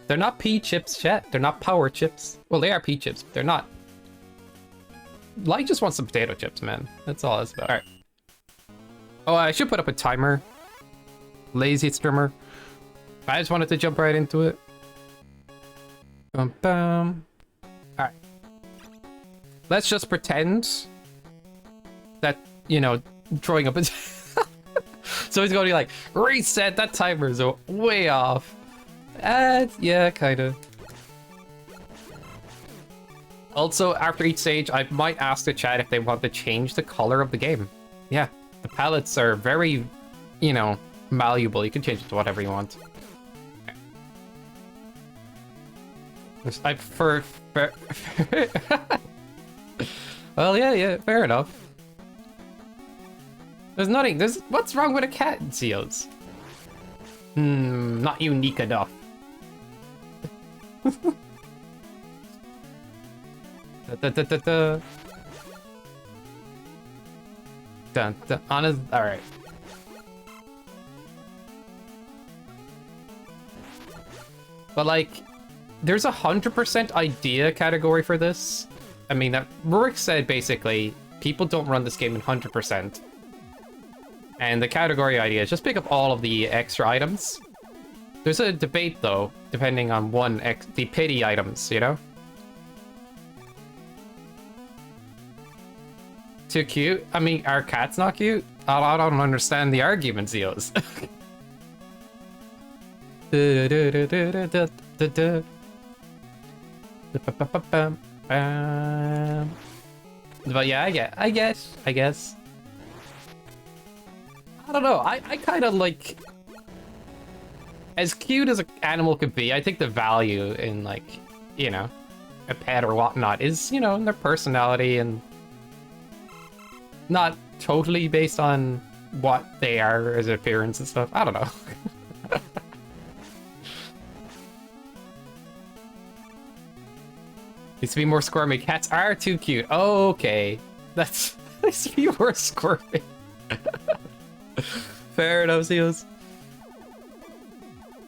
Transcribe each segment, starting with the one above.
They're not P chips, chat. They're not power chips. Well, they are P chips, but they're not. Light just wants some potato chips, man. That's all it's about. All right. Oh, I should put up a timer. Lazy streamer. I just wanted to jump right into it. Bum, bum. All right. Let's just pretend that, you know, throwing up a... So he's going to be like, reset, that timer's way off. Yeah, kind of. Also, after each stage, I might ask the chat if they want to change the color of the game. Yeah, the palettes are very, you know, malleable. You can change it to whatever you want. I prefer... Well, yeah, fair enough. There's nothing... What's wrong with a cat, Zeos? Not unique enough. Dun, dun. Honest... Alright. But, like, there's 100% idea category for this. I mean, that Rurik said, basically, people don't run this game in 100%. And the category idea is just pick up all of the extra items. There's a debate, though, depending on the pity items, you know? Too cute? I mean, our cat's not cute? I don't understand the argument, Zeos. But yeah, I guess. I don't know, I kind of like... As cute as an animal could be, I think the value in, like, you know, a pet or whatnot is, you know, in their personality and not totally based on what they are as appearance and stuff. I don't know. Needs to be more squirmy. Cats are too cute. Okay. That's... Needs to be more squirmy. Fair enough, Zeos.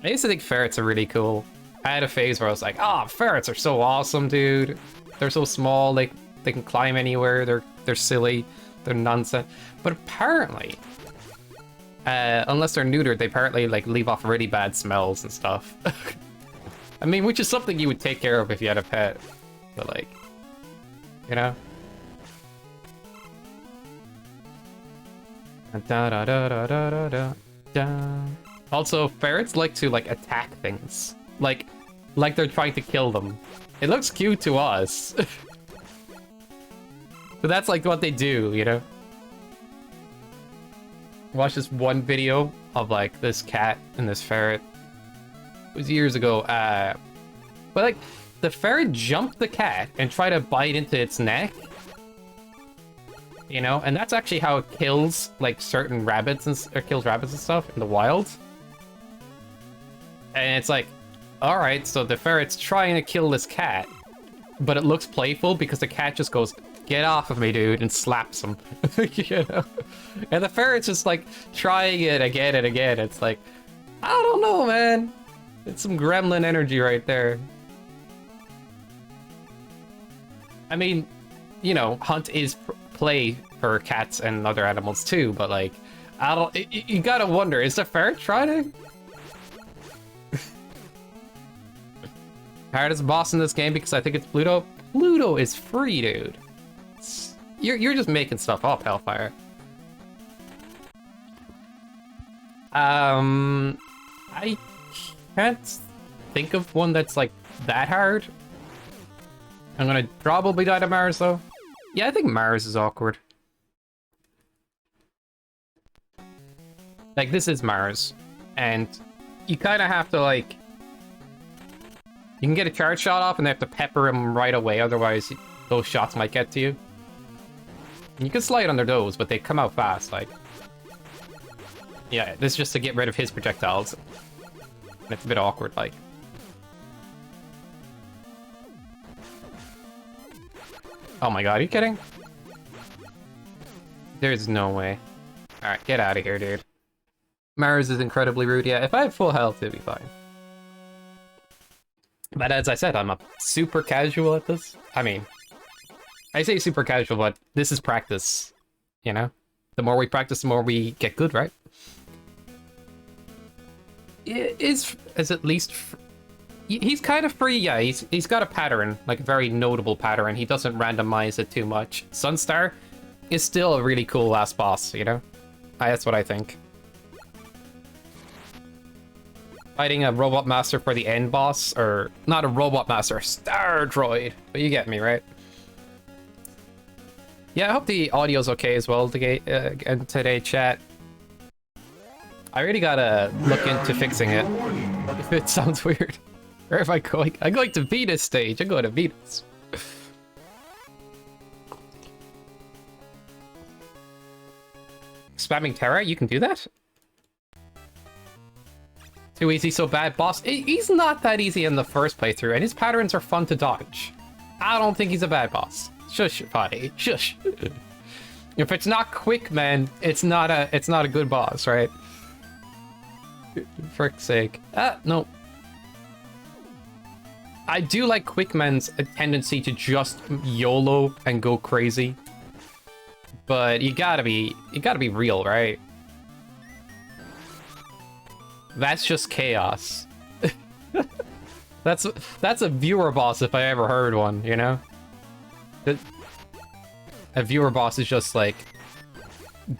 I used to think ferrets are really cool. I had a phase where I was like, oh, ferrets are so awesome, dude. They're so small, they can climb anywhere, they're silly, they're nonsense. But apparently, unless they're neutered, they apparently like leave off really bad smells and stuff. I mean, which is something you would take care of if you had a pet. But like, you know? Da da da da da da da da. Also, ferrets like to like attack things, like they're trying to kill them. It looks cute to us, but that's like what they do, you know. Watch this one video of like this cat and this ferret. It was years ago. But like the ferret jumped the cat and tried to bite into its neck. You know, and that's actually how it kills like certain rabbits or kills rabbits and stuff in the wild. And it's like, all right, so the ferret's trying to kill this cat, but it looks playful because the cat just goes, "Get off of me, dude," and slaps him. You know, and the ferret's just like trying it again and again. It's like, I don't know, man. It's some gremlin energy right there. I mean, you know, hunt is play for cats and other animals too, but like, I don't... You gotta wonder, is the ferret trying to... Hardest boss in this game because I think it's Pluto. Pluto is free, dude. You're just making stuff up, Hellfire. I can't think of one that's like that hard. I'm gonna probably die to Mars though. Yeah, I think Mars is awkward. Like, this is Mars, and you kind of have to, like... You can get a charge shot off, and they have to pepper him right away, otherwise those shots might get to you. And you can slide under those, but they come out fast, like... Yeah, this is just to get rid of his projectiles. And it's a bit awkward, like... Oh my god, are you kidding? There's no way. Alright, get out of here, dude. Mars is incredibly rude. Yeah, if I had full health, it'd be fine. But as I said, I'm a super casual at this. I mean, I say super casual, but this is practice, you know? The more we practice, the more we get good, right? Is at least... He's kind of free, yeah. He's got a pattern, like a very notable pattern. He doesn't randomize it too much. Sunstar is still a really cool last boss, you know? That's what I think. Fighting a Robot Master for the end boss, or not a Robot Master, a Star Droid, but you get me, right? Yeah, I hope the audio's okay as well today, chat. I really gotta look into fixing it, if it sounds weird. Or if I'm going to Venus stage, I'm going to Venus. Spamming Terra, you can do that? Too easy, so bad, boss. He's not that easy in the first playthrough, and his patterns are fun to dodge. I don't think he's a bad boss. Shush, buddy. Shush. If it's not quick, man, it's not a good boss, right? For frick's sake. No. I do like Quickman's tendency to just YOLO and go crazy. But you gotta be real, right? That's just chaos. That's a viewer boss if I ever heard one, you know? A viewer boss is just like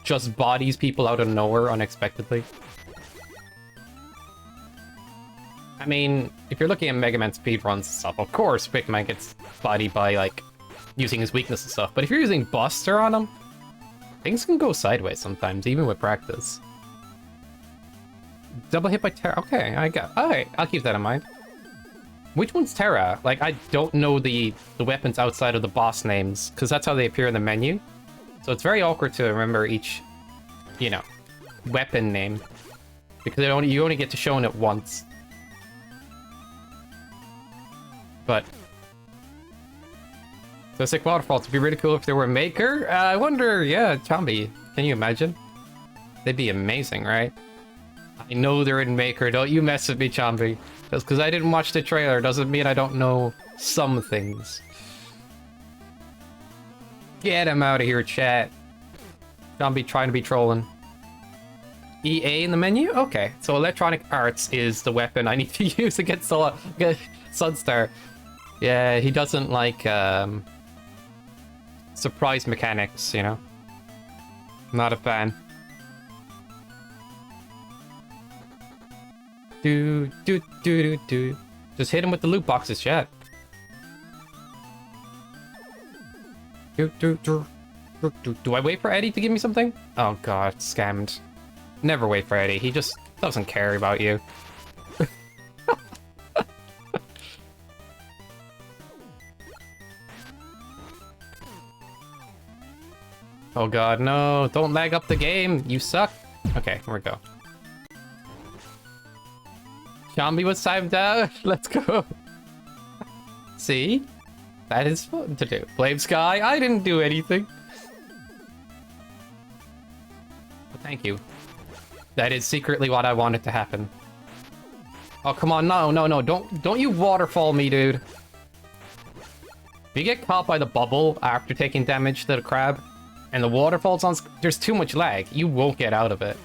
just bodies people out of nowhere unexpectedly. I mean, if you're looking at Mega Man speedruns and stuff, of course Quickman gets bodied by like using his weakness and stuff, but if you're using Buster on him, things can go sideways sometimes, even with practice. Double hit by Terra. Okay, alright, I'll keep that in mind. Which one's Terra? Like, I don't know the weapons outside of the boss names, because that's how they appear in the menu. So it's very awkward to remember each, you know, weapon name. Because you only get to show it once. But... So Sick Waterfalls would be really cool if there were a maker. I wonder, yeah, Chombie, can you imagine? They'd be amazing, right? I know they're in Maker, don't you mess with me, Chombie. Just because I didn't watch the trailer doesn't mean I don't know some things. Get him out of here, chat. Chombie trying to be trolling. EA in the menu? Okay, so Electronic Arts is the weapon I need to use against Sunstar. Yeah, he doesn't like surprise mechanics, you know? Not a fan. Do. Just hit him with the loot boxes, chat. Do I wait for Eddie to give me something? Oh god, scammed. Never wait for Eddie. He just doesn't care about you. Oh god, no. Don't lag up the game. You suck. Okay, here we go. Chombie was timed out. Let's go. See? That is fun to do. Blame Sky. I didn't do anything. But thank you. That is secretly what I wanted to happen. Oh, come on. No. Don't you waterfall me, dude. If you get caught by the bubble after taking damage to the crab, and the waterfall's on... There's too much lag. You won't get out of it.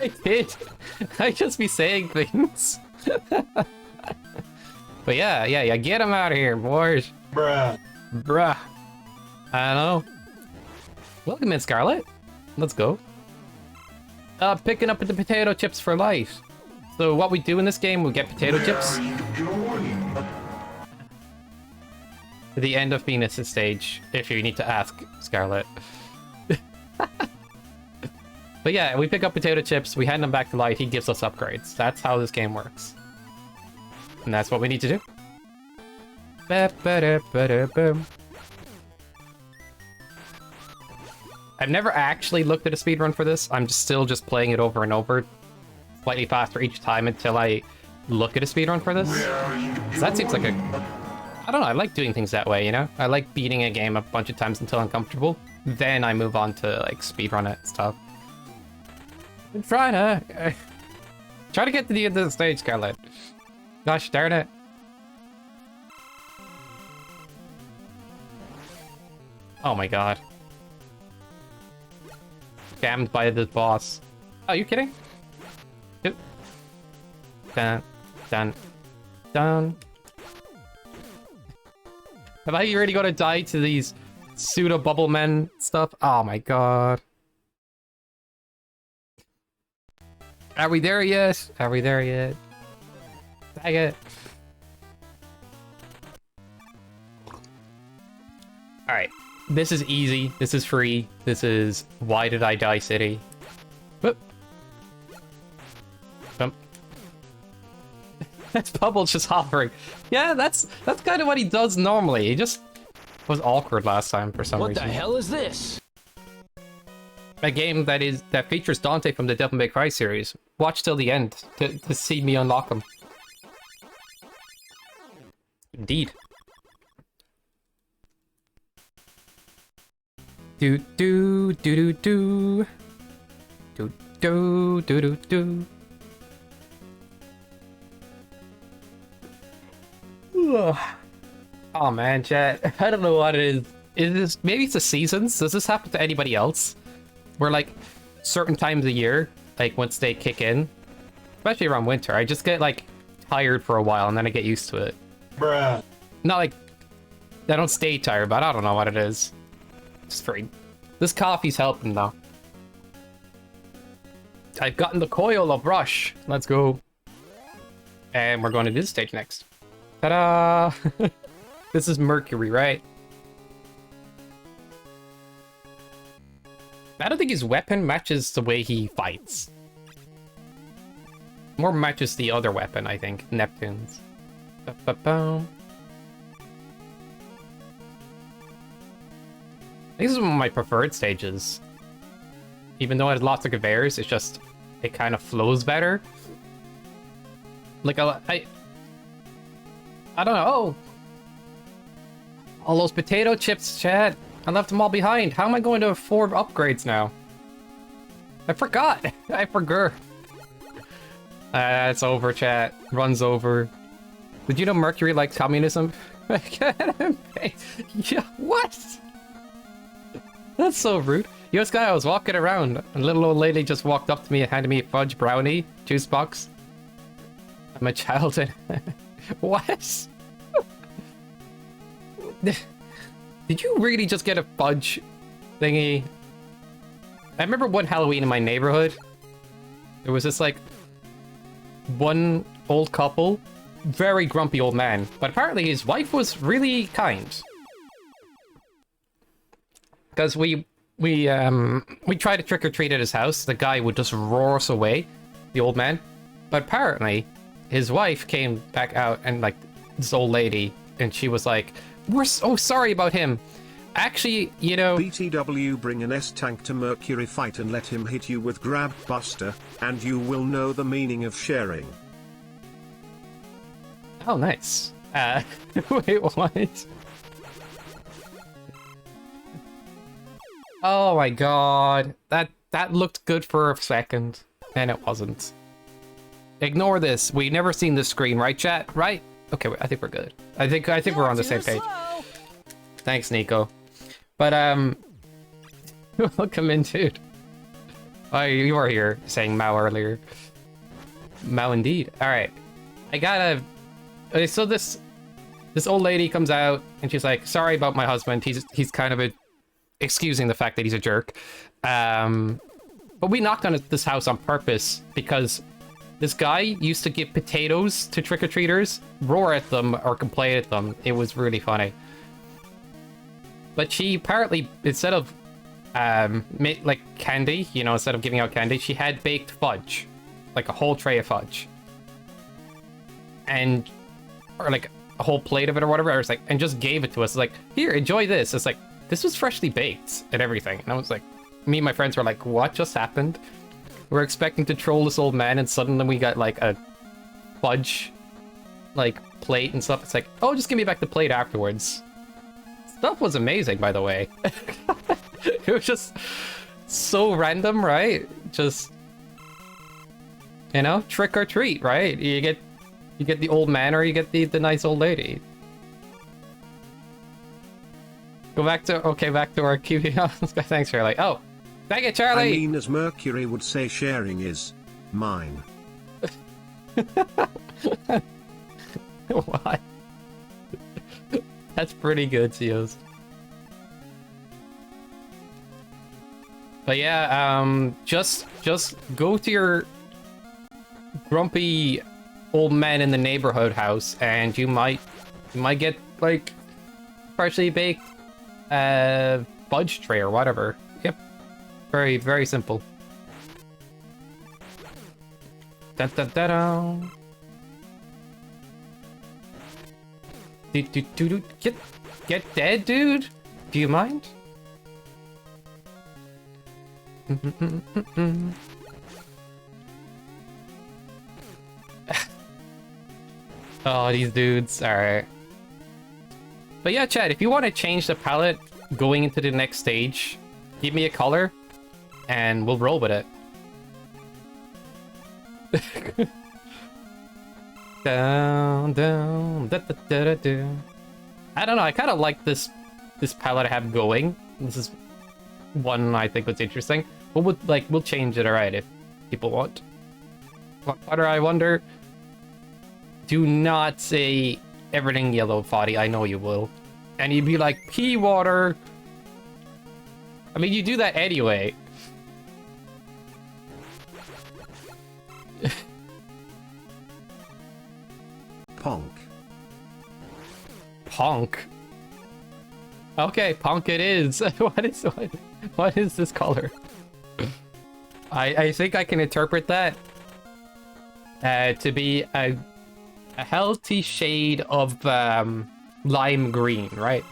I did. I just be saying things. But yeah. Get him out of here, boys. Bruh. I know. Welcome in, Scarlet. Let's go. Picking up the potato chips for life. So what we do in this game, we get potato chips. To the end of Venus' stage, if you need to ask Scarlet. But yeah, we pick up potato chips, we hand them back to Light, he gives us upgrades. That's how this game works. And that's what we need to do. I've never actually looked at a speedrun for this. I'm still just playing it over and over, slightly faster each time until I look at a speedrun for this. So that seems like a... I don't know, I like doing things that way, you know? I like beating a game a bunch of times until I'm comfortable. Then I move on to, like, speedrun it and stuff. I'm trying to... Try to get to the end of the stage, Scarlet. Gosh darn it. Oh my god. Scammed by the boss. Oh, you kidding? Yep. Dun, dun, dun. Have I already got to die to these pseudo bubble men stuff? Oh my god. Are we there yet? Are we there yet? Dang it. Alright. This is easy. This is free. This is Why Did I Die City. Whoop. Jump. That's Bubble just hovering. Yeah, that's kind of what he does normally. He just was awkward last time for some reason. What the hell is this? A game that features Dante from the Devil May Cry series. Watch till the end to see me unlock him. Indeed. Do do do do do do do do do do. Oh man, chat. I don't know what it is. Is this maybe it's the seasons? Does this happen to anybody else? Where like certain times of year, like once they kick in, especially around winter, I just get like tired for a while and then I get used to it. Bruh. Not like I don't stay tired, but I don't know what it is. Just very. This coffee's helping though. I've gotten the coil of Rush. Let's go. And we're going to this stage next. Ta-da! This is Mercury, right? I don't think his weapon matches the way he fights. More matches the other weapon, I think. Neptune's. Ba-ba-boom. This is one of my preferred stages. Even though it has lots of conveyors, it's just... it kind of flows better. Like, I don't know. Oh! All those potato chips, chat. I left them all behind. How am I going to afford upgrades now? I forgot. I forgot. It's over, chat. Runs over. Did you know Mercury likes communism? Yeah, what? That's so rude. Yo, Sky, I was walking around. A little old lady just walked up to me and handed me a fudge brownie juice box. I'm a child and... What? Did you really just get a fudge thingy? I remember one Halloween in my neighborhood. There was this like one old couple, very grumpy old man, but apparently his wife was really kind. Because we tried to trick or treat at his house. The guy would just roar us away, the old man. But apparently, his wife came back out and like this old lady, and she was like, "We're so sorry about him. Actually, you know." BTW, bring an S-tank to Mercury fight and let him hit you with Grab Buster, and you will know the meaning of sharing. Oh, nice. Wait, what? Oh my god. That looked good for a second, and it wasn't. Ignore this. We've never seen this screen, right, chat? Right? Okay, I think we're good. I think we're on the same page. Thanks, Nico. But welcome in, dude. Oh, you were here saying Mao earlier. Mao indeed. All right. I gotta. Okay, so this old lady comes out and she's like, "Sorry about my husband. He's kind of a." Excusing the fact that he's a jerk. But we knocked on this house on purpose because this guy used to give potatoes to trick-or-treaters, roar at them, or complain at them. It was really funny. But she apparently, instead of made like candy, you know, instead of giving out candy, she had baked fudge. Like a whole tray of fudge. And, or like a whole plate of it or whatever. I was like, and just gave it to us. It's like, here, enjoy this. It's like, this was freshly baked and everything. And I was like, me and my friends were like, what just happened? We're expecting to troll this old man and suddenly we got like a fudge like plate and stuff. It's like, oh, just give me back the plate afterwards. Stuff was amazing, by the way. It was just so random, right? Just You know, trick or treat, right? You get the old man or you get the nice old lady. Go back to back to our QB. Thanks, Charlie. Oh, thank you, Charlie. I mean, as Mercury would say, sharing is mine. What? That's pretty good, Seos. But yeah, just go to your grumpy old man in the neighborhood house, and you might get like freshly baked fudge tray or whatever. Yep, very very simple. Dun, dun, dun, dun. Get dead, dude. Do you mind? Oh, these dudes. Alright. But yeah, Chad, if you want to change the palette going into the next stage, give me a color and we'll roll with it. Down, down, da, da, da, da, da. I don't know, I kind of like this palette I have going. This is one I think was interesting. But we'll change it, alright, if people want. What I wonder? Do not say everything yellow, Foddy. I know you will. And you'd be like, pea water. I mean, you do that anyway. Ponk. Ponk. Okay, ponk it is. What is this color? I think I can interpret that to be a healthy shade of lime green, right?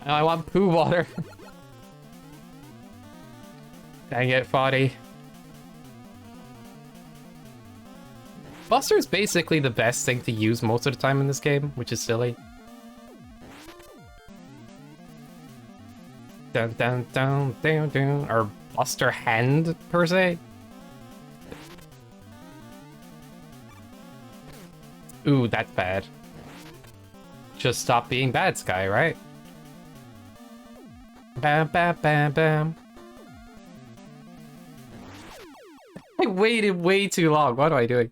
I want poo water. Dang it, Foddy. Buster is basically the best thing to use most of the time in this game, which is silly. Dun dun dun dun dun. Or Buster Hand, per se. Ooh, that's bad. Just stop being bad, Sky, right? Bam, bam, bam, bam. I waited way too long. What am I doing?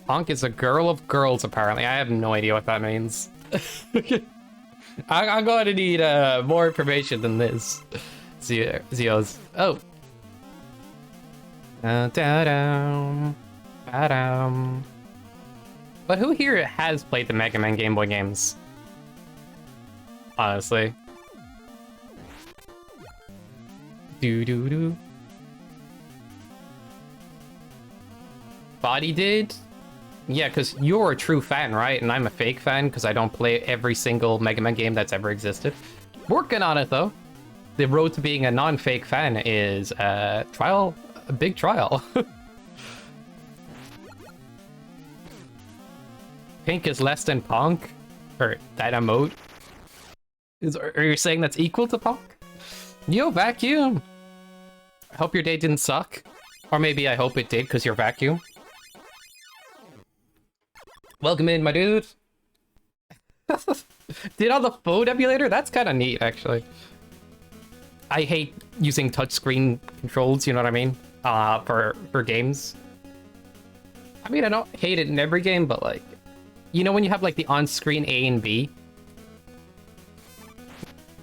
Honk is a girl of girls, apparently. I have no idea what that means. I'm going to need more information than this. Zeos. Oh. But who here has played the Mega Man Game Boy games? Honestly. Do. Body did? Yeah, because you're a true fan, right? And I'm a fake fan because I don't play every single Mega Man game that's ever existed. Working on it, though. The road to being a non-fake fan is a big trial. Pink is less than Ponk? Or that emote? Are you saying that's equal to Ponk? Yo, Vacuum! I hope your day didn't suck. Or maybe I hope it did, because you're Vacuum. Welcome in, my dude. Did on the phone emulator? That's kind of neat, actually. I hate using touchscreen controls, you know what I mean? For games. I mean, I don't hate it in every game, but like, you know when you have like the on-screen A and B?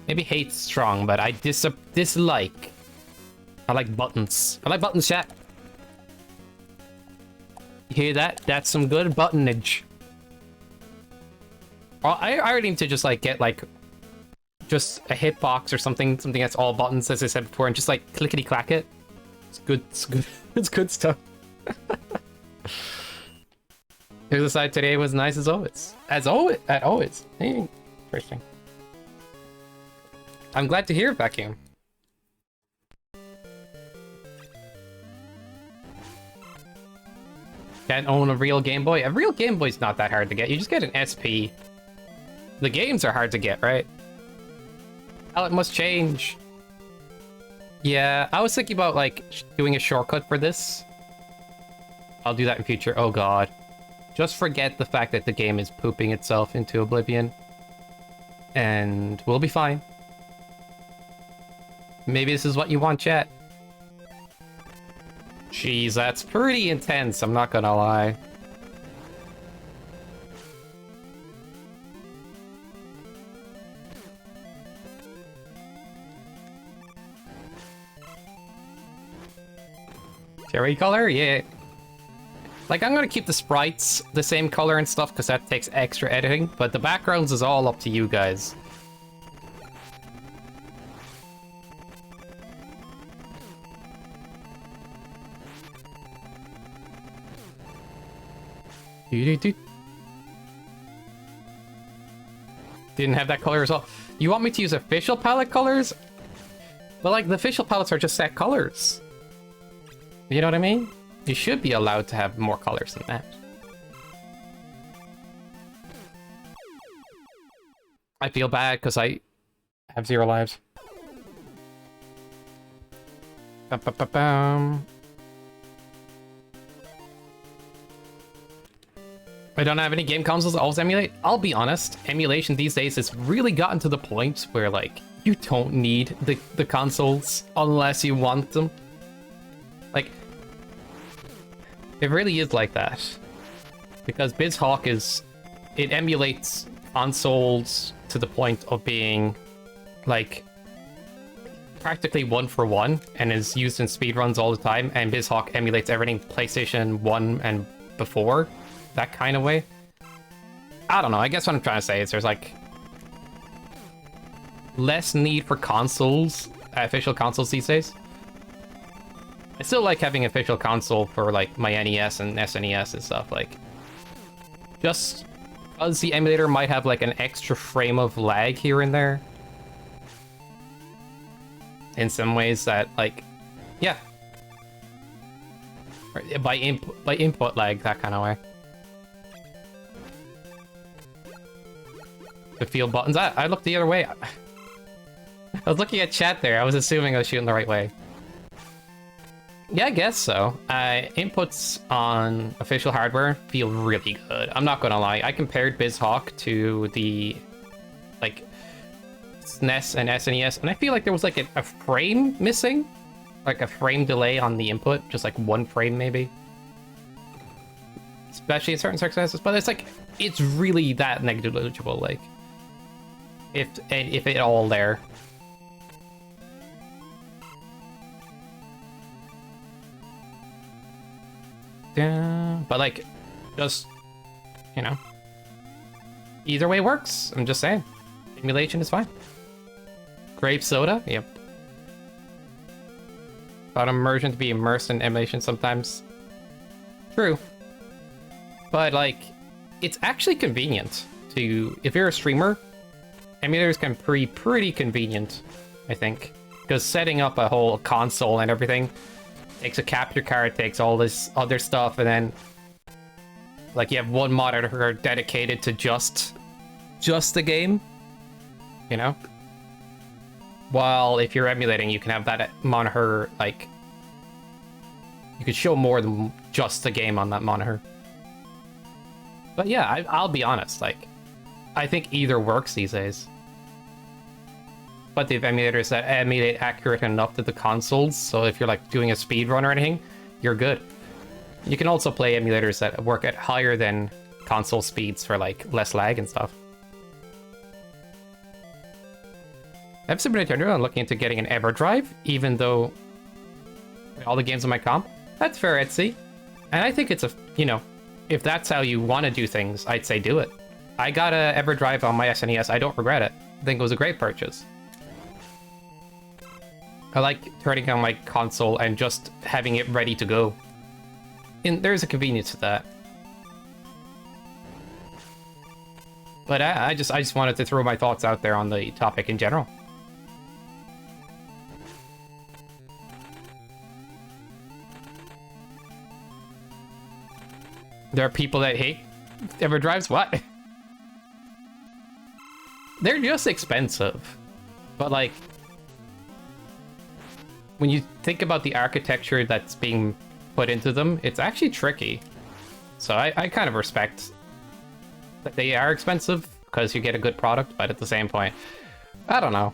Maybe hate's strong, but I dislike. I like buttons. I like buttons, chat. You hear that? That's some good buttonage. I already need to just like get like just a hitbox or something that's all buttons, as I said before, and just like clickety clack it. It's good. It's good. It's good stuff. Here's the side today was nice as always. As always. Hey, interesting. I'm glad to hear it, Vacuum. Can't own a real Game Boy? A real Game Boy's not that hard to get. You just get an SP. The games are hard to get, right? Palette must change. Yeah, I was thinking about, like, doing a shortcut for this. I'll do that in future. Oh, God. Just forget the fact that the game is pooping itself into oblivion. And we'll be fine. Maybe this is what you want, chat. Jeez, that's pretty intense, I'm not gonna lie. Cherry color? Yeah. Like, I'm gonna keep the sprites the same color and stuff, because that takes extra editing, but the backgrounds is all up to you guys. Didn't have that color as well. You want me to use official palette colors? But, like, the official palettes are just set colors. You know what I mean? You should be allowed to have more colors than that. I feel bad because I have 0 lives. Ba-ba-ba-bum. I don't have any game consoles that always emulate. I'll be honest, emulation these days has really gotten to the point where, like, you don't need the consoles unless you want them. Like, it really is like that. Because BizHawk it emulates consoles to the point of being, like, practically 1-for-1 and is used in speedruns all the time, and BizHawk emulates everything PlayStation 1 and before. That kind of way. I don't know, I guess what I'm trying to say is there's, like, less need for consoles, official consoles these days. I still like having official console for, like, my NES and SNES and stuff, like, just because the emulator might have, like, an extra frame of lag here and there. In some ways that, like, yeah. By input lag, that kind of way. To feel buttons. I looked the other way. I was looking at chat there. I was assuming I was shooting the right way. Yeah, I guess so. Inputs on official hardware feel really good. I'm not gonna lie. I compared BizHawk to the, like, SNES and SNES, and I feel like there was, like, a frame missing. Like a frame delay on the input. Just, like, 1 frame, maybe. Especially in certain circumstances. But it's, like, it's really that negligible, like, if it all there. But, like, just, you know, either way works. I'm just saying, emulation is fine. Grape soda, yep. Thought immersion to be immersed in emulation sometimes. True. But, like, it's actually convenient to, if you're a streamer, emulators can be pretty convenient, I think. Because setting up a whole console and everything takes a capture card, takes all this other stuff, and then, like, you have one monitor dedicated to just the game, you know? While if you're emulating, you can have that monitor, like, you could show more than just the game on that monitor. But yeah, I'll be honest, like, I think either works these days. But they have emulators that emulate accurate enough to the consoles, so if you're, like, doing a speed run or anything, you're good. You can also play emulators that work at higher than console speeds for, like, less lag and stuff. I have Super Nintendo, I'm looking into getting an EverDrive, even though all the games on my comp. That's fair, Etsy. And I think it's a, you know, if that's how you want to do things, I'd say do it. I got a EverDrive on my SNES, I don't regret it. I think it was a great purchase. I like turning on my console and just having it ready to go. And there's a convenience to that. But I just wanted to throw my thoughts out there on the topic in general. There are people that hate EverDrives? What? They're just expensive. But, like, when you think about the architecture that's being put into them, it's actually tricky. So I kind of respect that they are expensive because you get a good product, but at the same point, I don't know.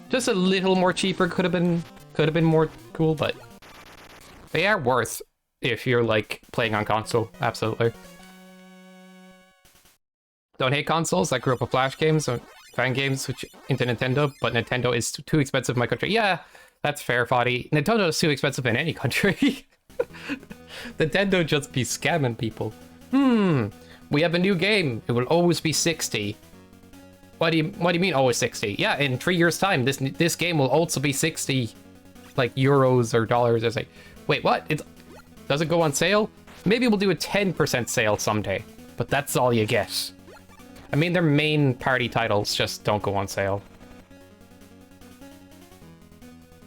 Just a little more cheaper could have been more cool, but they are worth if you're like playing on console. Absolutely. Don't hate consoles. I grew up with Flash games or fan games switch into Nintendo, but Nintendo is too expensive in my country. Yeah, that's fair, Foddy. Nintendo is too expensive in any country. Nintendo just be scamming people. We have a new game. It will always be 60. What do you mean always 60? Yeah, in 3 years' time, this game will also be 60, like euros or dollars. It's like, wait, what? Does it go on sale? Maybe we'll do a 10% sale someday, but that's all you get. I mean, their main party titles just don't go on sale.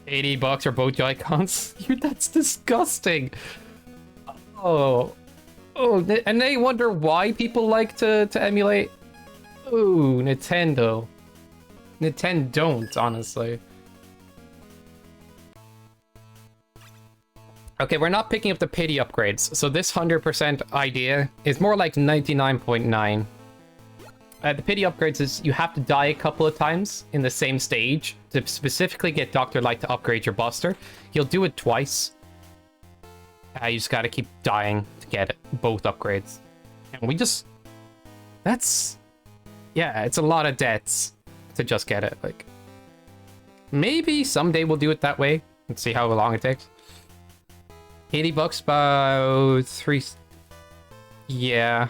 $80 for both Joy-Cons? That's disgusting. Oh, and they wonder why people like to emulate. Ooh, Nintendo. Nintendo don't, honestly. Okay, we're not picking up the pity upgrades, so this 100% idea is more like 99.9. The pity upgrades is you have to die a couple of times in the same stage to specifically get Dr. Light to upgrade your Buster. He'll do it twice. You just gotta keep dying to get both upgrades. And we just... That's... Yeah, it's a lot of deaths to just get it. Like, maybe someday we'll do it that way and see how long it takes. $80 about 3... Yeah.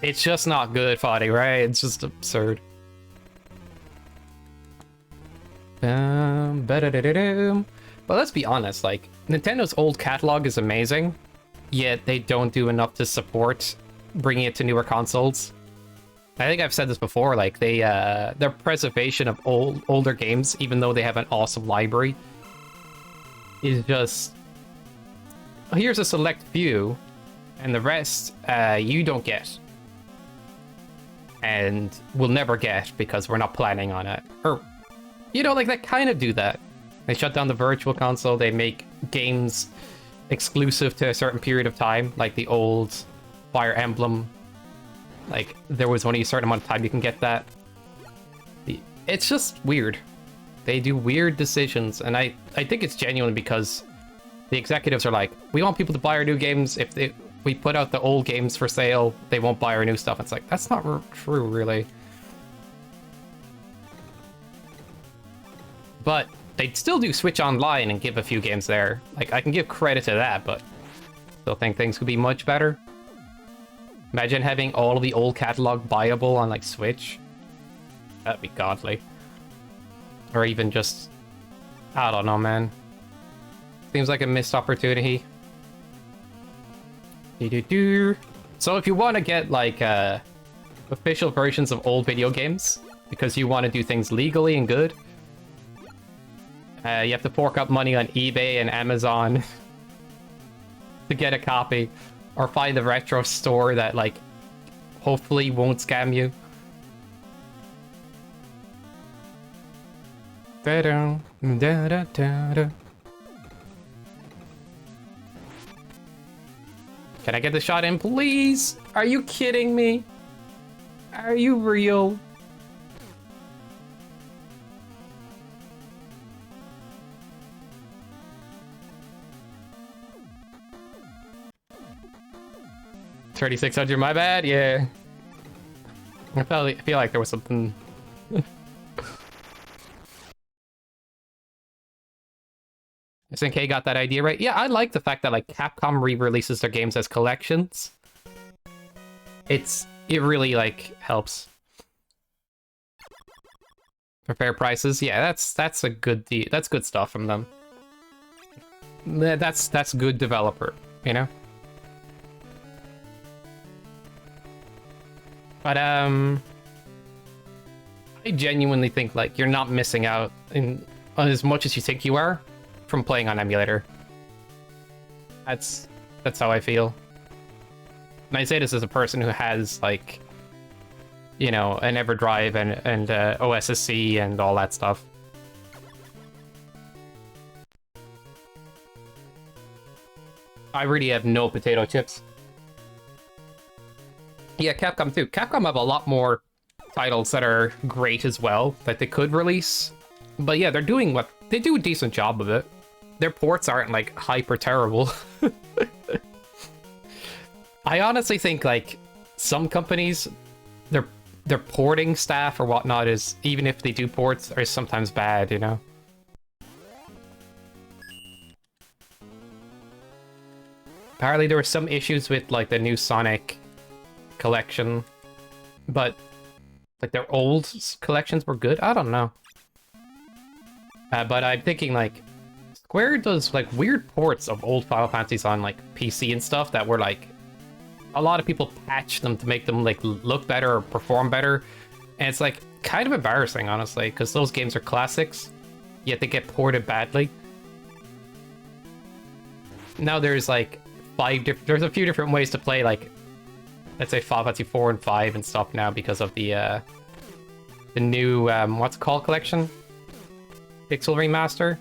It's just not good, Foddy, right? It's just absurd. But let's be honest, like, Nintendo's old catalog is amazing, yet they don't do enough to support bringing it to newer consoles. I think I've said this before, like, their preservation of older games, even though they have an awesome library, is just... Here's a select few, and the rest, you don't get. And we'll never get because we're not planning on it. Or, you know, like, they kind of do that. They shut down the Virtual Console, they make games exclusive to a certain period of time, like the old Fire Emblem. Like, there was only a certain amount of time you can get that. It's just weird. They do weird decisions, and I think it's genuine because the executives are like, we want people to buy our new games. If we put out the old games for sale, they won't buy our new stuff. It's like, that's not true, really. But they'd still do Switch Online and give a few games there. Like, I can give credit to that, but still think things could be much better. Imagine having all of the old catalog buyable on, like, Switch. That'd be godly. Or even just... I don't know, man. Seems like a missed opportunity. So if you want to get, like, official versions of old video games, because you want to do things legally and good, you have to fork up money on eBay and Amazon to get a copy, or find a retro store that, like, hopefully won't scam you. Can I get the shot in, please? Are you kidding me? Are you real? $3,600, my bad, yeah. I feel like there was something... SNK got that idea right. Yeah, I like the fact that, like, Capcom re-releases their games as collections. It really, like, helps. For fair prices, yeah, that's a good deal. That's good stuff from them. That's good developer, you know? But, I genuinely think, like, you're not missing out on as much as you think you are from playing on emulator. That's how I feel. And I say this as a person who has, like, you know, an EverDrive and OSSC and all that stuff. I really have no potato chips. Yeah, Capcom too. Capcom have a lot more titles that are great as well that they could release. But yeah, they're doing what they do a decent job of it. Their ports aren't like hyper terrible. I honestly think like some companies, their porting staff or whatnot is, even if they do ports, are sometimes bad, you know? Apparently there were some issues with like the new Sonic collection, but like their old collections were good. I don't know. But I'm thinking like Square does like weird ports of old Final Fantasies on like PC and stuff that were like a lot of people patch them to make them like look better or perform better, and it's like kind of embarrassing honestly because those games are classics yet they get ported badly. Now there's like there's a few different ways to play like, let's say, Final Fantasy 4 and 5 and stuff now because of the new what's it called collection, Pixel Remaster.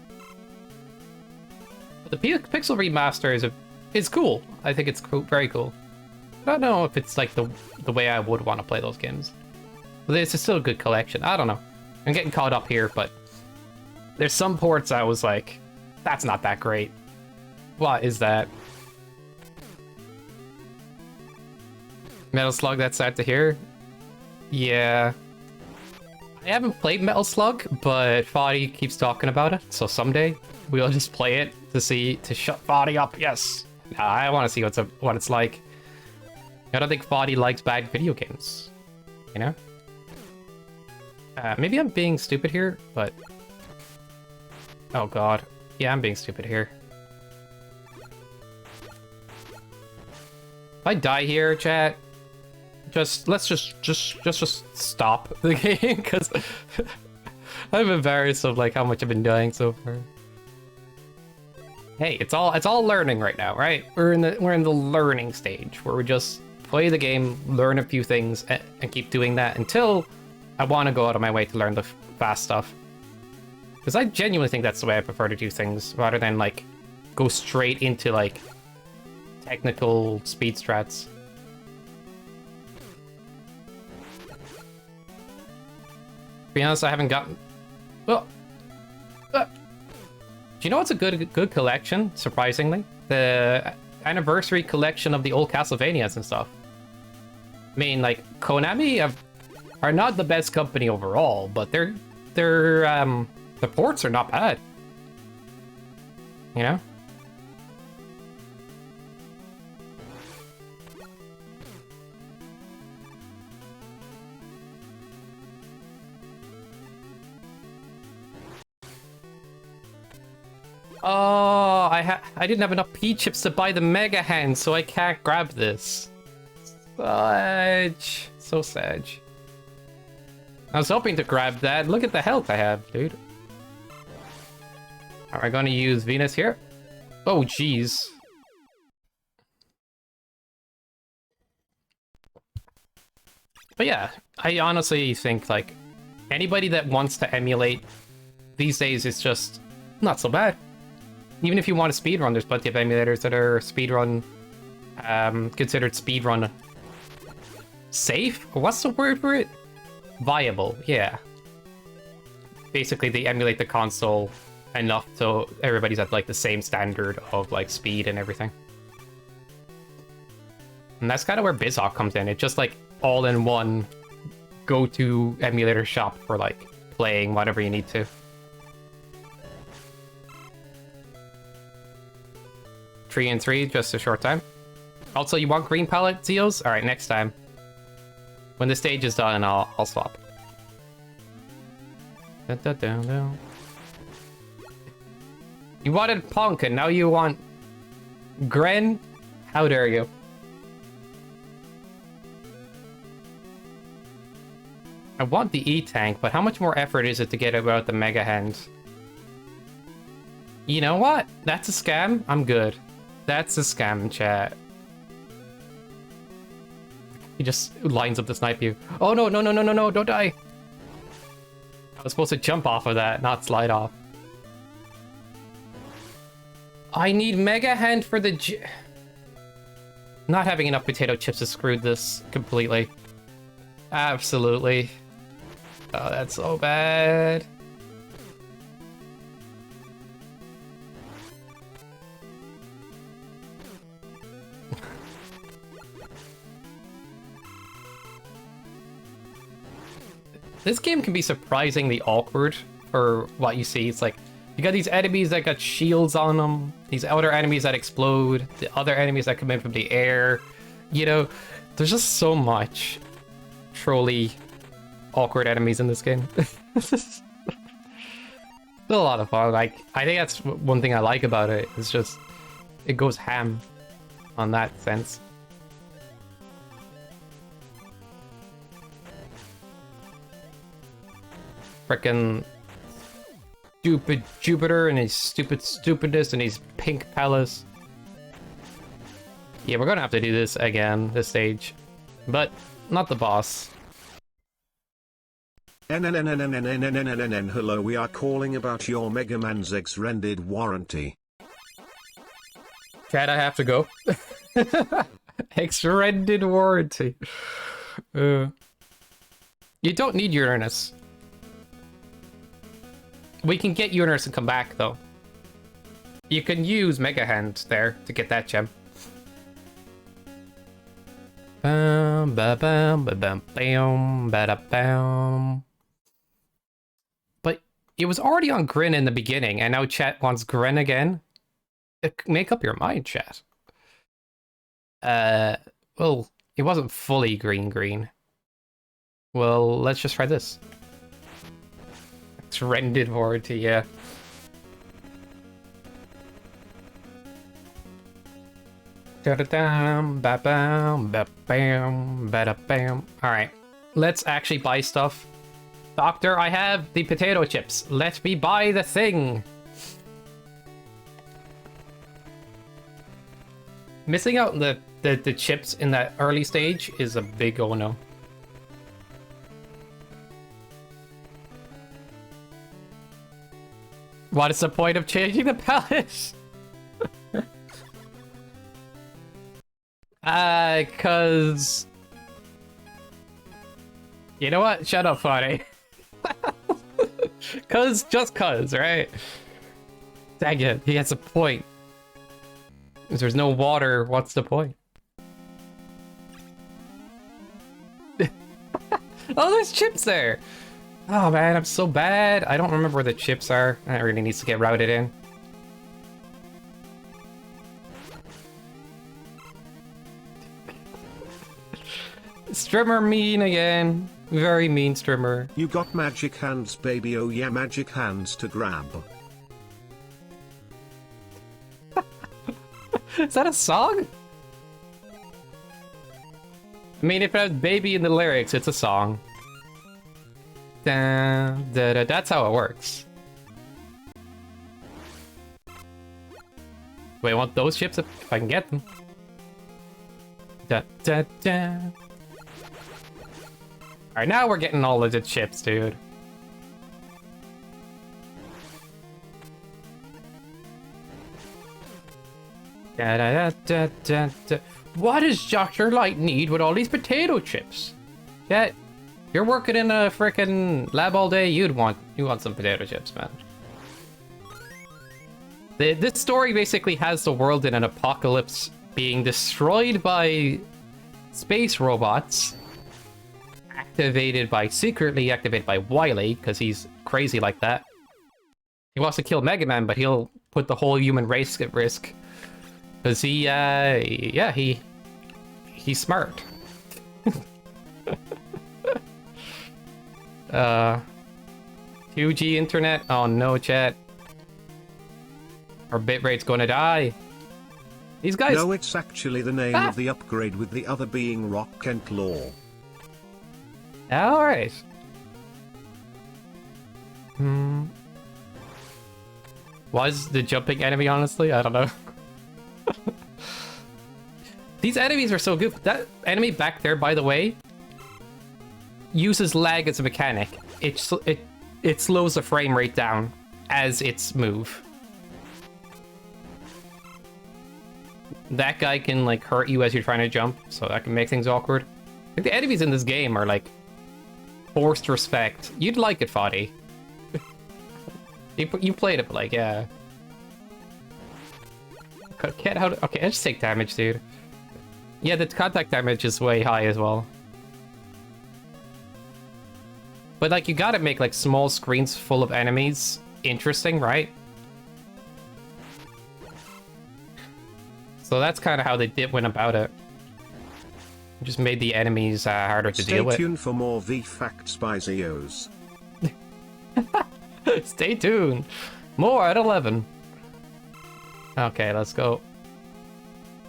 But the Pixel Remaster is cool. I think it's cool, very cool. I don't know if it's like the way I would want to play those games, but it's still a good collection. I don't know. I'm getting caught up here, but there's some ports I was like, that's not that great. What is that? Metal Slug, that's sad to hear. Yeah. I haven't played Metal Slug, but Foddy keeps talking about it, so someday we'll just play it to shut Foddy up. Yes. I want to see what it's like. I don't think Foddy likes bad video games, you know? Maybe I'm being stupid here, but... Oh god. Yeah, I'm being stupid here. If I die here, chat, let's just stop the game, because I'm embarrassed of like how much I've been dying so far. Hey, it's all learning right now, right? We're in the learning stage where we just play the game, learn a few things, and keep doing that until I want to go out of my way to learn the fast stuff. Because I genuinely think that's the way I prefer to do things, rather than like go straight into like technical speed strats. To be honest, I haven't gotten... Well... do you know what's a good collection, surprisingly? The anniversary collection of the old Castlevanias and stuff. I mean, like, Konami are not the best company overall, but the ports are not bad. You know? Oh, I didn't have enough P-chips to buy the Mega Hand, so I can't grab this. Sage. So sad. I was hoping to grab that. Look at the health I have, dude. Are we gonna use Venus here? Oh, jeez. But yeah, I honestly think, like, anybody that wants to emulate these days is just not so bad. Even if you want to speedrun, there's plenty of emulators that are speedrun, considered speedrun safe? What's the word for it? Viable, yeah. Basically, they emulate the console enough so everybody's at like the same standard of like speed and everything. And that's kind of where BizHawk comes in. It's just like all in one go-to emulator shop for like playing whatever you need to. Three and 3, just a short time. Also, you want green palette, Zeos? Alright, next time. When the stage is done, I'll swap. Dun, dun, dun, dun. You wanted Punk, and now you want Gren? How dare you? I want the E-Tank, but how much more effort is it to get about the Mega Hand? You know what? That's a scam? I'm good. That's a scam, chat. He just lines up to snipe you. Oh no, no, no, no, no, no, don't die! I was supposed to jump off of that, not slide off. I need Mega Hand for the Not having enough potato chips has screwed this completely. Absolutely. Oh, that's so bad. This game can be surprisingly awkward for what you see. It's like, you got these enemies that got shields on them, these outer enemies that explode, the other enemies that come in from the air. You know, there's just so much trolly, awkward enemies in this game. Still a lot of fun. Like, I think that's one thing I like about it. It's just, it goes ham on that sense. Frickin' stupid Jupiter and his stupid stupidness and his pink palace. Yeah, we're gonna have to do this again, this stage. But not the boss. Hello, we are calling about your Mega Man's X-rendered warranty. Chad, I have to go. X-rendered warranty. You don't need Uranus. We can get Uranus and come back, though. You can use Mega Hand there to get that gem. Bam, ba bam, ba bam, bam, ba da bam. But it was already on Grin in the beginning, and now chat wants Grin again. Make up your mind, chat. Well, it wasn't fully green. Well, let's just try this. It's rendered warranty, yeah. Da-da-dam, ba-bam, ba-bam, ba-da-bam. Alright, let's actually buy stuff. Doctor, I have the potato chips. Let me buy the thing. Missing out on the chips in that early stage is a big oh-no. What is the point of changing the palace? Cause... You know what? Shut up, Funny. Just cause, right? Dang it, he has a point. If there's no water, what's the point? Oh, there's chips there! Oh man, I'm so bad. I don't remember where the chips are. That really needs to get routed in. Strimmer mean again. Very mean Strimmer. You got magic hands, baby. Oh yeah, magic hands to grab. Is that a song? I mean, if it has baby in the lyrics, it's a song. Da, da, da. That's how it works. Wait, I want those chips if I can get them. Da, da, da. Alright, now we're getting all of the chips, dude. Da, da, da, da, da, da. What does Dr. Light need with all these potato chips? Yeah, you're working in a frickin' lab all day, you want some potato chips, man. This story basically has the world in an apocalypse being destroyed by space robots, secretly activated by Wily, because he's crazy like that. He wants to kill Mega Man, but he'll put the whole human race at risk. Because he's smart. 2G internet? Oh no, chat. Our bitrate's gonna die. These guys... No, it's actually the name of the upgrade, with the other being Rock Kent Law. Alright. Was the jumping enemy, honestly? I don't know. These enemies are so good. That enemy back there, by the way, uses lag as a mechanic. It slows the frame rate down as its move. That guy can like hurt you as you're trying to jump, so that can make things awkward. I think the enemies in this game are like forced respect. You'd like it, Foddy. You played it, but like, yeah. Okay, I just take damage, dude. Yeah, the contact damage is way high as well. But like, you gotta make like small screens full of enemies interesting, right? So that's kind of how they went about it. Just made the enemies harder to deal with. Stay tuned for more V-Facts by Zeos. Stay tuned. More at 11. Okay, let's go.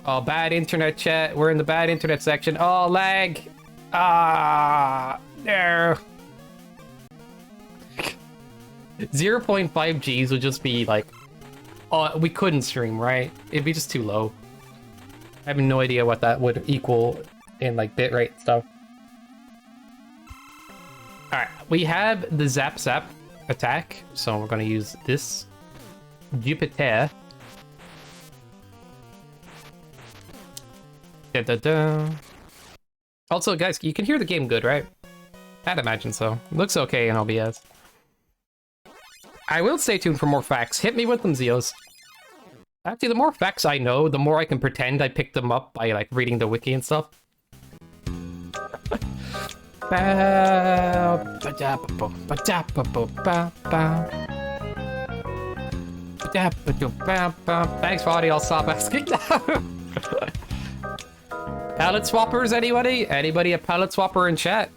Oh, bad internet, chat. We're in the bad internet section. Oh, lag. Ah, there. 0.5 Gs would just be like, oh, we couldn't stream, right? It'd be just too low. I have no idea what that would equal in like bitrate stuff. All right, we have the Zap Zap attack, so we're gonna use this Jupiter. Da, da, da. Also, guys, you can hear the game good, right? I'd imagine so. Looks okay in OBS. I will stay tuned for more facts. Hit me with them, Zeos. Actually, the more facts I know, the more I can pretend I picked them up by like reading the wiki and stuff. Thanks, Roddy. I'll stop asking now. Palette swappers, anybody? Anybody a palette swapper in chat?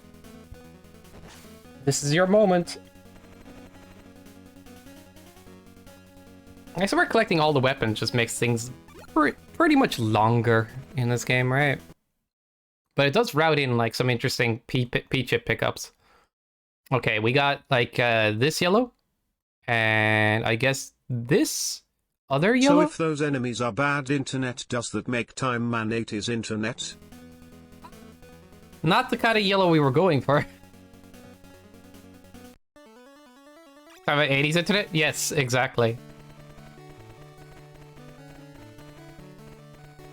This is your moment. I swear collecting all the weapons just makes things pretty much longer in this game, right? But it does route in like some interesting P-chip pickups. Okay, we got like this yellow, and I guess this other yellow? So if those enemies are bad internet, does that make Time Man 80's internet? Not the kind of yellow we were going for. Time Man 80's internet? Yes, exactly.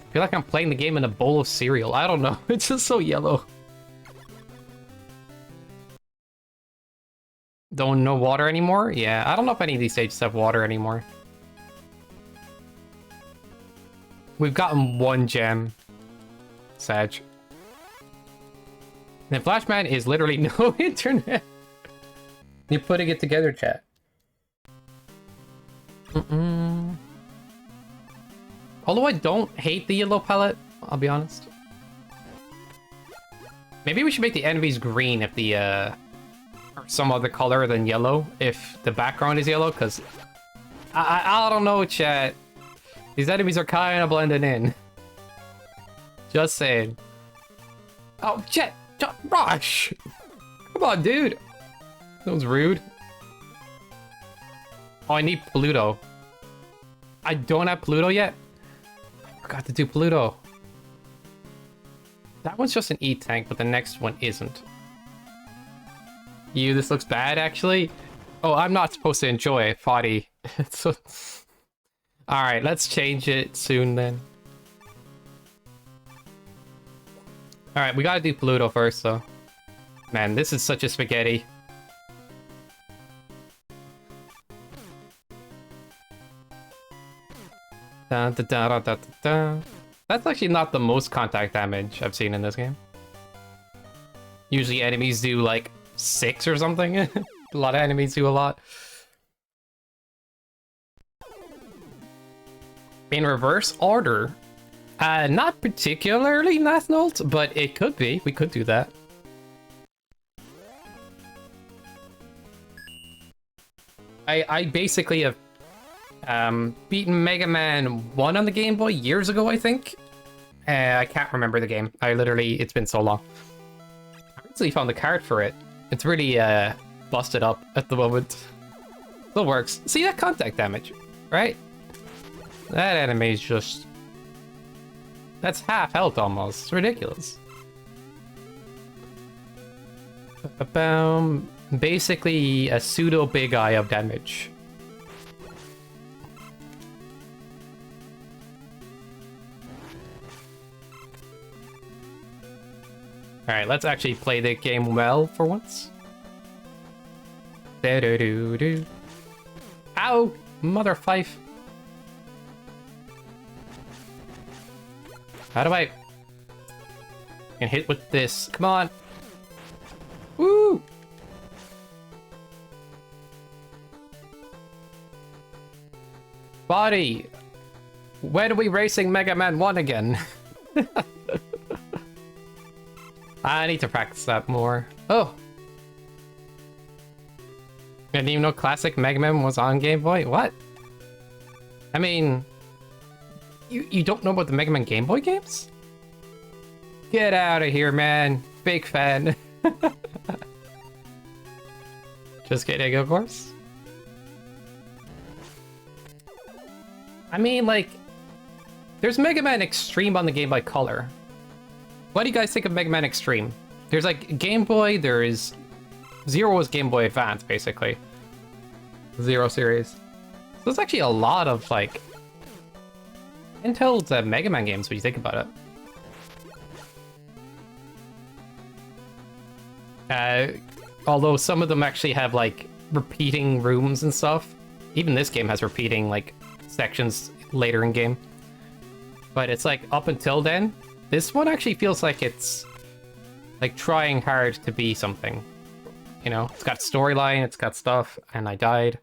I feel like I'm playing the game in a bowl of cereal. I don't know. It's just so yellow. Don't know water anymore? Yeah, I don't know if any of these stages have water anymore. We've gotten one gem. Sag. And Flashman is literally no internet. You're putting it together, chat. Although I don't hate the yellow palette, I'll be honest. Maybe we should make the enemies green if the, or some other color than yellow if the background is yellow, because I don't know, chat. These enemies are kind of blending in. Just saying. Oh, chat! Rush! Come on, dude! That was rude. Oh, I need Pluto. I don't have Pluto yet? Forgot to do Pluto. That one's just an E-tank, but the next one isn't. This looks bad, actually. Oh, I'm not supposed to enjoy it, Foddy. Alright, let's change it soon then. Alright, we gotta do Pluto first, though. Man, this is such a spaghetti. Da, da, da, da, da, da. That's actually not the most contact damage I've seen in this game. Usually enemies do like 6 or something. A lot of enemies do a lot. In reverse order. Not particularly Nathnolt, but it could be. We could do that. I basically have beaten Mega Man 1 on the Game Boy years ago, I think. I can't remember the game. It's been so long. I recently found the card for it. It's really busted up at the moment. Still works. See that contact damage, right? That enemy is just That's half health almost. It's ridiculous. Basically a pseudo big eye of damage. Alright, let's actually play the game well for once. Do-do-do-do. Ow! Mother fife. How do I... can hit with this. Come on. Woo! Body! When are we racing Mega Man 1 again? I need to practice that more. Oh! I didn't even know classic Mega Man was on Game Boy? What? I mean... You don't know about the Mega Man Game Boy games? Get out of here, man. Big fan. Just kidding, of course. I mean, like... there's Mega Man Extreme on the Game Boy Color. What do you guys think of Mega Man Extreme? There's like Game Boy, there is... Zero was Game Boy Advance, basically. Zero series. So there's actually a lot of, like... Intel's Mega Man games when you think about it. Although some of them actually have, like, repeating rooms and stuff. Even this game has repeating, like, sections later in game. But it's like, up until then, this one actually feels like it's, like, trying hard to be something. You know, it's got storyline, it's got stuff, and I died.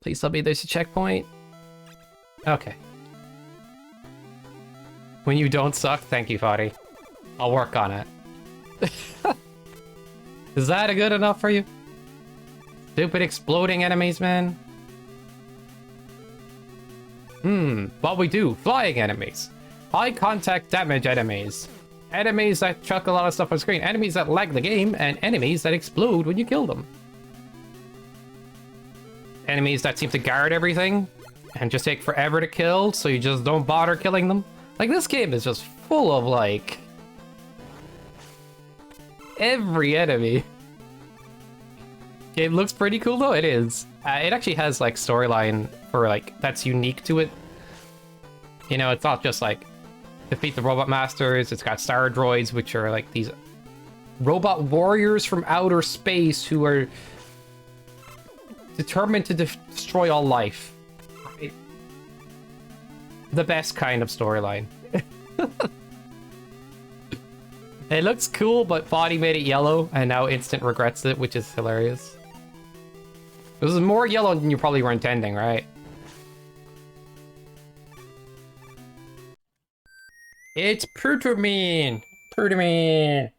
Please tell me there's a checkpoint. Okay. When you don't suck, thank you, Foddy. I'll work on it. Is that good enough for you? Stupid exploding enemies, man. What we do? Flying enemies. High contact damage enemies. Enemies that chuck a lot of stuff on screen. Enemies that lag the game, and enemies that explode when you kill them. Enemies that seem to guard everything, and just take forever to kill, so you just don't bother killing them. Like, this game is just full of, like... every enemy. Game looks pretty cool, though. It is. It actually has, like, storyline for, like, that's unique to it. You know, it's not just, like, defeat the robot masters. It's got star droids, which are, like, these robot warriors from outer space who are determined to destroy all life. Right? The best kind of storyline. It looks cool, but Body made it yellow, and now Instant regrets it, which is hilarious. This is more yellow than you probably were intending, right? It's Prutomine! Prutomine!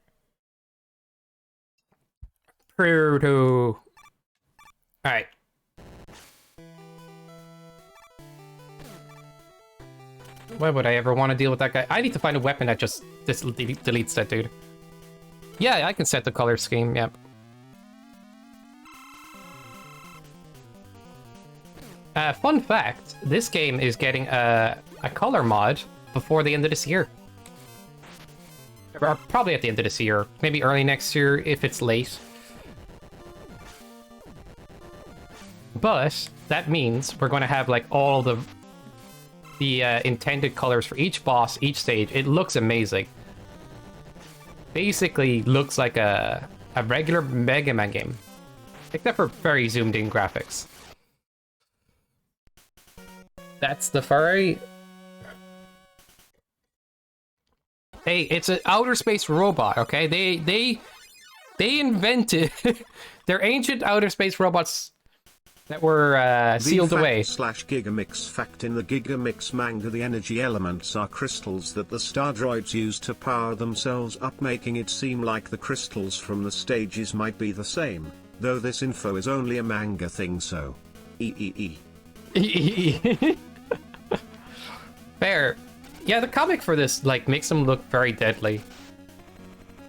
Pruto. Alright. Why would I ever want to deal with that guy? I need to find a weapon that just deletes that dude. Yeah, I can set the color scheme, yep. Fun fact, this game is getting a color mod before the end of this year. Or probably at the end of this year. Maybe early next year if it's late. But that means we're going to have like all the intended colors for each boss, each stage. It looks amazing. Basically looks like a regular Mega Man game. Except for very zoomed in graphics. That's the furry. Hey, it's an outer space robot, okay? They invented they're ancient outer space robots that were sealed away. / Gigamix fact: in the Gigamix manga, the energy elements are crystals that the star droids use to power themselves up, making it seem like the crystals from the stages might be the same, though this info is only a manga thing, so... Fair. Yeah, the comic for this, like, makes them look very deadly.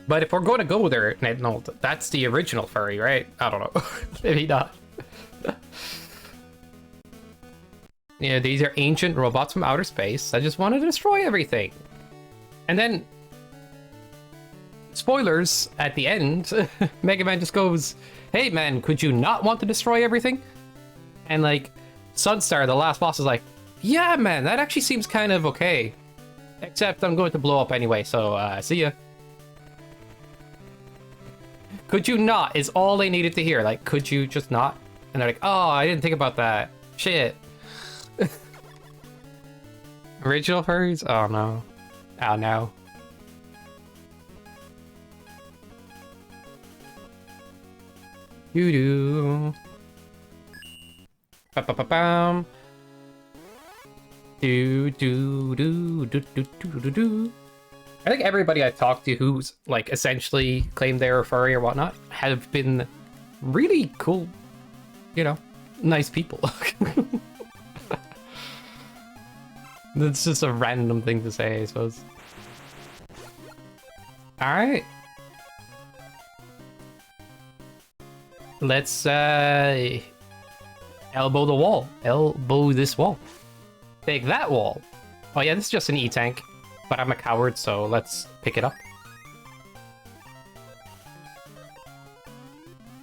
But if we're going to go there, no, that's the original furry, right? I don't know. Maybe not. You know, these are ancient robots from outer space that just want to destroy everything. And then, spoilers, at the end, Mega Man just goes, hey man, could you not want to destroy everything? And like, Sunstar, the last boss, is like, yeah man, that actually seems kind of okay. Except I'm going to blow up anyway, so see ya. Could you not is all they needed to hear. Like, could you just not? And they're like, oh, I didn't think about that. Shit. Original furries? Oh no. Oh no. Doo-doo. Ba-ba-ba-bam. Do-do-do-do-do-do-do-do. I think everybody I've talked to who's, like, essentially claimed they're a furry or whatnot have been really cool, you know, nice people. That's just a random thing to say, I suppose. Alright. Let's, elbow the wall. Elbow this wall. Take that wall. Oh yeah, this is just an E-tank. But I'm a coward, so let's pick it up.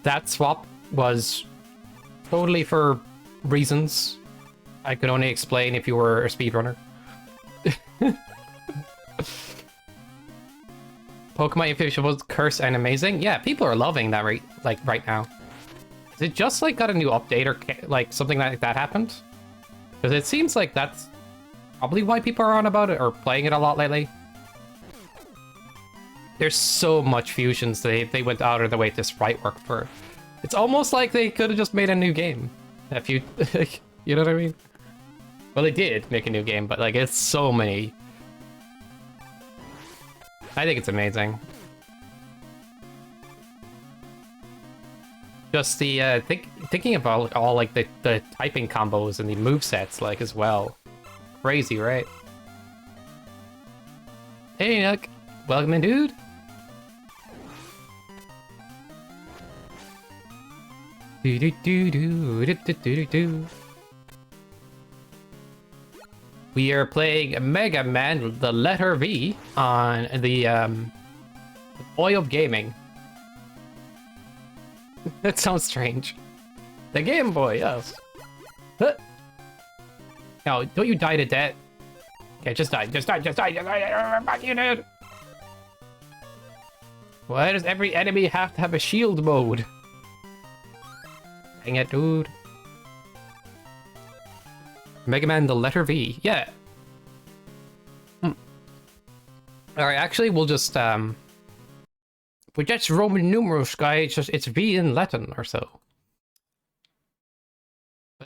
That swap was totally for reasons I could only explain if you were a speedrunner. Pokemon Infusion was cursed and amazing. Yeah, people are loving that right now. Is it just like got a new update or like something like that happened? Because it seems like that's probably why people are on about it or playing it a lot lately. There's so much fusions they went out of the way to sprite work for. It's almost like they could have just made a new game. If you, you know what I mean? Well, they did make a new game, but like it's so many. I think it's amazing. Just the thinking about all like the typing combos and the movesets like as well. Crazy, right? Hey, Nook. Welcome in, dude. Do do do do do do do do. We are playing Mega Man, the letter V, on the Boy of Gaming. That sounds strange. The Game Boy, yes. Huh. No, don't you die to death. Okay, just die, just die, just die, just die. Fuck you, dude. Why does every enemy have to have a shield mode? Dang it, dude. Mega Man, the letter V. Yeah. Alright, actually, we'll just, but that's Roman numerals, guys. It's V in Latin or so.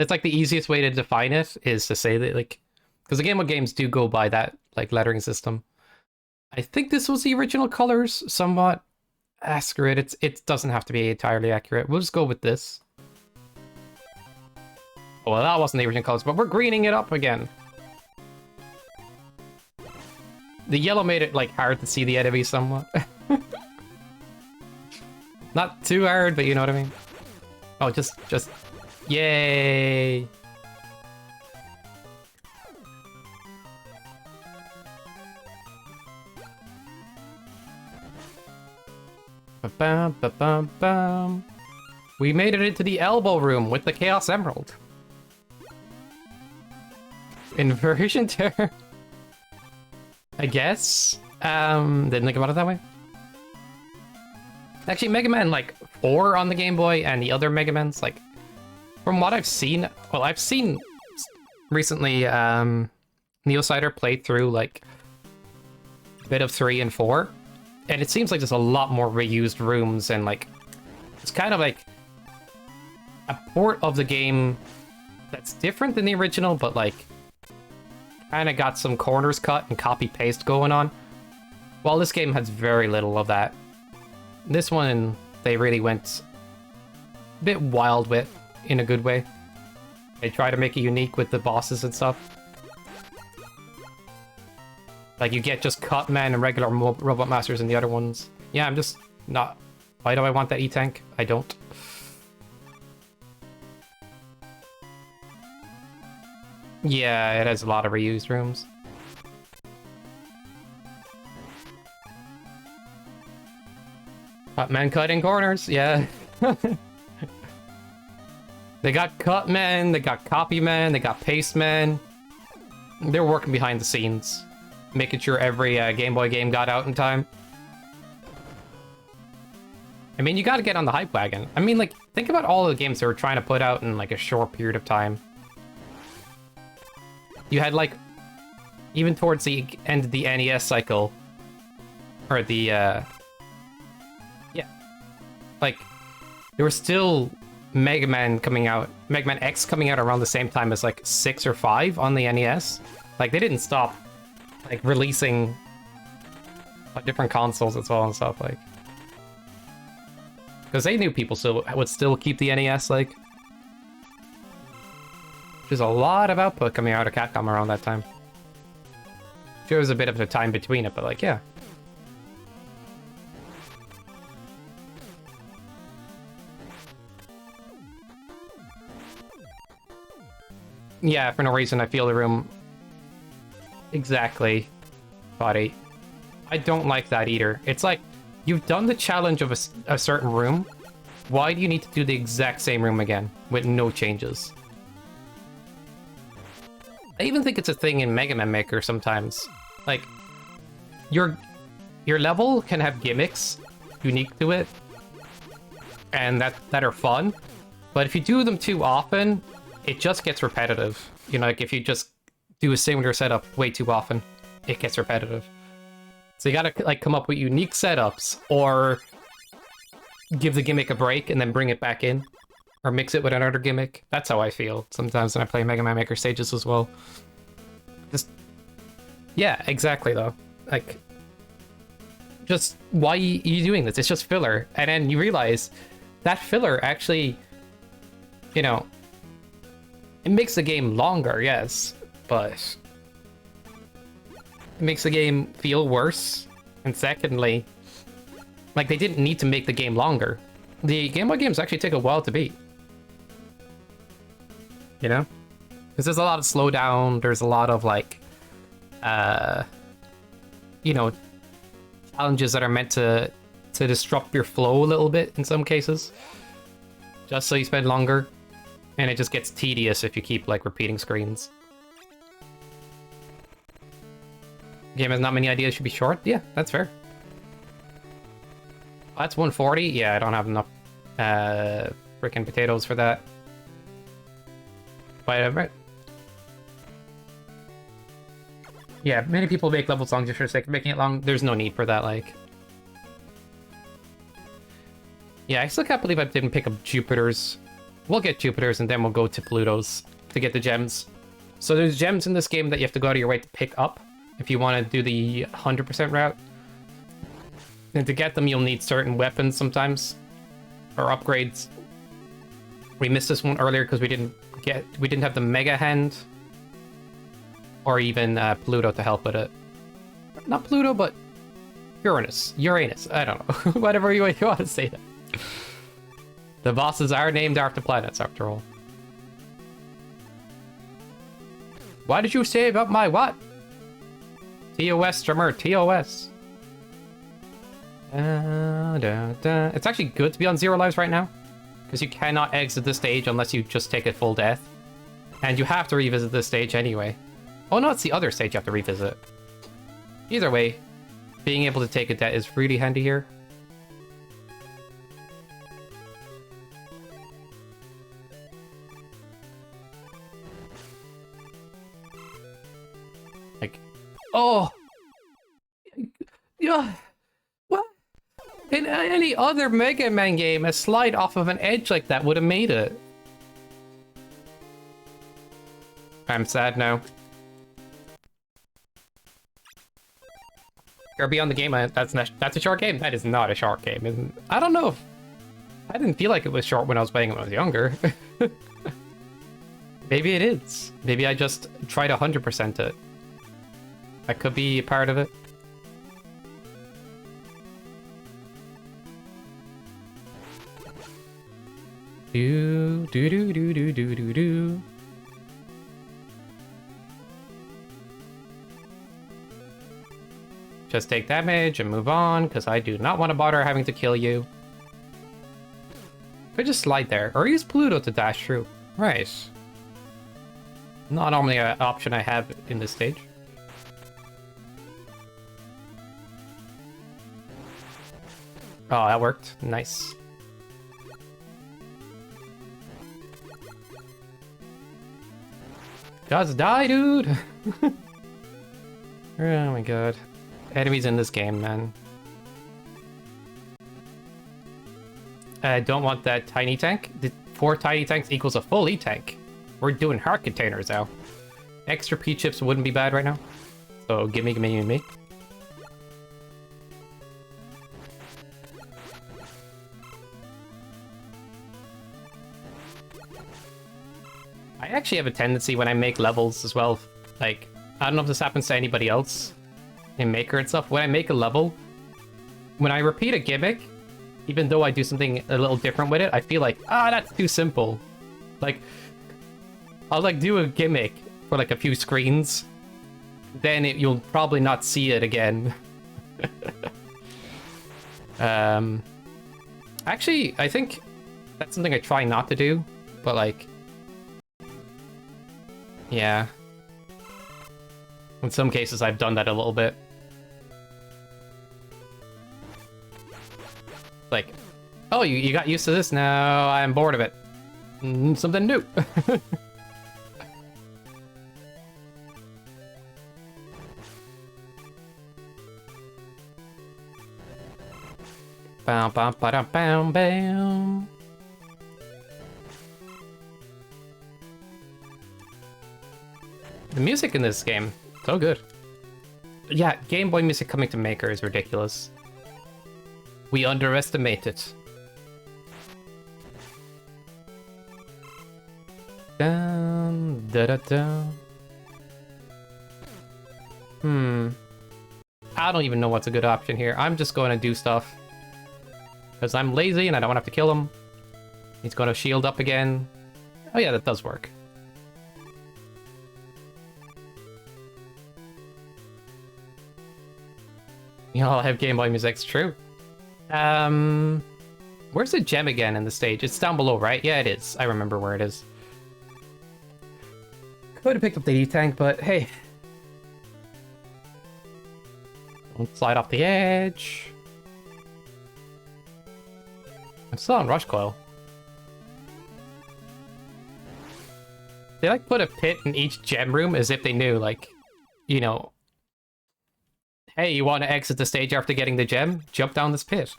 It's like the easiest way to define it is to say that, like, because the Game Boy games do go by that, like, lettering system. I think this was the original colors, somewhat accurate. It doesn't have to be entirely accurate. We'll just go with this. Oh, well, that wasn't the original colors, but we're greening it up again. The yellow made it, like, hard to see the enemy somewhat. Not too hard, but you know what I mean? Oh, just... Yay! Ba-bam, ba-bam, bam. We made it into the elbow room with the Chaos Emerald. Inversion Terror. I guess. Didn't think about it that way. Actually, Mega Man, like, 4 on the Game Boy and the other Mega Mans, like, from what I've seen, well, I've seen recently, Neosider played through, like, a bit of 3 and 4, and it seems like there's a lot more reused rooms, and, like, it's kind of like a port of the game that's different than the original, but, like, kind of got some corners cut and copy-paste going on. While this game has very little of that. This one, they really went a bit wild with, in a good way. They try to make it unique with the bosses and stuff. Like, you get just Cutman and regular Robot Masters in the other ones. Yeah, I'm just not... Why do I want that E-Tank? I don't. Yeah, it has a lot of reused rooms. Cut men cutting corners, yeah. They got cut men, they got copy men, they got paste men. They're working behind the scenes, making sure every Game Boy game got out in time. I mean, you gotta get on the hype wagon. I mean, like, think about all the games they were trying to put out in, like, a short period of time. You had, like, even towards the end of the NES cycle, or the, yeah. Like, there was still Mega Man coming out, Mega Man X coming out around the same time as, like, 6 or 5 on the NES. Like, they didn't stop, like, releasing different consoles as well and stuff, like. Because they knew people would still keep the NES, like. There's a lot of output coming out of Capcom around that time. There was a bit of a time between it, but like, yeah. Yeah, for no reason, I feel the room. Exactly, buddy. I don't like that either. It's like, you've done the challenge of a certain room. Why do you need to do the exact same room again with no changes? I even think it's a thing in Mega Man Maker sometimes. Like, your level can have gimmicks unique to it, and that are fun. But if you do them too often, it just gets repetitive. You know, like if you just do a similar setup way too often, it gets repetitive. So you gotta like come up with unique setups, or give the gimmick a break and then bring it back in, or mix it with another gimmick. That's how I feel sometimes when I play Mega Man Maker stages as well. Just, yeah, exactly though. Like, just why are you doing this? It's just filler, and then you realize that filler actually, you know, it makes the game longer, yes, but it makes the game feel worse. And secondly, like, they didn't need to make the game longer. The Game Boy games actually take a while to beat. You know? Because there's a lot of slowdown, there's a lot of, like, you know, challenges that are meant to disrupt your flow a little bit in some cases. Just so you spend longer. And it just gets tedious if you keep, like, repeating screens. Game has not many ideas, should be short? Yeah, that's fair. That's 140? Yeah, I don't have enough freaking potatoes for that. But, yeah, many people make levels long just for the sake of making it long. There's no need for that, like. Yeah, I still can't believe I didn't pick up Jupiter's. We'll get Jupiter's and then we'll go to Pluto's to get the gems. So there's gems in this game that you have to go out of your way to pick up if you want to do the 100% route. And to get them, you'll need certain weapons sometimes, or upgrades. We missed this one earlier because we didn't have the Mega Hand, or even Pluto to help with it. Not Pluto, but Uranus. I don't know. Whatever you want to say that. The bosses are named after planets, after all. Why did you say about my what? TOS, streamer, TOS. It's actually good to be on 0 lives right now, because you cannot exit this stage unless you just take a full death. And you have to revisit this stage anyway. Oh no, it's the other stage you have to revisit. Either way, being able to take a death is really handy here. Like, oh! Yeah! What? In any other Mega Man game, a slide off of an edge like that would have made it. I'm sad now. You're beyond the game. That's a short game. That is not a short game. I don't know. I didn't feel like it was short when I was playing it when I was younger. Maybe it is. Maybe I just tried 100% it. That could be a part of it. Do do do do do do do do. Just take damage and move on, because I do not want to bother having to kill you. Could just slide there, or use Pluto to dash through. Right. Not normally an option I have in this stage. Oh, that worked. Nice. Just die, dude! Oh my god. Enemies in this game, man. I don't want that tiny tank. The 4 tiny tanks equals a full E-tank. We're doing heart containers now. Extra P-chips wouldn't be bad right now. So gimme, gimme, gimme. I actually have a tendency when I make levels as well, like, I don't know if this happens to anybody else in Maker and stuff. When I make a level, when I repeat a gimmick, even though I do something a little different with it, I feel like, that's too simple. Like, I'll like do a gimmick for like a few screens, then you'll probably not see it again. Actually, I think that's something I try not to do, but like, yeah. In some cases, I've done that a little bit. Like, oh, you got used to this, now I'm bored of it. Something new. Bam, bam, bam, bam, bam. The music in this game, so good. Yeah, Game Boy music coming to Maker is ridiculous. We underestimate it. Dun, da, da, da. I don't even know what's a good option here. I'm just going to do stuff. Because I'm lazy and I don't want to have to kill him. He's going to shield up again. Oh yeah, that does work. You all have Game Boy music, it's true. Where's the gem again in the stage? It's down below, right? Yeah, it is. I remember where it is. Could have picked up the E-tank, but hey. Don't slide off the edge. I'm still on Rush Coil. They like put a pit in each gem room as if they knew, like, you know, hey, you want to exit the stage after getting the gem? Jump down this pit.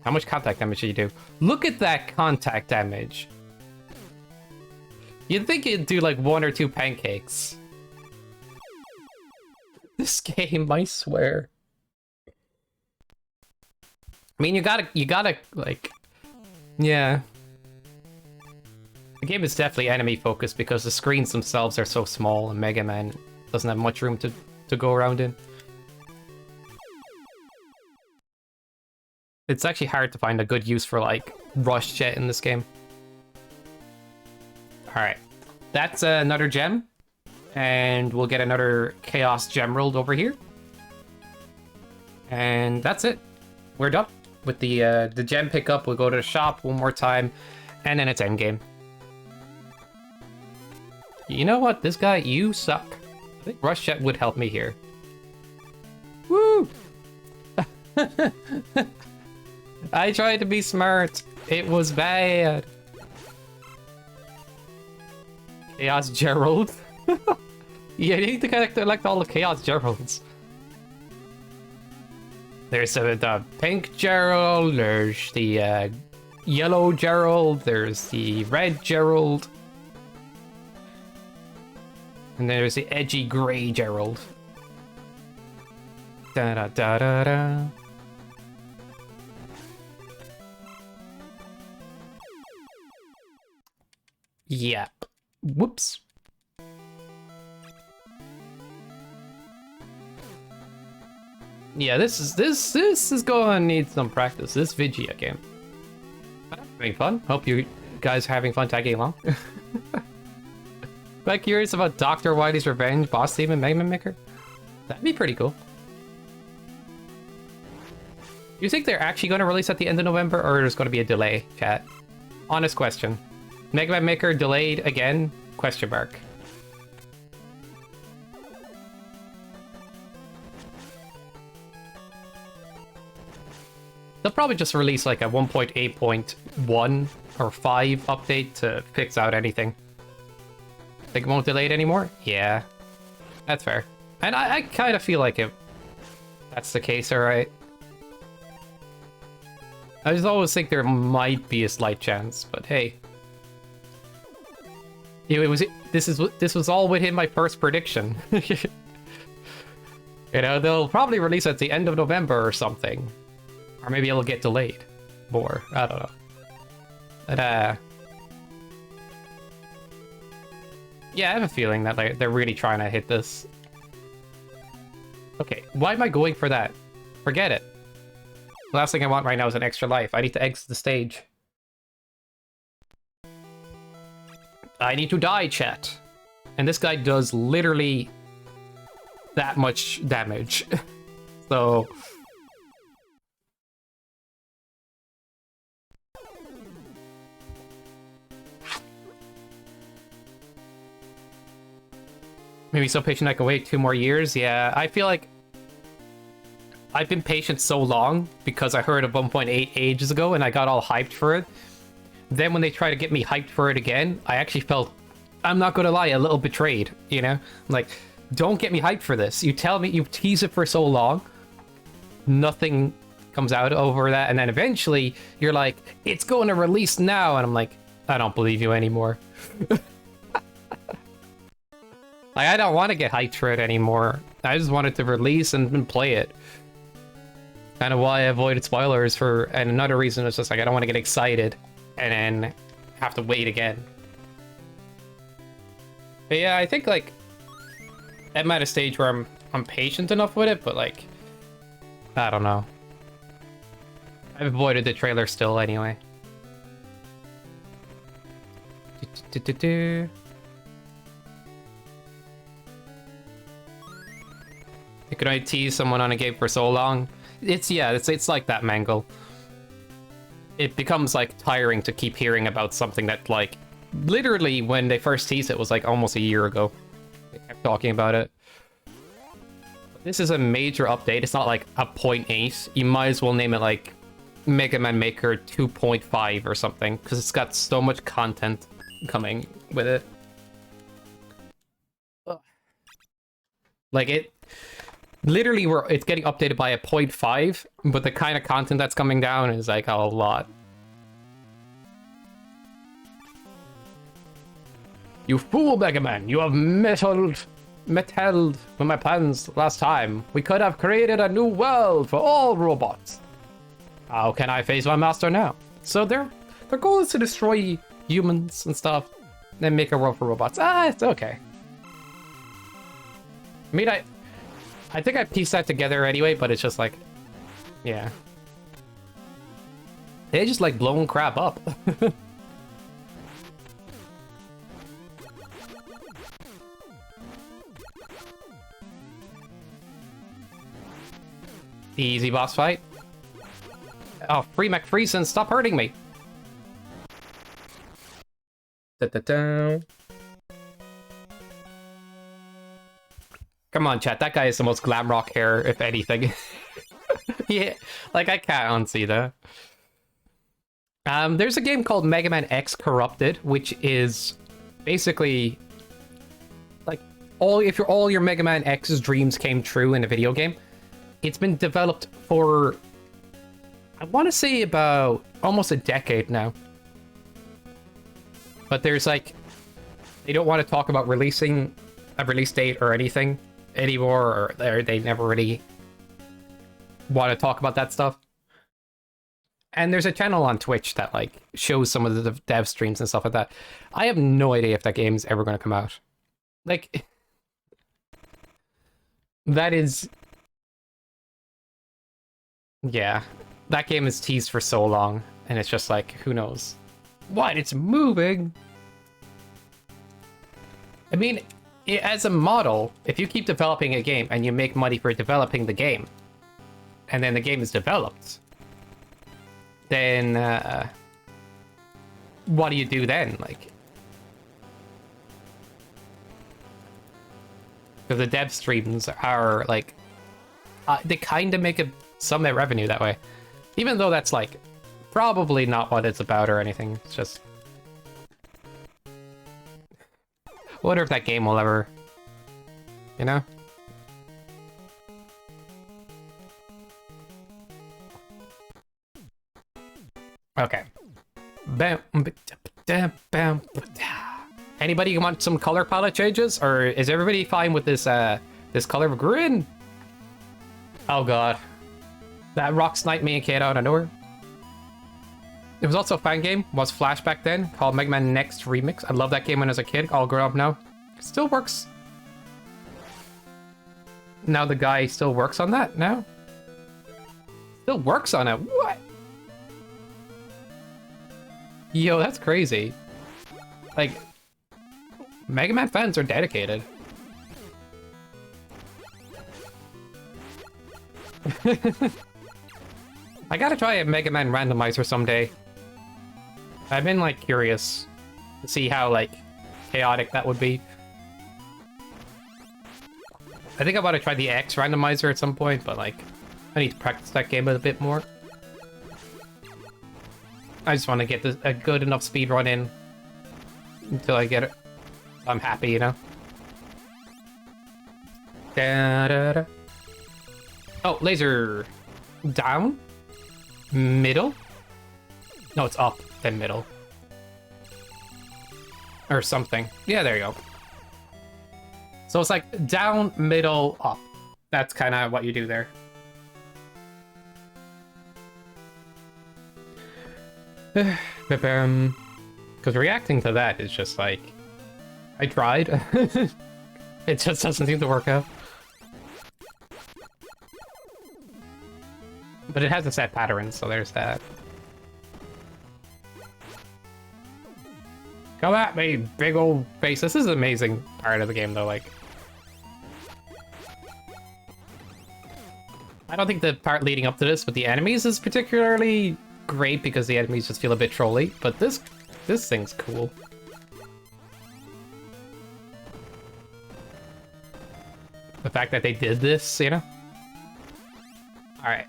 How much contact damage do you do? Look at that contact damage. You'd think it'd do like 1 or 2 pancakes. This game, I swear. I mean, you gotta, like, yeah. The game is definitely enemy focused because the screens themselves are so small and Mega Man doesn't have much room to go around in. It's actually hard to find a good use for, like, Rush Jet in this game. Alright. That's another gem. And we'll get another Chaos Gemerald over here. And that's it. We're done with the gem pickup. We'll go to the shop one more time. And then it's endgame. You know what? This guy, you suck. I think Rush Jet would help me here. Woo! I tried to be smart. It was bad. Chaos Gerald. Yeah, you need to collect all the Chaos Geralds. There's the pink Gerald, there's the yellow Gerald, there's the red Gerald. And there's the edgy gray Gerald. Da da da da da. Yep. Whoops. Yeah, this is going to need some practice. This Vigia game. Having fun. Hope you guys are having fun tagging along. Quite curious about Dr. Wily's Revenge boss theme in Mega Man Maker. That'd be pretty cool. You think they're actually going to release at the end of November, or there's going to be a delay, chat? Honest question. Mega Man Maker delayed again? Question mark. They'll probably just release like a 1.8.1 or 5 update to fix out anything. Think it won't delay it anymore? Yeah, that's fair. And I kind of feel like that's the case, alright. I just always think there might be a slight chance, but hey. This was all within my first prediction. You know, they'll probably release at the end of November or something. Or maybe it'll get delayed more. I don't know. But, yeah, I have a feeling that they're really trying to hit this. Okay, why am I going for that? Forget it. The last thing I want right now is an extra life. I need to exit the stage. I need to die, chat. And this guy does literally that much damage. So... maybe so patient I can wait 2 more years? Yeah, I feel like I've been patient so long because I heard of 1.8 ages ago and I got all hyped for it. Then when they try to get me hyped for it again, I actually felt, I'm not gonna lie, a little betrayed, you know? Like, don't get me hyped for this. You tell me, you tease it for so long, nothing comes out over that, and then eventually you're like, it's going to release now, and I'm like, I don't believe you anymore. Like, I don't want to get hyped for it anymore. I just wanted to release and play it. Kind of why I avoided spoilers for, and another reason is just like, I don't want to get excited and then have to wait again. But yeah, I think like, I'm at a stage where I'm patient enough with it, but like, I don't know. I've avoided the trailer still anyway. You can only tease someone on a game for so long. It's like that, Mangle. It becomes like tiring to keep hearing about something that like literally when they first teased it was like almost a year ago. They kept talking about it. This is a major update. It's not like a 0.8. You might as well name it like Mega Man Maker 2.5 or something because it's got so much content coming with it. Like it literally it's getting updated by a 0.5, but the kind of content that's coming down is like a lot. You fool, Mega Man! You have meddled with my plans last time. We could have created a new world for all robots. How can I face my master now? So their goal is to destroy humans and stuff, then make a world for robots. Ah, it's okay. I mean, I think I pieced that together anyway, but it's just like, yeah. They just like blowing crap up. Easy boss fight. Oh, free McFreeson, stop hurting me. Da-da-da. Come on, chat. That guy is the most glam rock hair, if anything. Yeah, like I can't unsee that. There's a game called Mega Man X Corrupted, which is basically like if all your Mega Man X's dreams came true in a video game. It's been developed for, I want to say about almost a decade now. But there's like, they don't want to talk about releasing a release date or anything anymore, or they never really want to talk about that stuff. And there's a channel on Twitch that like shows some of the dev streams and stuff like that. I have no idea if that game's ever going to come out. Like, that is... yeah, that game is teased for so long, and it's just like, who knows? What? It's moving! I mean, as a model, if you keep developing a game and you make money for developing the game, and then the game is developed, then what do you do then? Like, because the dev streams are like, they kind of make some revenue that way, even though that's like probably not what it's about or anything. It's just, I wonder if that game will ever, you know? Okay. Anybody want some color palette changes, or is everybody fine with this this color of green? Oh god, that rock sniped me and Kate out of nowhere. There was also a fan game, was Flash back then, called Mega Man Next Remix. I love that game when I was a kid, all grown up now. Still works. Now the guy still works on that now? Still works on it, what? Yo, that's crazy. Like, Mega Man fans are dedicated. I gotta try a Mega Man randomizer someday. I've been, like, curious to see how, like, chaotic that would be. I think I want to try the X randomizer at some point, but, like, I need to practice that game a bit more. I just want to get a good enough speed run in until I get it. I'm happy, you know? Da, da, da. Oh, laser. Down? Middle? No, it's up, then middle. Or something. Yeah, there you go. So it's like down, middle, up. That's kind of what you do there. Because reacting to that is just like, I tried. It just doesn't seem to work out. But it has a set pattern, so there's that. Come at me, big old face. This is an amazing part of the game, though. Like, I don't think the part leading up to this with the enemies is particularly great because the enemies just feel a bit trolly. But this thing's cool. The fact that they did this, you know. All right.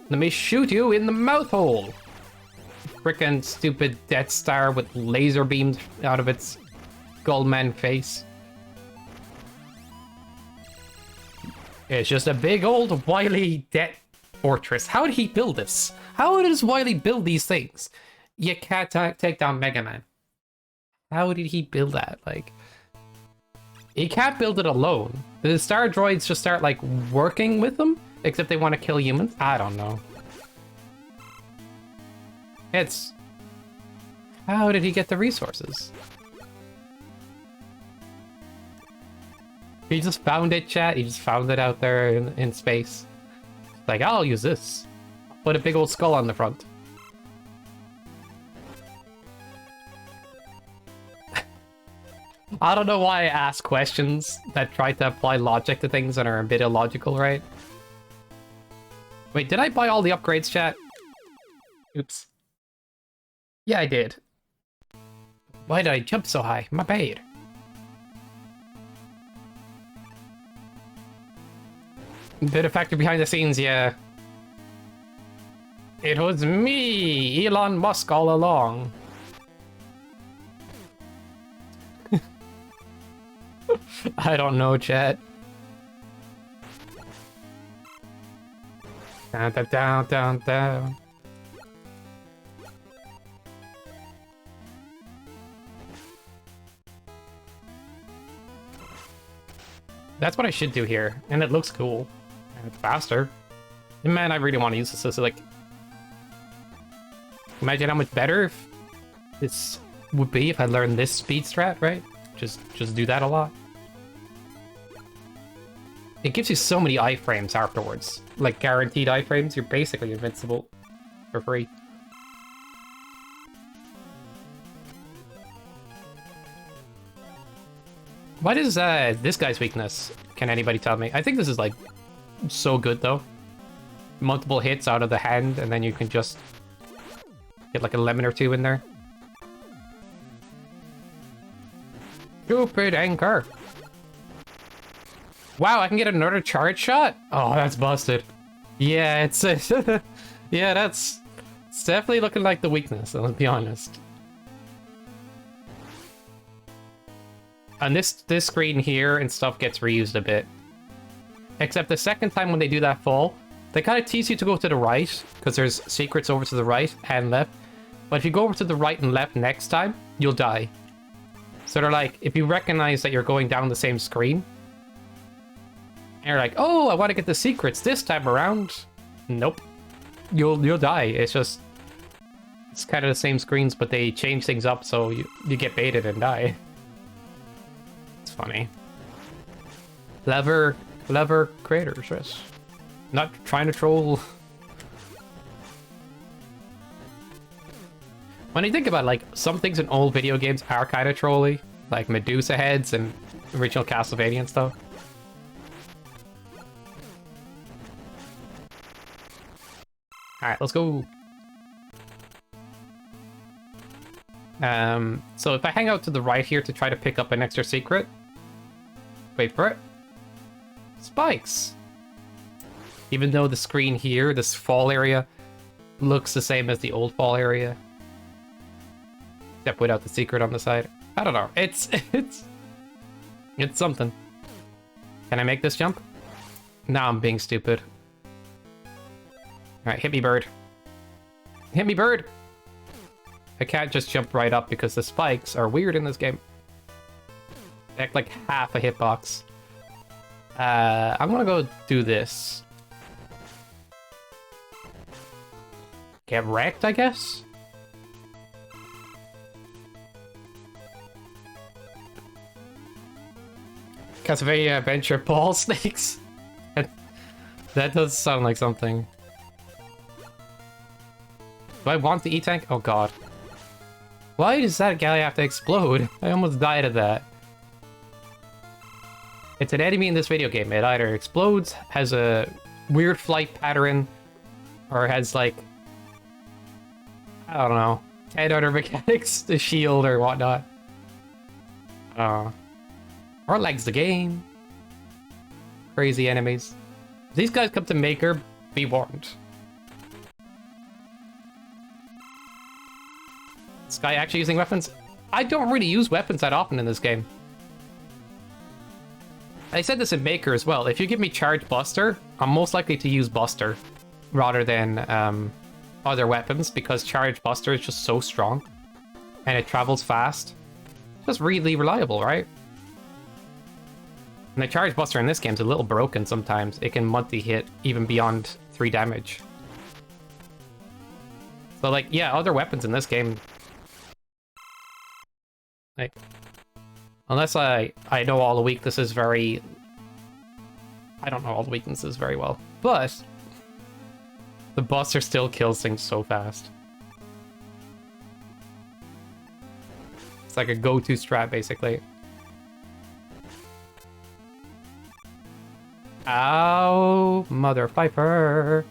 Let me shoot you in the mouth hole. Frickin' stupid Death Star with laser beams out of its Goldman face. It's just a big old Wily death fortress. How did he build this? How does Wily build these things? You can't take down Mega Man. How did he build that? Like, he can't build it alone. The Star Droids just start, like, working with them? Except they want to kill humans? I don't know. It's... How did he get the resources? He just found it, chat. He just found it out there in space. Like, I'll use this. Put a big old skull on the front. I don't know why I ask questions that try to apply logic to things that are a bit illogical, right? Wait, did I buy all the upgrades, chat? Oops. Yeah, I did. Why did I jump so high? My bad. Bit of factor behind the scenes, yeah. It was me, Elon Musk, all along. I don't know, chat. Down, down, down, down, down. That's what I should do here, and it looks cool. And it's faster. And man, I really want to use this. So, like, imagine how much better if this would be if I learned this speed strat, right? Just do that a lot. It gives you so many iframes afterwards. Like, guaranteed iframes, you're basically invincible for free. What is this guy's weakness? Can anybody tell me? I think this is like so good though. Multiple hits out of the hand, and then you can just get like a lemon or two in there. Stupid anchor. Wow, I can get another charge shot? Oh, that's busted. Yeah, it's yeah, it's definitely looking like the weakness, let's be honest. And this screen here and stuff gets reused a bit. Except the second time when they do that fall, they kind of tease you to go to the right, because there's secrets over to the right and left. But if you go over to the right and left next time, you'll die. So they're like, if you recognize that you're going down the same screen, and you're like, oh, I want to get the secrets this time around. Nope. You'll die. It's just, it's kind of the same screens, but they change things up so you get baited and die. It's funny. Clever creators, yes. Not trying to troll. When you think about like some things in old video games are kind of trolly, like Medusa heads and original Castlevania and stuff. Alright, let's go. So if I hang out to the right here to try to pick up an extra secret, wait for it. Spikes. Even though the screen here, this fall area, looks the same as the old fall area. Except without the secret on the side. I don't know. It's something. Can I make this jump? Nah, I'm being stupid. Alright, hit me, bird. Hit me, bird! I can't just jump right up because the spikes are weird in this game. They act like half a hitbox. I'm gonna go do this. Get wrecked, I guess? Castlevania Adventure ball snakes? That does sound like something. Do I want the E-Tank? Oh god. Why does that guy have to explode? I almost died of that. It's an enemy in this video game. It either explodes, has a weird flight pattern, or has like, I don't know, 10 other mechanics to shield or whatnot. Or lags the game. Crazy enemies. If these guys come to Maker, be warned. This guy actually using weapons? I don't really use weapons that often in this game. I said this in Maker as well. If you give me Charge Buster, I'm most likely to use Buster rather than other weapons because Charge Buster is just so strong and it travels fast. Just really reliable, right? And the Charge Buster in this game is a little broken sometimes. It can multi-hit even beyond 3 damage. So like, yeah, other weapons in this game, like, unless I know all the weaknesses very... I don't know all the weaknesses very well. But the Buster still kills things so fast. It's like a go-to strat, basically. Ow, Mother Piper.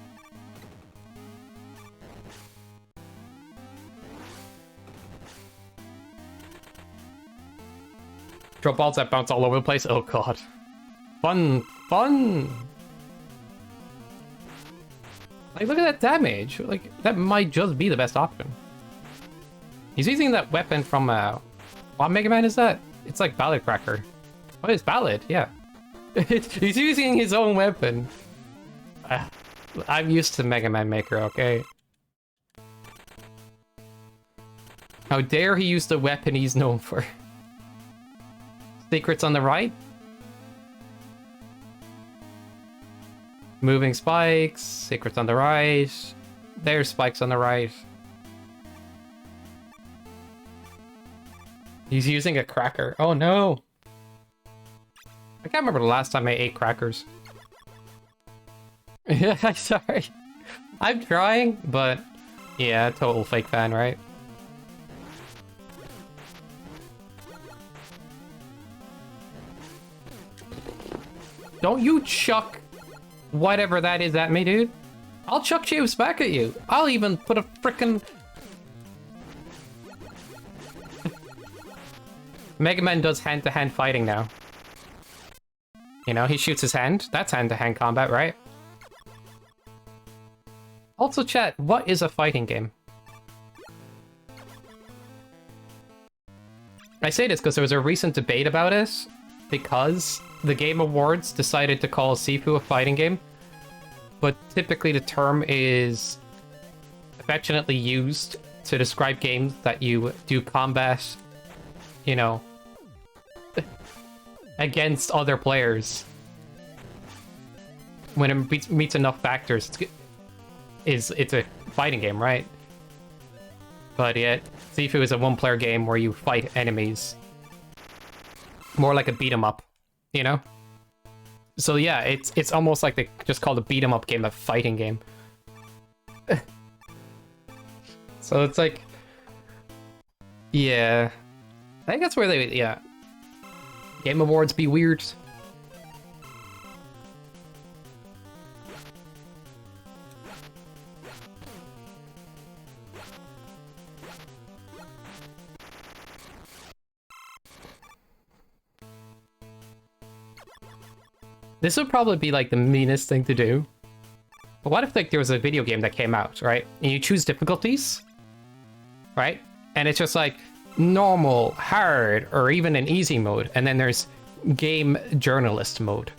Throw balls that bounce all over the place. Oh god. Fun. Like, look at that damage. Like, that might just be the best option. He's using that weapon from, what Mega Man is that? It's like Ballad Cracker. Oh, it's Ballad, yeah. He's using his own weapon. I'm used to Mega Man Maker, okay? How dare he use the weapon he's known for? Secrets on the right. Moving spikes. Secrets on the right. There's spikes on the right. He's using a cracker. Oh no! I can't remember the last time I ate crackers. Yeah, sorry. I'm trying, but yeah, total fake fan, right? Don't you chuck whatever that is at me, dude. I'll chuck shapes back at you. I'll even put a frickin' Mega Man does hand-to-hand fighting now. You know, he shoots his hand. That's hand-to-hand combat, right? Also, chat, what is a fighting game? I say this because there was a recent debate about it, because the Game Awards decided to call Sifu a fighting game, but typically the term is affectionately used to describe games that you do combat, you know, against other players. When it meets enough factors, it's a fighting game, right? But yet, Sifu is a one-player game where you fight enemies. More like a beat-em-up, you know? So yeah, it's almost like they just called a beat-em-up game a fighting game. So it's like... Yeah. I think that's where they... Yeah. Game Awards be weird. This would probably be like the meanest thing to do. But what if like there was a video game that came out, right? And you choose difficulties, right? And it's just like normal, hard, or even an easy mode. And then there's game journalist mode.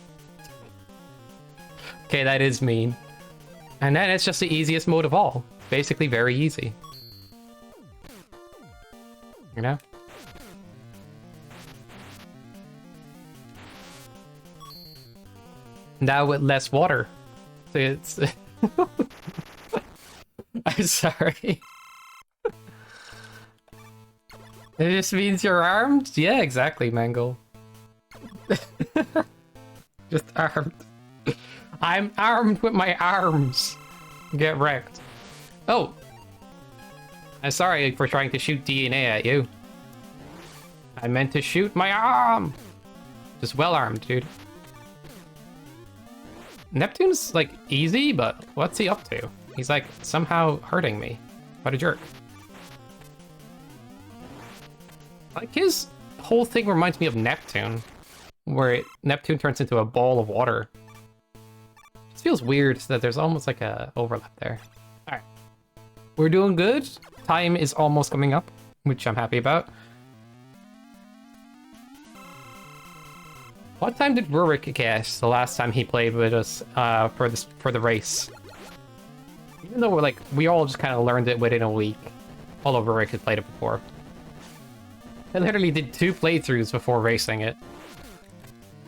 Okay, that is mean. And then it's just the easiest mode of all. Basically very easy. You know? Now with less water. So it's... I'm sorry. It just means you're armed? Yeah, exactly, Mangle. Just armed. I'm armed with my arms. Get wrecked. Oh! I'm sorry for trying to shoot DNA at you. I meant to shoot my arm! Just well armed, dude. Neptune's, like, easy, but what's he up to? He's, like, somehow hurting me. What a jerk. Like, his whole thing reminds me of Neptune, where Neptune turns into a ball of water. It feels weird that there's almost, like, a overlap there. Alright. We're doing good. Time is almost coming up, which I'm happy about. What time did Rurik get the last time he played with us for the race? Even though we all just kind of learned it within a week. Although Rurik had played it before. I literally did 2 playthroughs before racing it.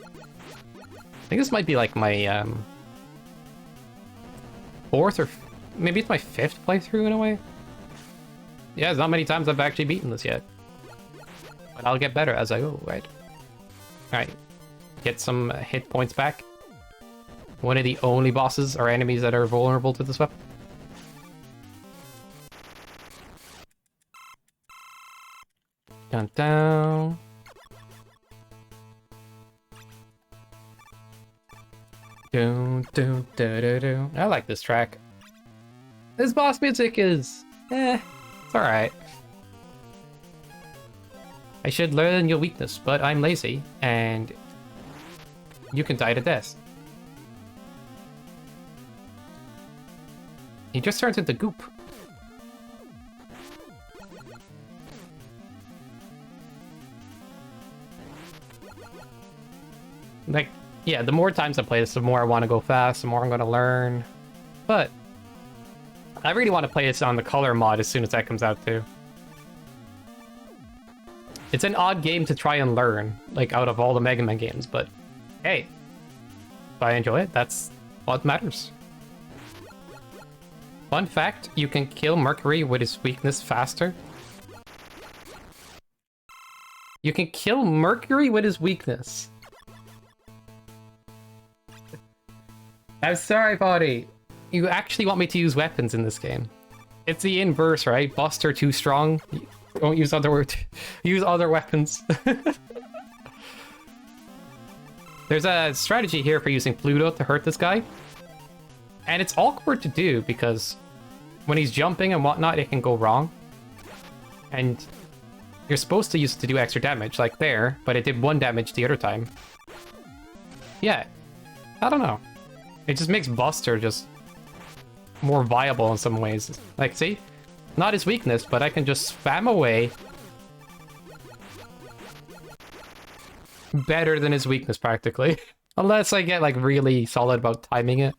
I think this might be like my 4th or maybe it's my 5th playthrough in a way. Yeah, there's not many times I've actually beaten this yet. But I'll get better as I go, right? Alright. Get some hit points back. One of the only bosses or enemies that are vulnerable to this weapon. Dun down. Dun, dun, dun, dun, dun. I like this track. This boss music is... it's alright. I should learn your weakness, but I'm lazy, and... you can die to death. He just turns into goop. Like, yeah, the more times I play this, the more I want to go fast, the more I'm going to learn. But I really want to play this on the color mod as soon as that comes out too. It's an odd game to try and learn, like out of all the Mega Man games, but hey, if I enjoy it, that's what matters. Fun fact, you can kill Mercury with his weakness faster. You can kill Mercury with his weakness. I'm sorry, buddy. You actually want me to use weapons in this game. It's the inverse, right? Buster too strong. Don't use other words. Use other weapons. There's a strategy here for using Pluto to hurt this guy. And it's awkward to do because when he's jumping and whatnot, it can go wrong. And you're supposed to use it to do extra damage, like there, but it did 1 damage the other time. Yeah, I don't know. It just makes Buster just more viable in some ways. Like, see? Not his weakness, but I can just spam away. Better than his weakness, practically. Unless I get, like, really solid about timing it.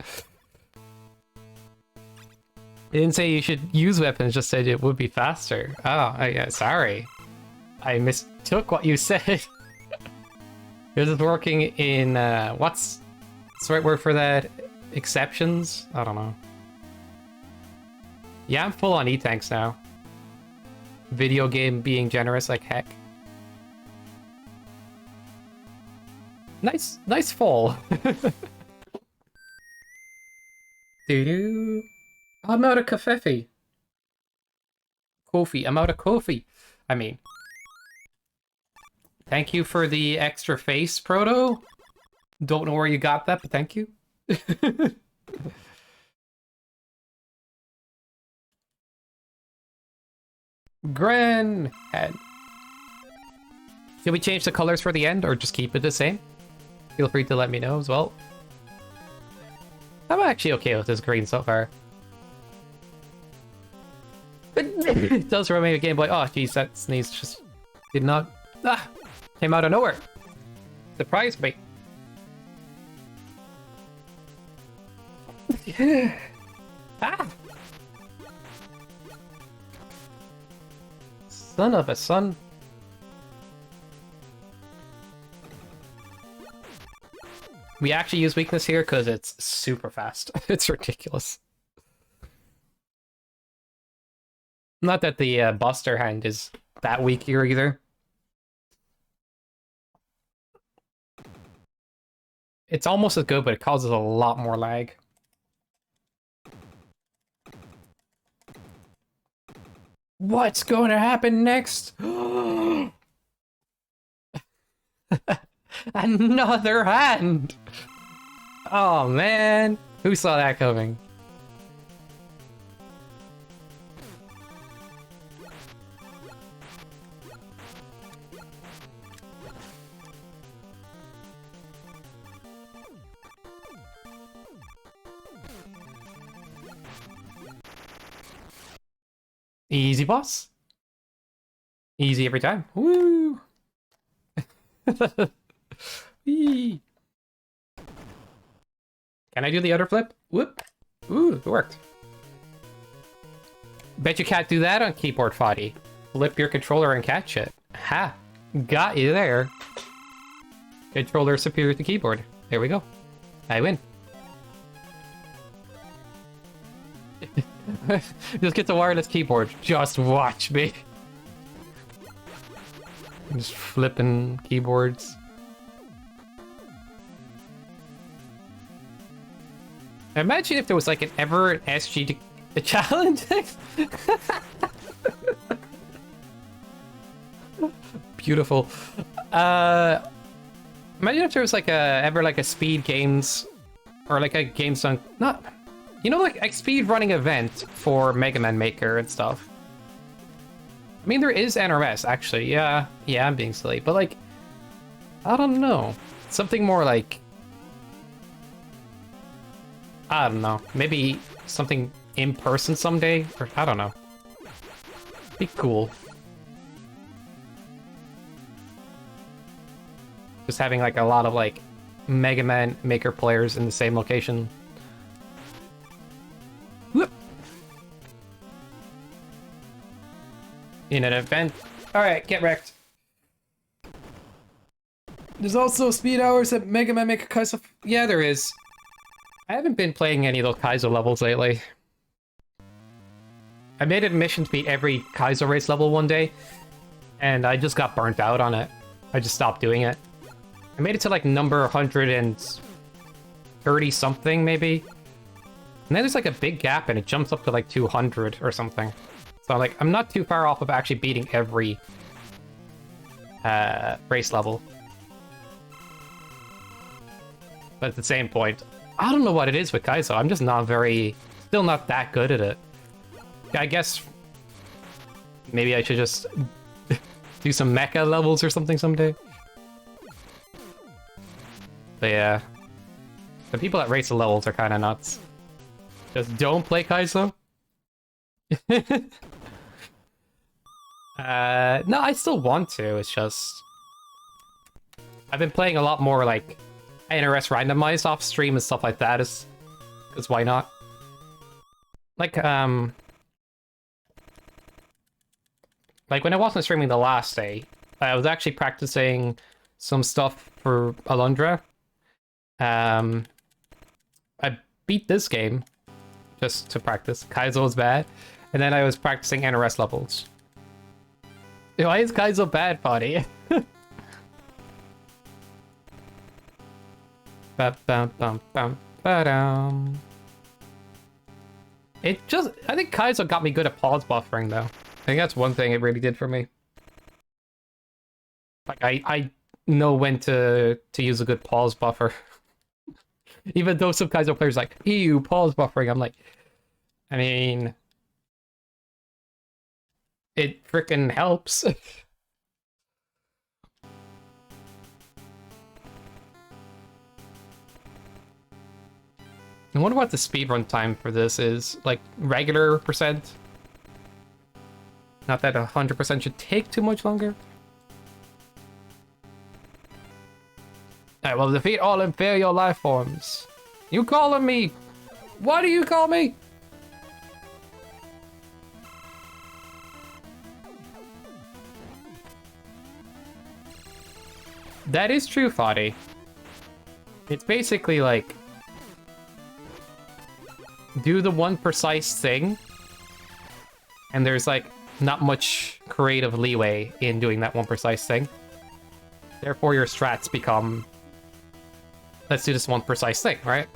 It didn't say you should use weapons, just said it would be faster. Oh, sorry. I mistook what you said. This is working in, what's the right word for that? Exceptions? I don't know. Yeah, I'm full on E-Tanks now. Video game being generous like heck. Nice fall. Doo-doo. I'm out of coffee. I'm out of coffee. I mean. Thank you for the extra face, Proto. Don't know where you got that, but thank you. Gren! Should we change the colors for the end, or just keep it the same? Feel free to let me know as well. I'm actually okay with this green so far. It does remind me of Game Boy. Oh, jeez, that sneeze just did not... came out of nowhere. Surprised me. Son of a son. We actually use weakness here because it's super fast. It's ridiculous. Not that the Buster hand is that weak here either. It's almost as good, but it causes a lot more lag. What's going to happen next? Another hand! Oh man, who saw that coming? Easy, boss. Easy every time. Woo! Whee. Can I do the other flip? Whoop. Ooh, it worked. Bet you can't do that on keyboard, Foddy. Flip your controller and catch it. Ha! Got you there. Controller superior to keyboard. There we go. I win. Just get the wireless keyboard. Just watch me. I'm just flipping keyboards. Imagine if there was like an ever SG challenge. Beautiful. Imagine if there was like a speed games or like a games on not. You know, like a speed running event for Mega Man Maker and stuff. I mean, there is NRS, actually. Yeah, I'm being silly. But, like, I don't know. Something more like... I don't know. Maybe something in person someday? Or, I don't know. Be cool. Just having, like, a lot of, like, Mega Man Maker players in the same location. Whoop. In an event. Alright, get wrecked. There's also speed hours at Mega Man Maker Kaizo. Yeah, there is. I haven't been playing any of those Kaizo levels lately. I made a mission to beat every Kaizo race level one day, and I just got burnt out on it. I just stopped doing it. I made it to like number 130 something, maybe. And then there's like a big gap and it jumps up to like 200 or something. So like, I'm not too far off of actually beating every race level. But at the same point, I don't know what it is with Kaizo. I'm just not still not that good at it. I guess maybe I should just do some mecha levels or something someday. But yeah, the people that race the levels are kind of nuts. Just don't play Kaizo. No, I still want to. It's just I've been playing a lot more like NRS randomized off stream and stuff like that. Because why not? Like when I wasn't streaming the last day, I was actually practicing some stuff for Alundra. I beat this game just to practice. Kaizo was bad. And then I was practicing NRS levels. Why is Kaizo bad, buddy? It just... I think Kaizo got me good at pause buffering, though. I think that's one thing it really did for me. Like, I know when to use a good pause buffer. Even though some Kaizo players are like, ew, pause buffering. I'm like, I mean... It frickin' helps. I wonder what the speedrun time for this is. Like, regular percent? Not that 100% should take too much longer. I will defeat all inferior life forms. You calling me? What do you call me? That is true, Foddy. It's basically like... do the one precise thing, and there's like not much creative leeway in doing that one precise thing. Therefore your strats become, let's do this one precise thing, right?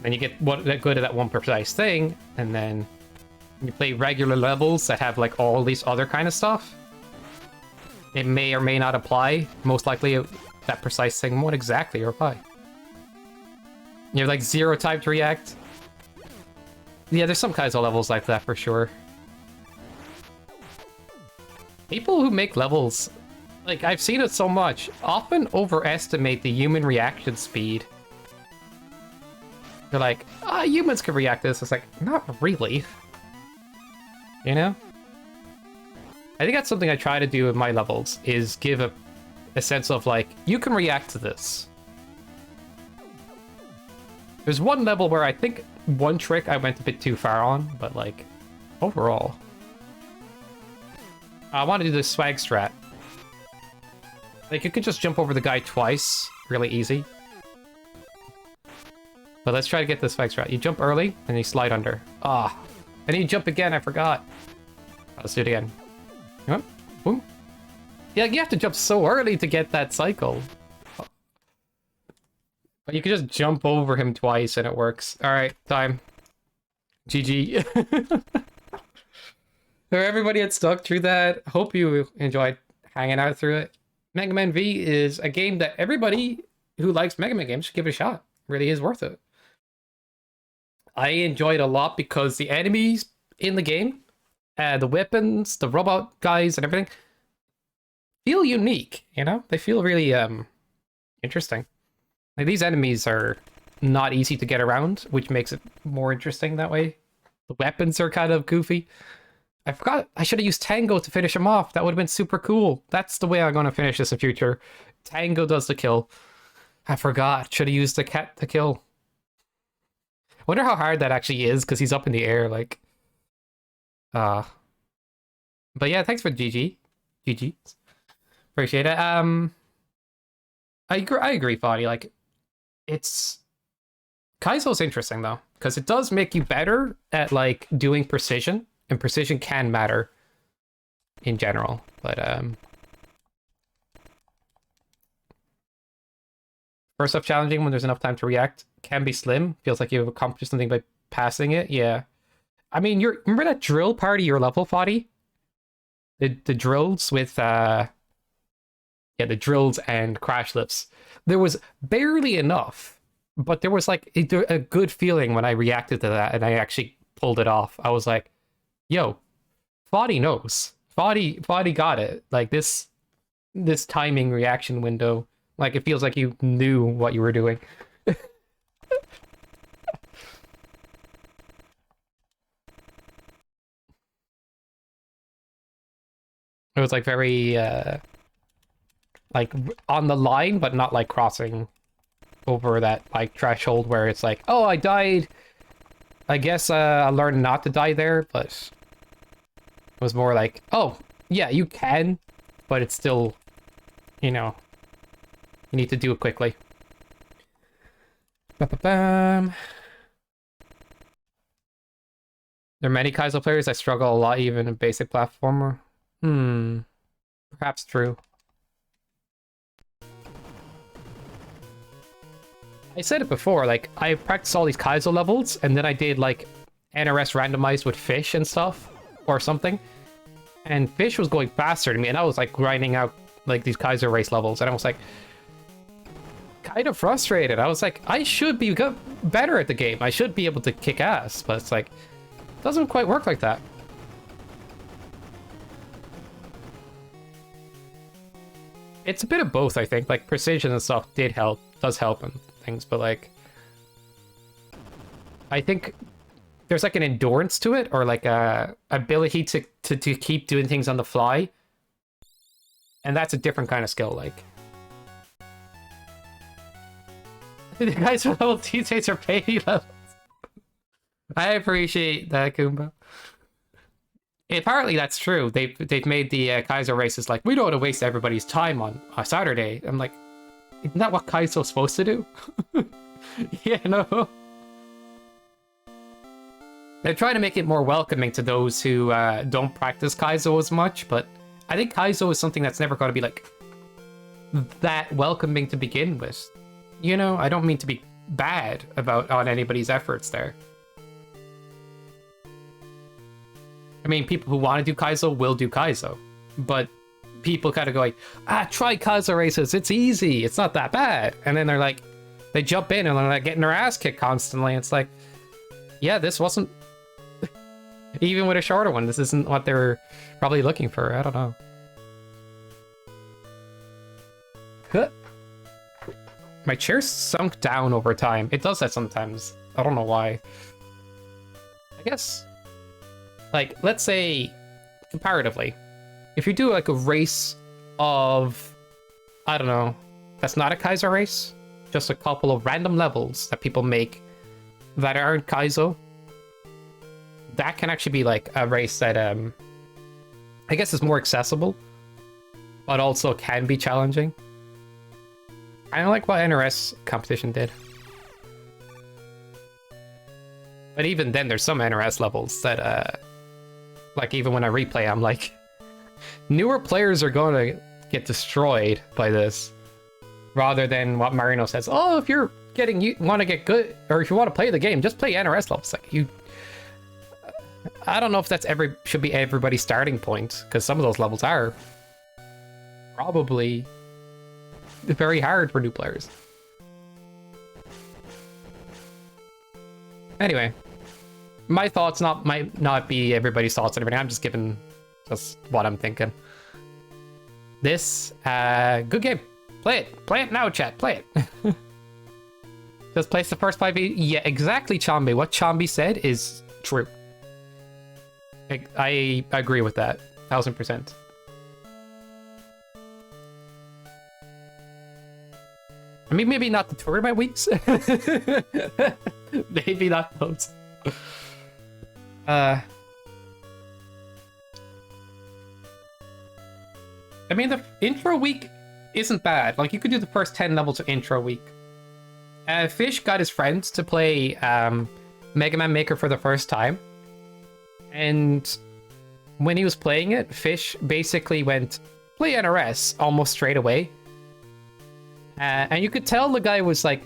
Then you get good at that one precise thing, and then you play regular levels that have like all these other kind of stuff. It may or may not apply. Most likely that precise thing won't exactly apply. You have like 0 time to react. Yeah, there's some Kaizo levels like that for sure. People who make levels, like I've seen it so much, often overestimate the human reaction speed. They're like, humans can react to this. It's like, not really. You know? I think that's something I try to do with my levels, is give a sense of like, you can react to this. There's one level where I think one trick I went a bit too far on, but like, overall. I want to do this swag strat. Like, you could just jump over the guy twice, really easy. But let's try to get this swag strat. You jump early, and you slide under. Ah, and you jump again, I forgot. Let's do it again. Boom. Yeah, you have to jump so early to get that cycle. But you can just jump over him twice and it works. Alright, time. GG. So everybody had stuck through that. Hope you enjoyed hanging out through it. Mega Man V is a game that everybody who likes Mega Man games should give it a shot. Really is worth it. I enjoyed it a lot because the enemies in the game, the weapons, the robot guys and everything feel unique, you know? They feel really interesting. Like, these enemies are not easy to get around, which makes it more interesting that way. The weapons are kind of goofy. I forgot, I should have used Tango to finish him off. That would have been super cool. That's the way I'm going to finish this in future. Tango does the kill. I forgot, should have used the cat to kill. I wonder how hard that actually is, because he's up in the air, like... But yeah, thanks for GG. GG. Appreciate it. I agree, Foddy. Like, it's... Kaizo's interesting, though, because it does make you better at, like, doing precision, and precision can matter in general, but, first off, challenging when there's enough time to react can be slim. Feels like you've accomplished something by passing it, yeah. I mean, remember that drill part of your level, Foddy? The drills with, Yeah, the drills and crash lifts. There was barely enough, but there was like a good feeling when I reacted to that and I actually pulled it off. I was like, yo, Foddy knows. Foddy got it. Like this timing reaction window, like it feels like you knew what you were doing. It was like very like on the line, but not like crossing over that like threshold where it's like, oh, I died. I guess I learned not to die there, but it was more like, oh, yeah, you can, but it's still, you know, you need to do it quickly. Ba-ba-bam. There are many Kaizo players that struggle a lot even in basic platformer. Perhaps true. I said it before, like, I practiced all these Kaizo levels, and then I did, like, NRS randomized with Fish and stuff, or something. And Fish was going faster than me, and I was, like, grinding out, like, these Kaizo race levels, and I was, like, kind of frustrated. I was like, I should be better at the game. I should be able to kick ass, but it's, like, it doesn't quite work like that. It's a bit of both, I think. Like, precision and stuff does help and things, but, like, I think there's, like, an endurance to it, or, like, a ability to keep doing things on the fly. And that's a different kind of skill, like. The guys with level T-States are baby levels. I appreciate that, Goomba. Apparently that's true. They've made the Kaizo races like, we don't want to waste everybody's time on a Saturday. I'm like, isn't that what Kaizo's supposed to do? Yeah, no. They're trying to make it more welcoming to those who don't practice Kaizo as much, but I think Kaizo is something that's never going to be like that welcoming to begin with. You know, I don't mean to be bad on anybody's efforts there. I mean, people who want to do Kaizo will do Kaizo, but people kind of go like, try Kaizo races, it's easy, it's not that bad. And then they're like, they jump in and they're like getting their ass kicked constantly. It's like, yeah, this wasn't, even with a shorter one, this isn't what they were probably looking for. I don't know. Huh. My chair's sunk down over time. It does that sometimes. I don't know why. I guess, like, let's say, comparatively, if you do, like, a race of, I don't know, that's not a Kaizo race, just a couple of random levels that people make that aren't Kaizo, that can actually be, like, a race that, I guess is more accessible, but also can be challenging. I don't like what NRS competition did. But even then, there's some NRS levels that, like, even when I replay, I'm like, newer players are going to get destroyed by this, rather than what Marino says. Oh, if you're want to get good, or if you want to play the game, just play NRS levels. Like, I don't know if that's should be everybody's starting point, because some of those levels are probably very hard for new players. Anyway. My thoughts might not be everybody's thoughts and everything. I'm just giving just what I'm thinking. This, good game. Play it. Play it now, chat. Play it. Just place the first 5 V. Yeah, exactly, Chambi. What Chambi said is true. I agree with that. 1000%. I mean, maybe not the tournament weeks. Maybe not those. I mean, the intro week isn't bad. Like, you could do the first 10 levels of intro week. Fish got his friends to play Mega Man Maker for the first time. And when he was playing it, Fish basically went, play NRS almost straight away. And you could tell the guy was, like,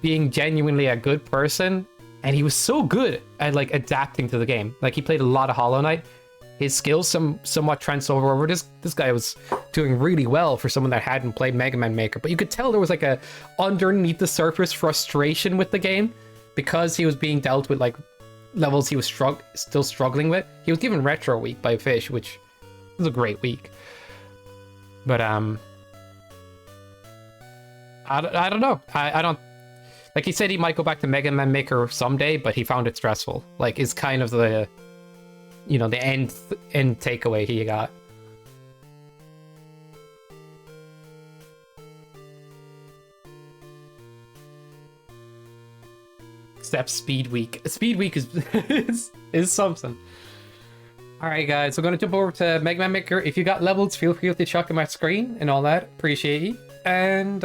being genuinely a good person. And he was so good at, like, adapting to the game. Like, he played a lot of Hollow Knight. his skills somewhat transfer over. This guy was doing really well for someone that hadn't played Mega Man Maker, but you could tell there was like a underneath the surface frustration with the game because he was being dealt with like levels he was still struggling with. He was given Retro Week by Fish, which was a great week. But I don't know. I don't, like he said he might go back to Mega Man Maker someday, but he found it stressful. Like is kind of the, you know, the end takeaway he got. Except Speed Week. Speed Week is something. Alright guys, we're gonna jump over to Mega Man Maker. If you got levels, feel free to chuck them at screen and all that. Appreciate you. And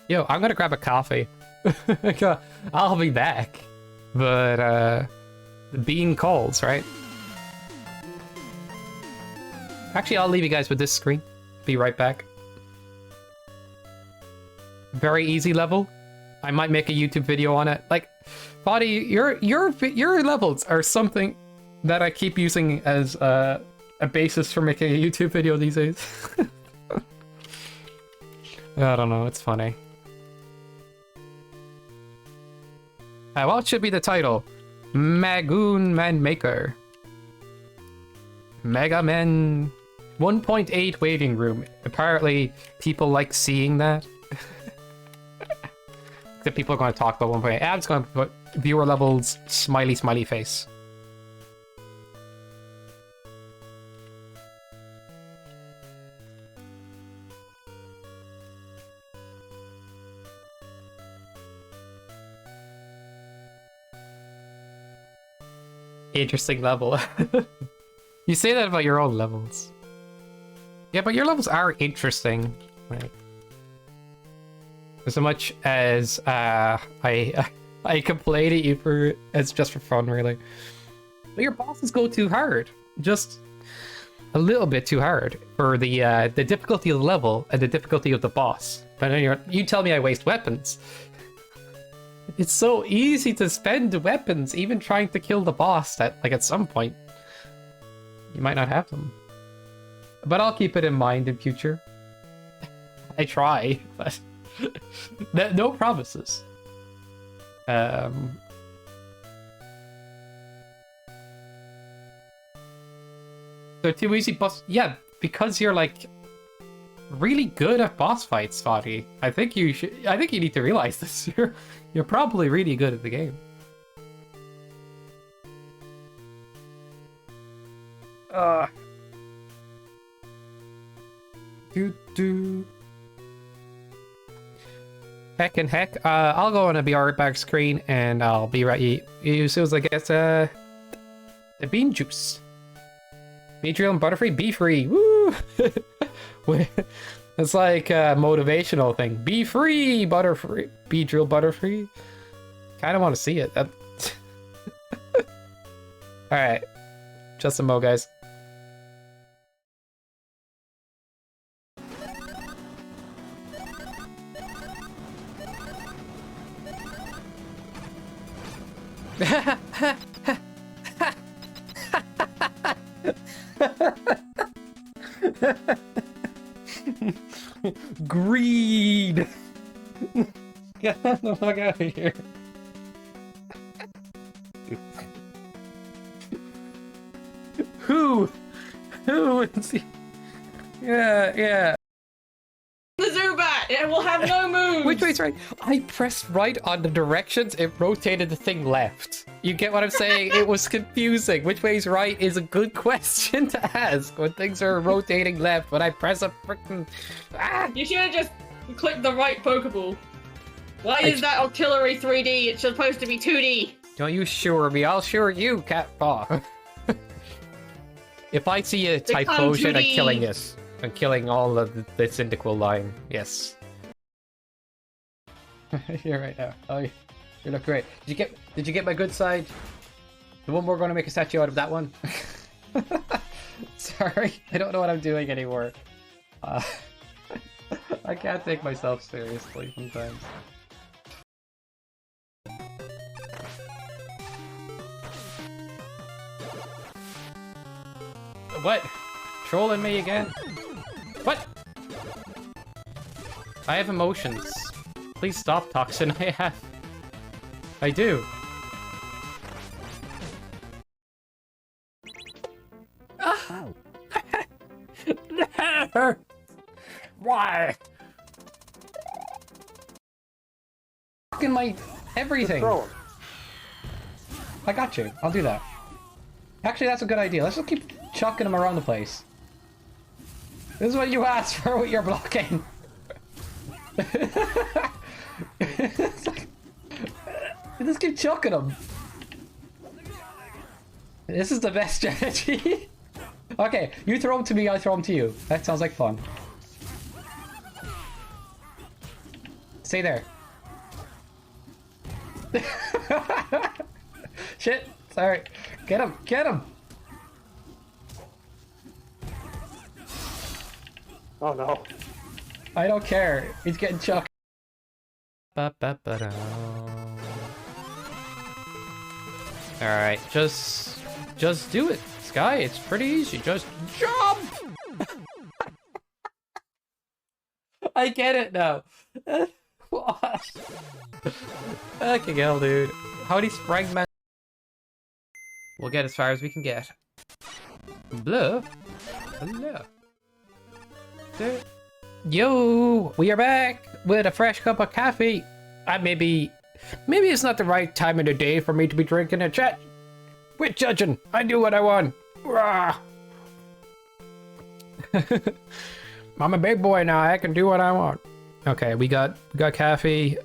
yo, I'm gonna grab a coffee. I'll be back. But the bean calls, right? Actually, I'll leave you guys with this screen. Be right back. Very easy level. I might make a YouTube video on it. Like, Body, your levels are something that I keep using as a basis for making a YouTube video these days. I don't know, it's funny. What should be the title? Magoon Man Maker. Mega Man 1.8 waiting room. Apparently, people like seeing that. The people are going to talk about 1.8. I'm just going to put viewer levels, smiley, smiley face. Interesting level. You say that about your own levels. Yeah, but your levels are interesting. Right? As much as I complain at you for it's just for fun, really. But your bosses go too hard, just a little bit too hard for the difficulty of the level and the difficulty of the boss. But then you tell me I waste weapons. It's so easy to spend weapons, even trying to kill the boss. That like at some point you might not have them. But I'll keep it in mind in future. I try, but. No promises. They're too easy boss. Yeah, because you're like really good at boss fights, Spotty. I think you need to realize this. You're probably really good at the game. Heck and heck. I'll go on a BR back screen and I'll be right as soon as I get the bean juice. Beedrill and Butterfree, be free. Woo! It's like a motivational thing. Be free, Butterfree. Beedrill, Butterfree. Kind of want to see it. Alright. Just some mo, guys. Greed. Get the fuck out of here. Who is he? Yeah. The Zubat! It will have no moves! Which way's right? I pressed right on the directions, it rotated the thing left. You get what I'm saying? It was confusing. Which way's right is a good question to ask when things are rotating left, when I press a freaking... Ah! You should have just clicked the right Pokeball. Why is that Artillery 3D? It's supposed to be 2D. Don't you sure me, I'll sure you, cat paw. If I see a Typhlosion, I'm killing it. I'm killing all of the Cyndaquil line. Yes. Here right now. Oh, you look great. Did you get my good side? The one we're going to make a statue out of that one. Sorry, I don't know what I'm doing anymore. I can't take myself seriously sometimes. What? Trolling me again? What? I have emotions. Please stop, Toxin. I do. Why? Fucking my everything. Throw 'em. I got you. I'll do that. Actually, that's a good idea. Let's just keep chucking them around the place. This is what you asked for with your blocking. It's like, just keep chucking them. This is the best strategy. Okay, you throw them to me, I throw them to you. That sounds like fun. Stay there. Shit, sorry. Get him, get him. Oh no. I don't care. He's getting chucked. Alright, just do it, Sky. It's pretty easy. Just jump! I get it now. What? Fucking hell, dude. Howdy, Spragman. We'll get as far as we can get. Blah. Hello. Yo, we are back with a fresh cup of coffee. Maybe it's not the right time of the day for me to be drinking a chat. Quit judging. I do what I want. Rah. I'm a big boy now. I can do what I want. Okay, we got coffee.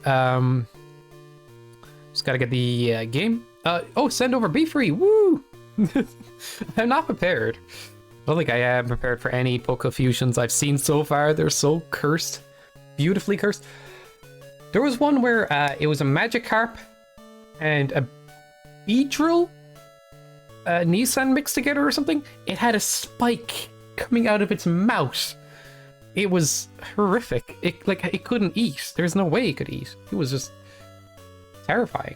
Just gotta get the game. Oh, send over Be Free. Woo! I'm not prepared. I don't think I am prepared for any Poké Fusions I've seen so far. They're so cursed. Beautifully cursed. There was one where it was a Magikarp and a Beedrill Nissan mixed together or something. It had a spike coming out of its mouth. It was horrific. It couldn't eat. There's no way it could eat. It was just terrifying.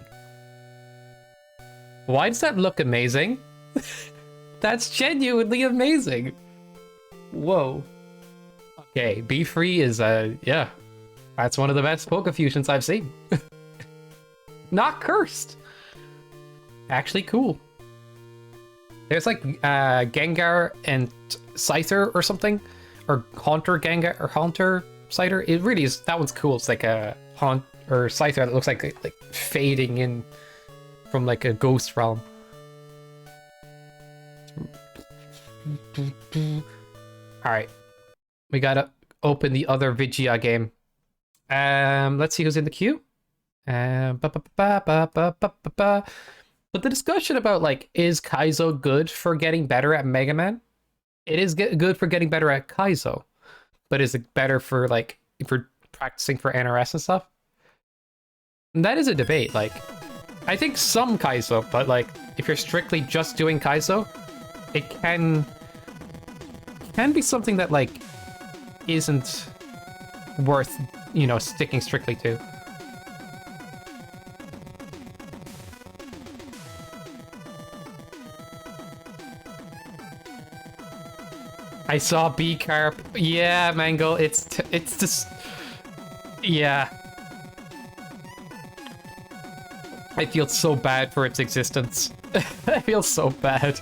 Why does that look amazing? That's genuinely amazing. Whoa. Okay, Be Free is yeah. That's one of the best Poké Fusions I've seen. Not cursed. Actually cool. There's like Gengar and Scyther or something. Or Haunter Gengar or Haunter Scyther. It really is, that one's cool. It's like a Haunt or Scyther that looks like fading in from like a ghost realm. Alright. We gotta open the other Vigia game. Let's see who's in the queue. But the discussion about like, is Kaizo good for getting better at Mega Man? It is good for getting better at Kaizo. But is it better for like, if you're practicing for NRS and stuff? And that is a debate. Like, I think some Kaizo, but like, if you're strictly just doing Kaizo, it can be something that like isn't worth, you know, sticking strictly to. I saw B-Carp. Yeah, Mango. It's just, yeah. I feel so bad for its existence. I feel so bad.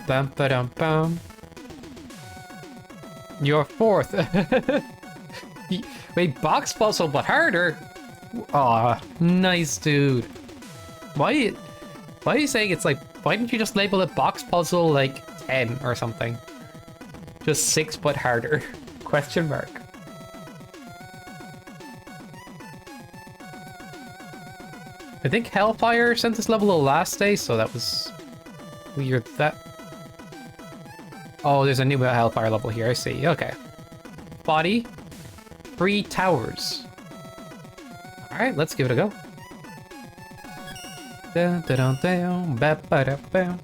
Bum ba dum bum. You're fourth. Wait, box puzzle, but harder. Aw, nice dude. Why are you saying it's like? Why didn't you just label it box puzzle like 10 or something? Just 6 but harder? Question mark. I think Hellfire sent this level the last day, so that was weird. Oh, there's a new Hellfire level here. I see. Okay. Body. 3 towers. All right, let's give it a go. Dun, dun, dun, dun, ba, ba, da, ba.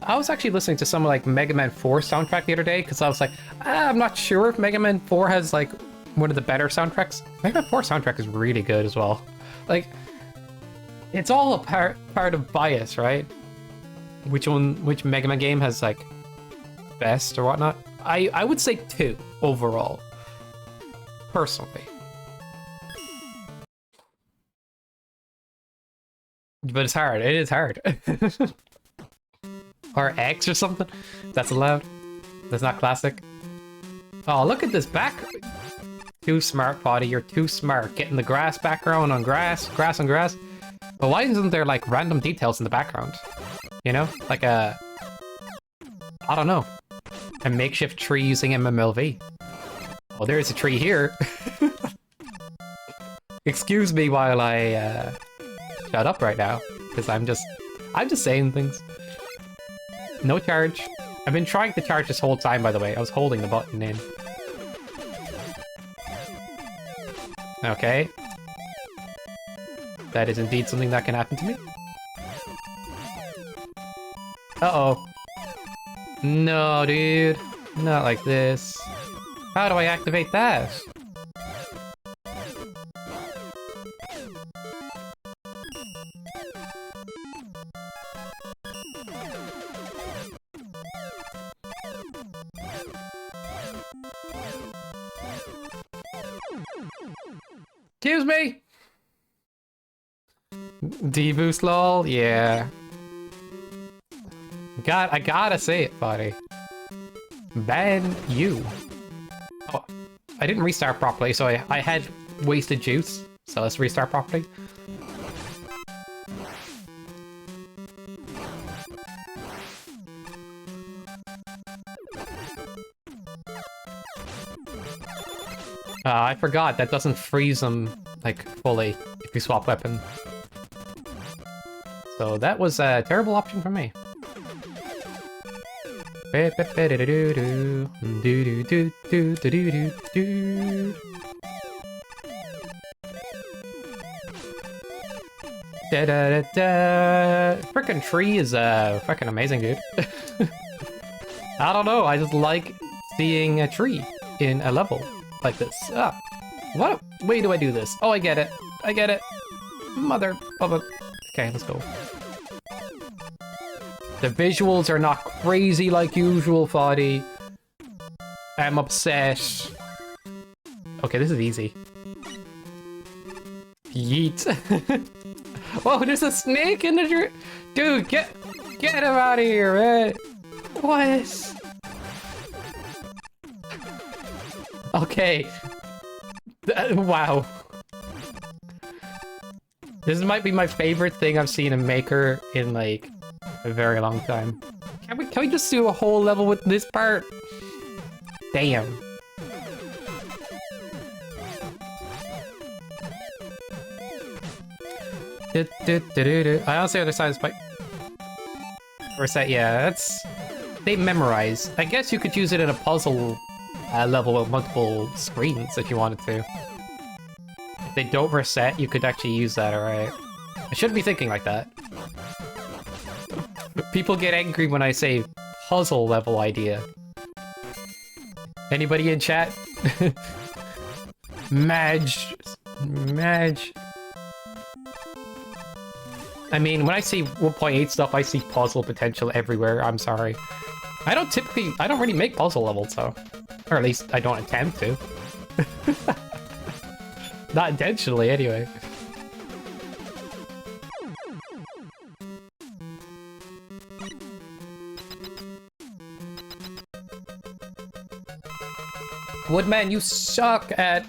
I was actually listening to some like Mega Man 4 soundtrack the other day because I was like, I'm not sure if Mega Man 4 has like one of the better soundtracks. Mega Man 4 soundtrack is really good as well. Like, it's all a part of bias, right? Which Mega Man game has like best or whatnot? I would say 2 overall, personally. But it's hard. It is hard. Or X or something. That's allowed. That's not classic. Oh, look at this back. Too smart, Potty. You're too smart. Getting the grass background on grass, grass on grass. But why isn't there like random details in the background? You know, like I don't know, a makeshift tree using MMLV. Oh, there is a tree here. Excuse me while I shut up right now, because I'm just saying things. No charge. I've been trying to charge this whole time, by the way. I was holding the button in. Okay. That is indeed something that can happen to me. Uh-oh. No, dude. Not like this. How do I activate that? Excuse me? D-boost lol? Yeah. I gotta say it, buddy. Ban you. Oh, I didn't restart properly, so I had wasted juice. So let's restart properly. I forgot that doesn't freeze them like fully if you swap weapon. So that was a terrible option for me. Frickin' tree is fucking amazing, dude. I don't know, I just like seeing a tree in a level like this. Ah, what way do I do this? Oh, I get it. I get it. Mother of a... Okay, let's go. The visuals are not crazy like usual, Foddy. I'm upset. Okay, this is easy. Yeet. Whoa, there's a snake in the tree. Dude, get him out of here, man. What? Okay. Wow. This might be my favorite thing I've seen in Maker in like a very long time. Can we just do a whole level with this part? Damn. I honestly understand this, but reset. Yeah, that's they memorize. I guess you could use it in a puzzle level with multiple screens if you wanted to. If they don't reset, you could actually use that. Alright. I shouldn't be thinking like that. People get angry when I say puzzle level idea. Anybody in chat? Madge. I mean, when I see 1.8 stuff, I see puzzle potential everywhere. I'm sorry. I don't really make puzzle levels, though. Or at least I don't attempt to. Not intentionally, anyway. Woodman, you suck at,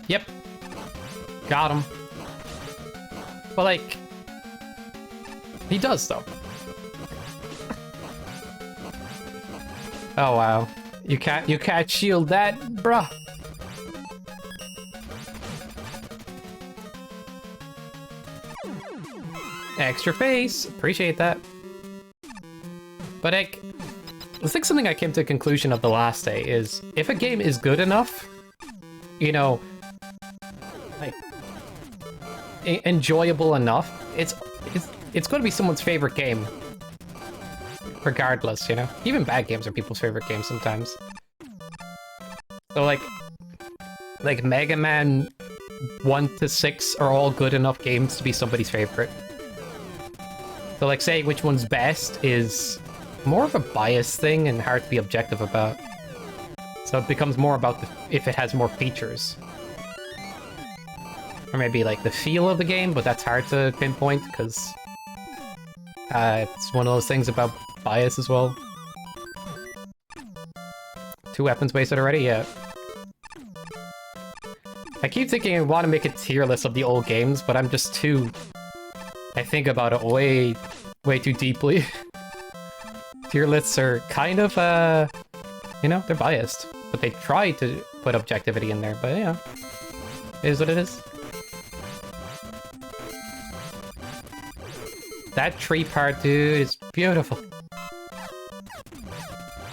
yep. Got him. But, like, he does, though. Oh, wow. You can't shield that, bruh. Extra face. Appreciate that. But, like, I think something I came to the conclusion of the last day is if a game is good enough, you know, like enjoyable enough, it's going to be someone's favorite game, regardless. You know, even bad games are people's favorite games sometimes. So like, Like Mega Man 1 to 6 are all good enough games to be somebody's favorite. So like saying which one's best is more of a bias thing and hard to be objective about. So it becomes more about if it has more features. Or maybe like the feel of the game, but that's hard to pinpoint because it's one of those things about bias as well. 2 weapons wasted already? Yeah. I keep thinking I want to make a tier list of the old games, but I'm just too... I think about it way too deeply. Tier lists are kind of, you know, they're biased. But they try to put objectivity in there, but yeah. It is what it is. That tree part, dude, is beautiful.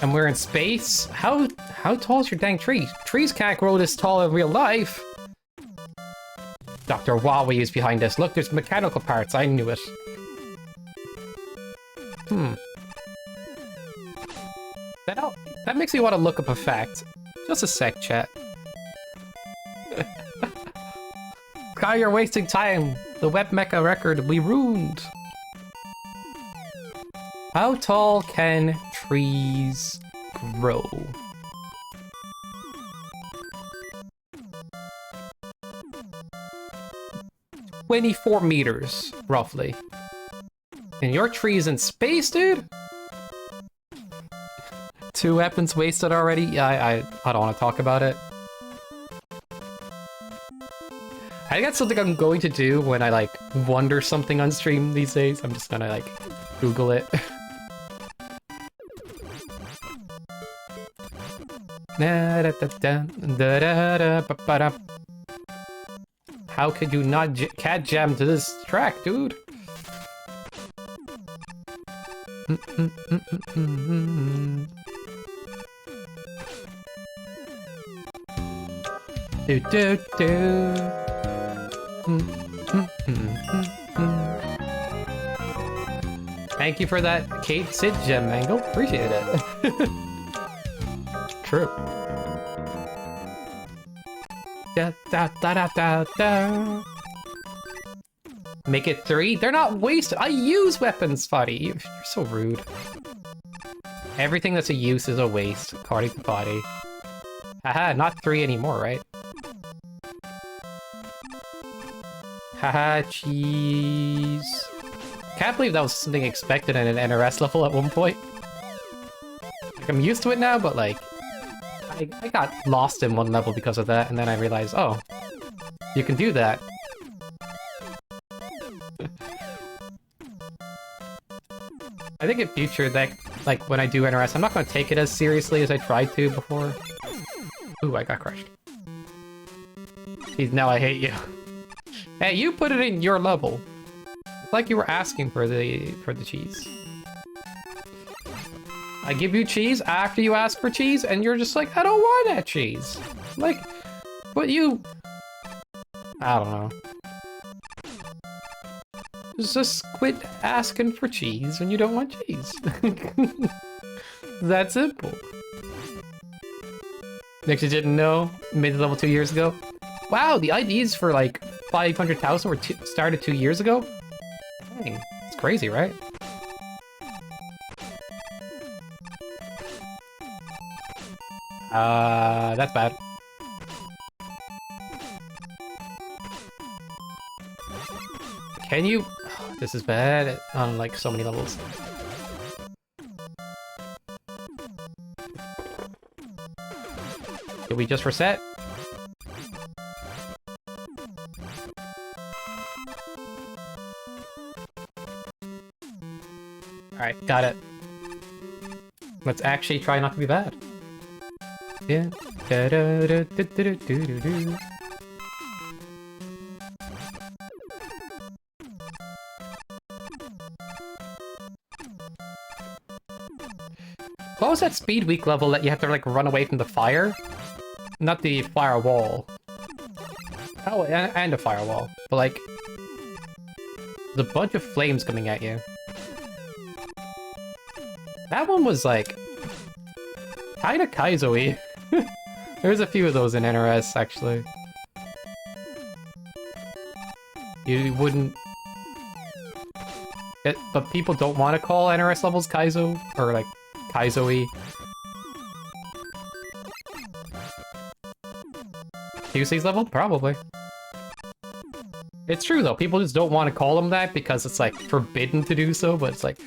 And we're in space? How tall is your dang tree? Trees can't grow this tall in real life. Dr. Huawei is behind us. Look, there's mechanical parts. I knew it. That makes me want to look up a fact. Just a sec, chat. Sky, you're wasting time. The web mecha record we ruined. How tall can trees grow? "24 meters, roughly. And your tree's in space, dude? 2 weapons wasted already? Yeah, I don't want to talk about it. I think that's something I'm going to do when I, like, wonder something on stream these days. I'm just gonna, like, Google it. How could you not cat jam to this track, dude? Do do do. Thank you for that Kate Sid gem, Mangle. Appreciate it. True. Da, da, da, da, da, da. Make it 3? They're not wasted. I use weapons, Foddy. You're so rude. Everything that's a use is a waste, according to Foddy. Haha, not 3 anymore, right? Haha, cheese. Can't believe that was something expected in an NRS level at one point. Like, I'm used to it now, but like, I got lost in one level because of that, and then I realized, oh, you can do that. I think in future, that, like, when I do NRS, I'm not going to take it as seriously as I tried to before. Ooh, I got crushed. Jeez, now I hate you. Hey, you put it in your level. It's like you were asking for the cheese. I give you cheese after you ask for cheese, and you're just like, I don't want that cheese. Like, but you... I don't know. Just quit asking for cheese when you don't want cheese. That simple. Next, you didn't know? Made the level 2 years ago? Wow, the IDs for like 500,000 were started 2 years ago? Dang, it's crazy, right? That's bad. Can you... Oh, this is bad on, like, so many levels. Did we just reset? Alright, got it. Let's actually try not to be bad. Yeah. Da -da -da -da -da -da -da -da. What was that Speed Week level that you have to, like, run away from the fire? Not the firewall. Oh, and a firewall. But, like, there's a bunch of flames coming at you. That one was, like, kinda Kaizo-y. There's a few of those in NRS, actually. You wouldn't... but people don't want to call NRS levels Kaizo, or like, Kaizo-y. QC's level? Probably. It's true though, people just don't want to call them that because it's like forbidden to do so, but it's like,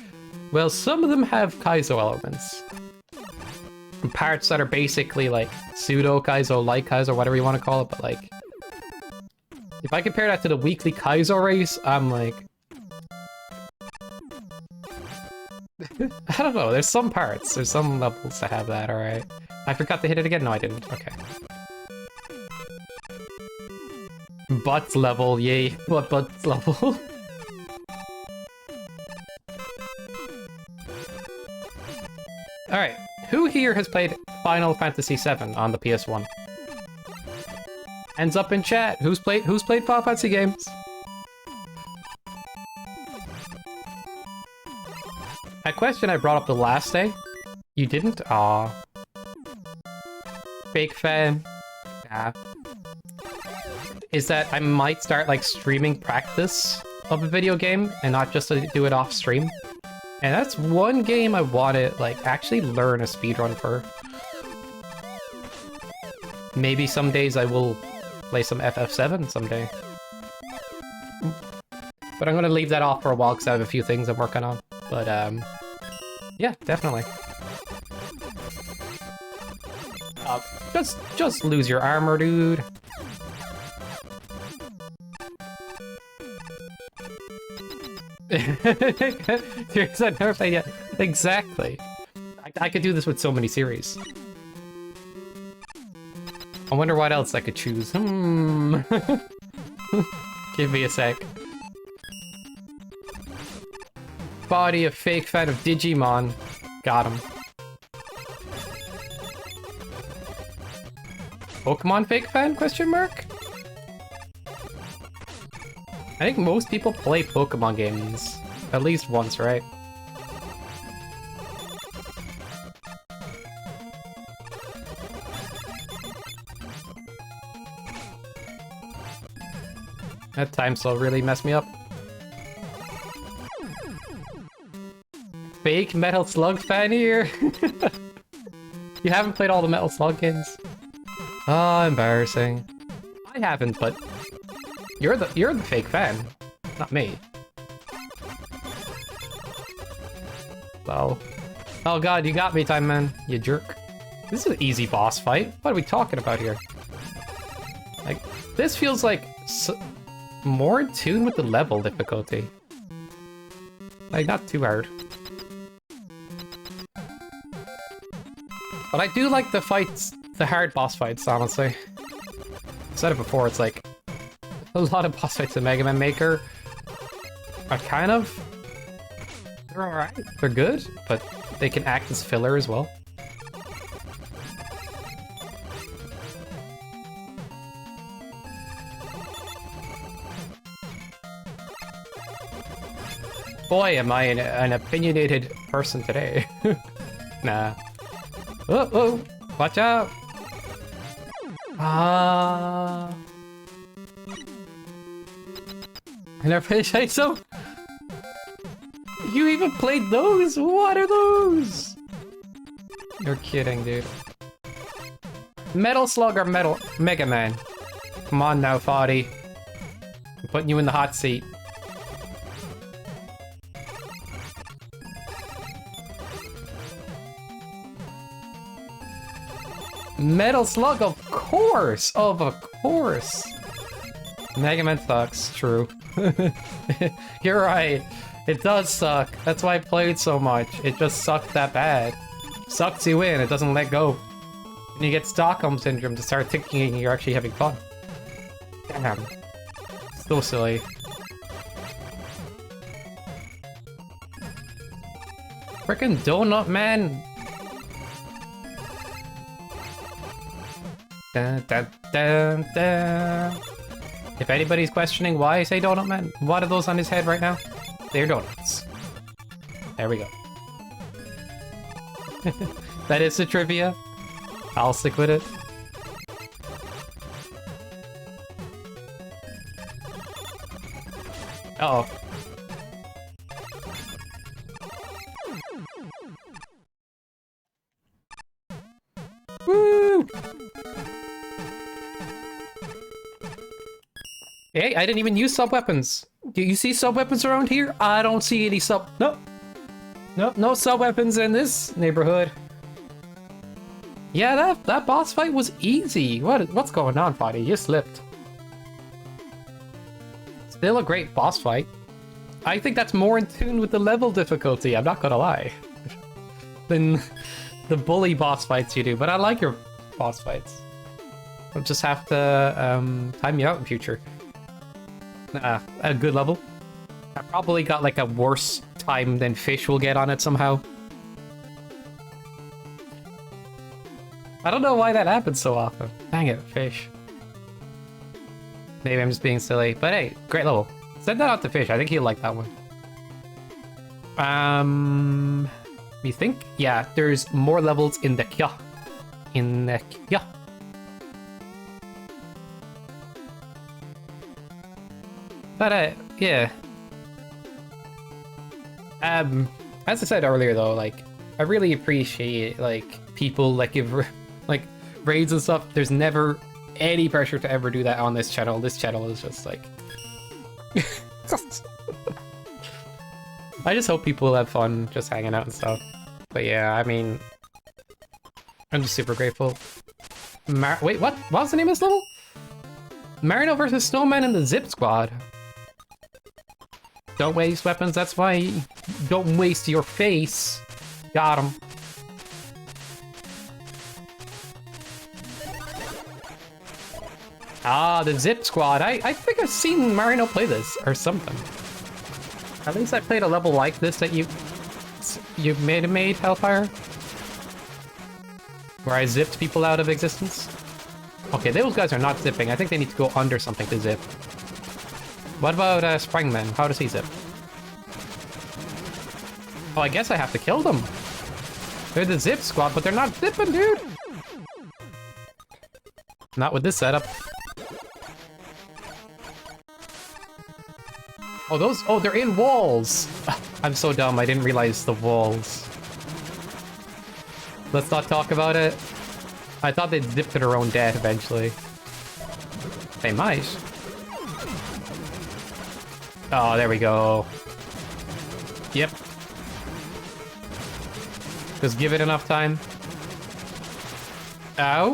well, some of them have Kaizo elements. And parts that are basically like pseudo Kaizo, light Kaizo, whatever you want to call it, but like, if I compare that to the weekly Kaizo race, I'm like, I don't know, there's some parts, there's some levels that have that, alright. I forgot to hit it again? No, I didn't, okay. Butt level, yay. What butt level? Alright, who here has played Final Fantasy VII on the PS1? Hands up in chat. Who's played Final Fantasy games? A question I brought up the last day. You didn't? Aw. Fake fan. Yeah. Is that I might start like streaming practice of a video game and not just to do it off stream. And that's one game I want to like actually learn a speedrun for. Maybe some days I will play some FF7 someday. But I'm gonna leave that off for a while because I have a few things I'm working on. But yeah, definitely. Just lose your armor, dude. Seriously, I've never played yet. Exactly. I could do this with so many series. I wonder what else I could choose. Give me a sec. Body a fake fan of Digimon. Got him. Pokemon fake fan? Question mark? I think most people play Pokemon games at least once, right? That time slot really messed me up. Fake Metal Slug fan here? You haven't played all the Metal Slug games? Oh, embarrassing. I haven't, but you're the fake fan, not me. So, oh god, you got me, Time Man, you jerk. This is an easy boss fight. What are we talking about here? Like, this feels like more in tune with the level difficulty. Like, not too hard. But I do like the fights, the hard boss fights, honestly. I said it before, it's like, a lot of boss fights in Mega Man Maker are kind of... they're alright. They're good, but they can act as filler as well. Boy, am I an opinionated person today. Nah. Oh, watch out! I never played Shaiso? You even played those? What are those? You're kidding, dude. Metal Slug or Mega Man? Come on now, Foddy. I'm putting you in the hot seat. Metal Slug, of course! Of course! Mega Man sucks, true. You're right. It does suck. That's why I played so much. It just sucked that bad. Sucks you in, it doesn't let go. And you get Stockholm Syndrome to start thinking you're actually having fun. Damn. So silly. Frickin' Donut Man! Dun, dun, dun, dun. If anybody's questioning why I say Donut Man, what are those on his head right now? They're donuts. There we go. That is the trivia. I'll stick with it. Uh-oh. Woo! Hey, I didn't even use sub-weapons. Do you see sub-weapons around here? I don't see any sub... Nope. Nope, no sub-weapons in this neighborhood. Yeah, that boss fight was easy. What's going on, buddy? You slipped. Still a great boss fight. I think that's more in tune with the level difficulty, I'm not gonna lie, than the bully boss fights you do, but I like your boss fights. I'll just have to time you out in future. At a good level. I probably got like a worse time than Fish will get on it somehow. I don't know why that happens so often. Dang it, Fish. Maybe I'm just being silly, but hey, great level. Send that out to Fish, I think he'll like that one. You think? Yeah, there's more levels in the Kya. In the Kya. But yeah. As I said earlier though, like, I really appreciate, like, people that give, like, raids and stuff. There's never any pressure to ever do that on this channel. This channel is just, like... I just hope people have fun just hanging out and stuff. But yeah, I mean... I'm just super grateful. Wait, what? What was the name of this level? Marino versus Snowman in the Zip Squad. Don't waste weapons, that's why. Don't waste your face. Got him. Ah, the Zip Squad. I think I've seen Marino play this, or something. At least I played a level like this that you made, Hellfire. Where I zipped people out of existence. Okay, those guys are not zipping. I think they need to go under something to zip. What about Springman? How does he zip? Oh, I guess I have to kill them. They're the Zip Squad, but they're not zipping, dude! Not with this setup. Oh, those... Oh, they're in walls! I'm so dumb, I didn't realize the walls. Let's not talk about it. I thought they'd zip to their own death eventually. They might. Oh, there we go. Yep. Just give it enough time. Ow.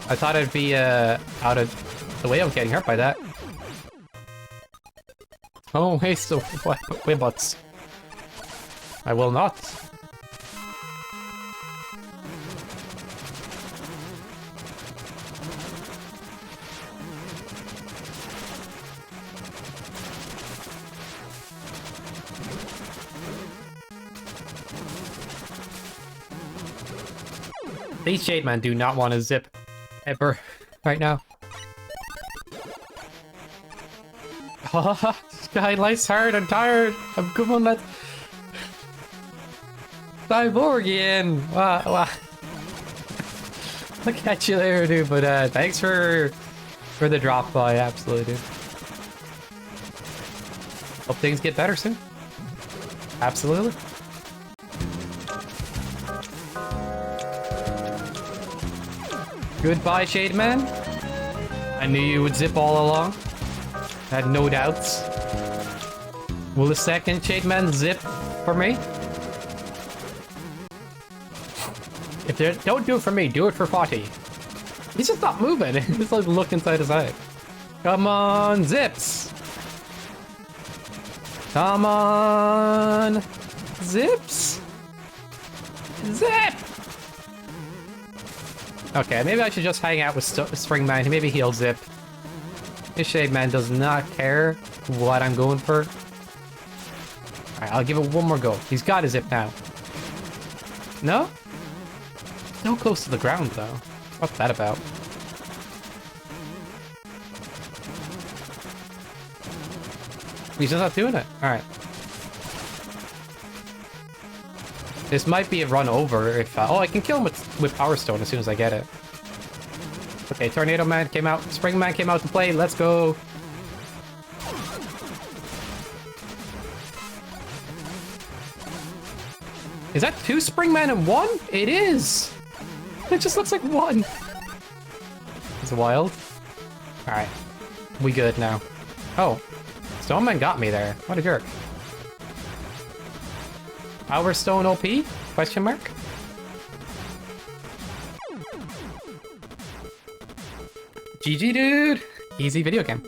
I thought I'd be out of the way. I'm getting hurt by that. Oh, hey, so Wibots. I will not. These Shademen do not want to zip ever right now. Oh, Sky, life's hard. I'm tired. I'm good on that. Cyborgian. Wow. I'll catch you later, dude. But thanks for the drop by. Absolutely, dude. Hope things get better soon. Absolutely. Goodbye, Shademan. I knew you would zip all along. I had no doubts. Will the second Shademan zip for me? If they don't do it for me, do it for Fati. He's just not moving. He's like look inside his eye. Come on, zips. Come on, zips. Zip. Okay, maybe I should just hang out with Springman. Maybe he'll zip. This Shademan does not care what I'm going for. Alright, I'll give it one more go. He's got his zip now. No? So close to the ground, though. What's that about? He's just not doing it. Alright. This might be a run over if... oh, I can kill him with Power Stone as soon as I get it. Okay, Tornado Man came out. Spring Man came out to play. Let's go. Is that 2 Springman in 1? It is! It just looks like 1. It's wild. Alright. We good now. Oh. Stoneman got me there. What a jerk. Our Stone OP? Question mark? GG, dude! Easy video game.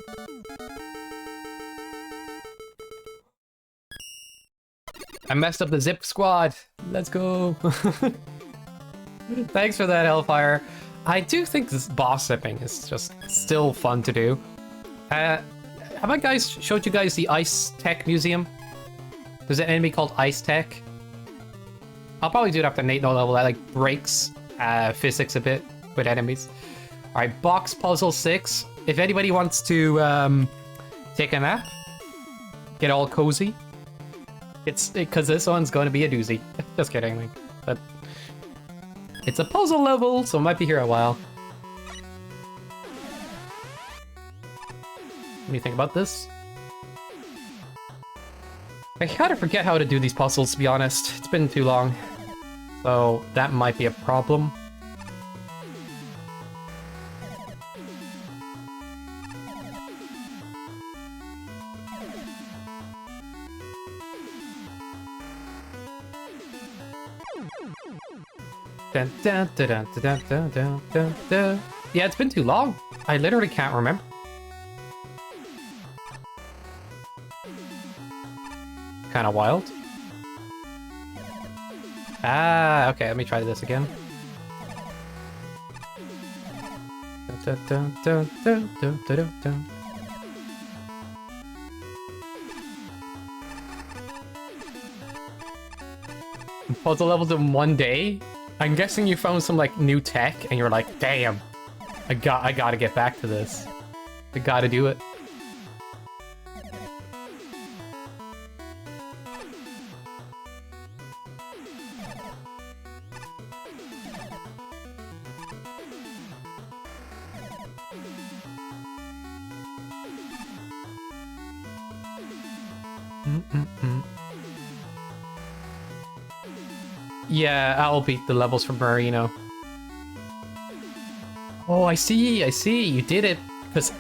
I messed up the Zip Squad. Let's go. Thanks for that, Hellfire. I do think this boss zipping is just still fun to do. Have I guys showed you guys the Ice Tech Museum? There's an enemy called Ice Tech. I'll probably do it after Nate No level. That like breaks physics a bit with enemies. All right, box puzzle 6. If anybody wants to take a nap, get all cozy. It's because this one's going to be a doozy. Just kidding, but it's a puzzle level, so it might be here a while. What do you think about this? I kind of forget how to do these puzzles, to be honest. It's been too long. So that might be a problem. Dun, dun, dun, dun, dun, dun, dun, dun, dun. Yeah, it's been too long. I literally can't remember. Kind of wild. Ah, okay, let me try this again. Dun, dun, dun, dun, dun, dun, dun, dun. Puzzle levels in 1 day? I'm guessing you found some like new tech and you're like, damn, I gotta get back to this. I gotta do it. Yeah, I'll beat the levels from Marino. Oh, I see, you did it, because...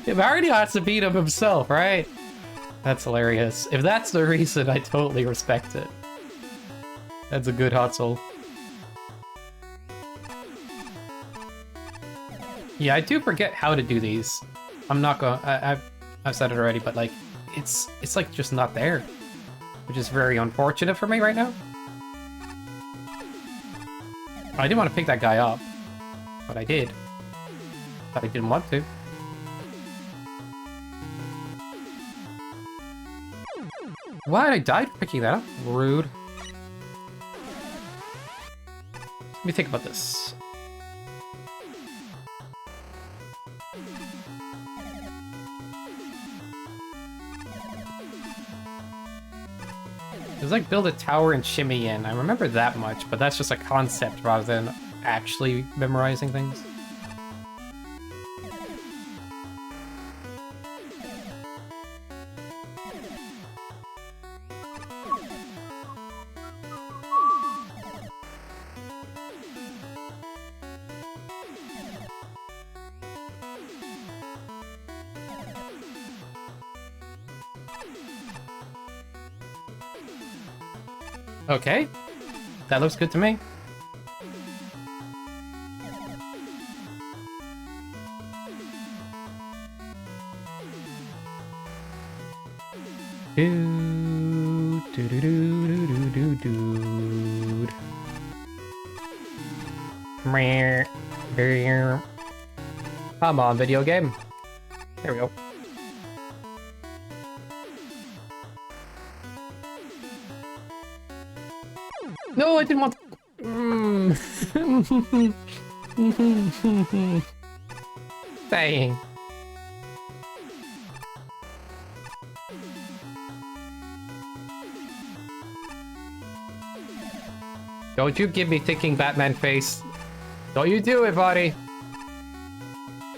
Marino has to beat him himself, right? That's hilarious. If that's the reason, I totally respect it. That's a good hustle. Yeah, I do forget how to do these. I'm not going... I've said it already, but like, it's like just not there. Which is very unfortunate for me right now. I didn't want to pick that guy up, but I did. But I didn't want to. What? I died for picking that up? Rude. Let me think about this. It was like build a tower and shimmy in. I remember that much, but that's just a concept rather than actually memorizing things. Okay, that looks good to me. Come on, video game. There we go. No, I didn't want to... Dang. Don't you give me thinking Batman face. Don't you do it, buddy.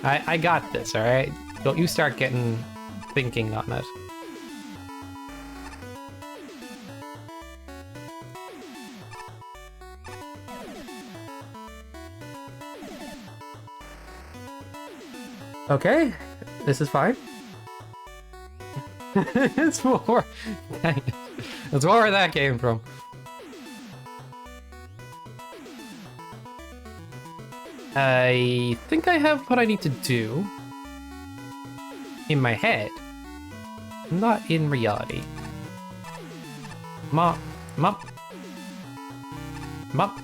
I got this, alright? Don't you start thinking on it. Okay, this is fine. It's more. That's where that came from. I think I have what I need to do in my head, not in reality. Mop, mop, mop.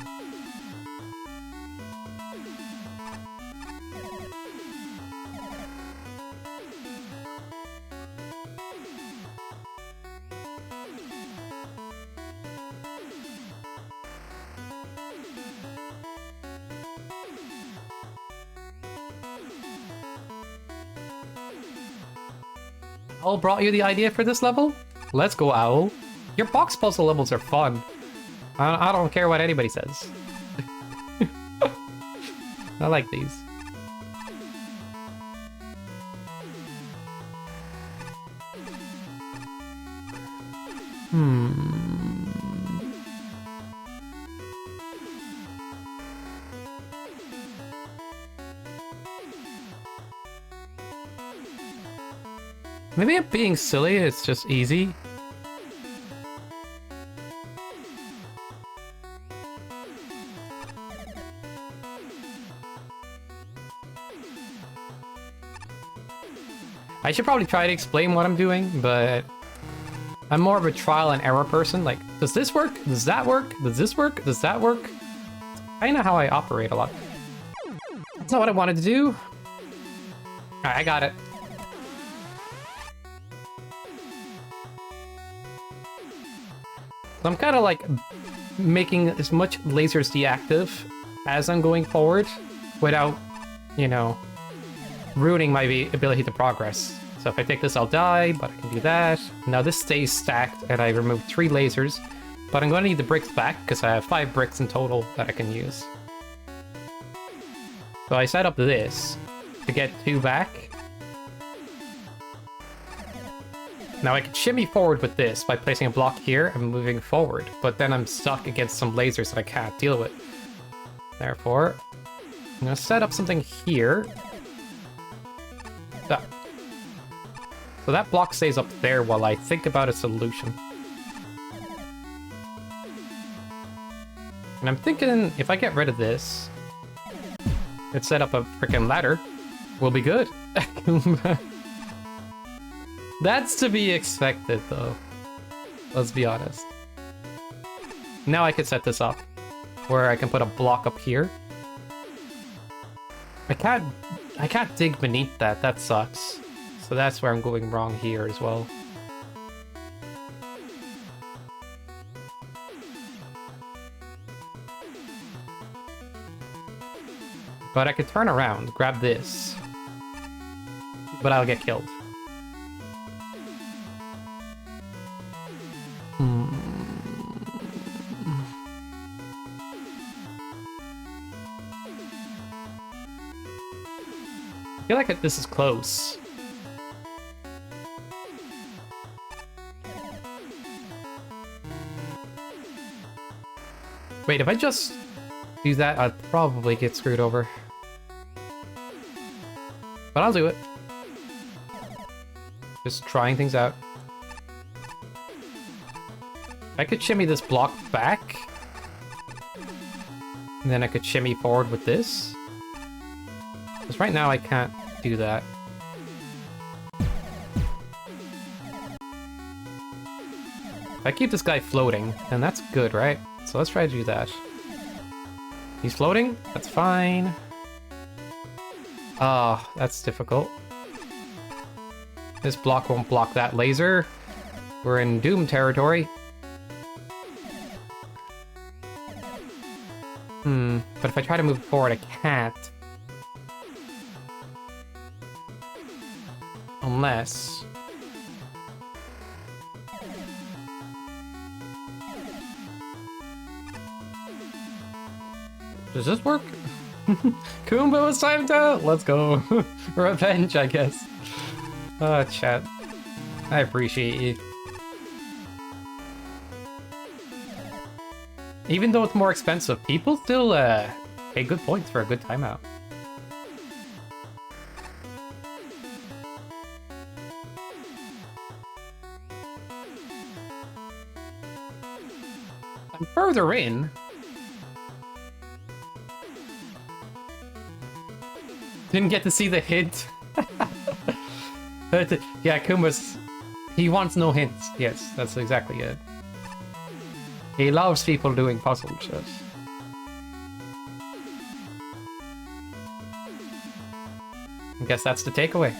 Owl brought you the idea for this level? Let's go, Owl. Your box puzzle levels are fun. I don't care what anybody says. I like these. Maybe I'm being silly, it's just easy. I should probably try to explain what I'm doing, but I'm more of a trial and error person. Like, does this work? Does that work? Does this work? Does that work? It's kind of how I operate a lot. That's not what I wanted to do. Alright, I got it. So I'm kind of like making as much lasers deactive as I'm going forward without, you know, ruining my ability to progress. So if I take this, I'll die, but I can do that. Now this stays stacked and I removed 3 lasers, but I'm going to need the bricks back because I have 5 bricks in total that I can use. So I set up this to get 2 back. Now I can shimmy forward with this by placing a block here and moving forward, but then I'm stuck against some lasers that I can't deal with. Therefore, I'm gonna set up something here. So that block stays up there while I think about a solution. And I'm thinking if I get rid of this and set up a freaking ladder, we'll be good. That's to be expected, though. Let's be honest. Now I can set this up, where I can put a block up here. I can't dig beneath that. That sucks. So that's where I'm going wrong here as well. But I could turn around, grab this, but I'll get killed. I feel like this is close. Wait, if I just do that, I'd probably get screwed over. But I'll do it. Just trying things out. I could shimmy this block back. And then I could shimmy forward with this. Because right now I can't do that. If I keep this guy floating, then that's good, right? So let's try to do that. He's floating? That's fine. Ah, that's difficult. This block won't block that laser. We're in Doom territory. But if I try to move forward, I can't. Unless... Does this work? Kumba was timed out! Let's go. Revenge, I guess. Oh, chat. I appreciate you. Even though it's more expensive, people still pay good points for a good timeout. I'm further in. Didn't get to see the hint. But, yeah, Kumba's... He wants no hints. Yes, that's exactly it. He loves people doing puzzles. Yes. I guess that's the takeaway.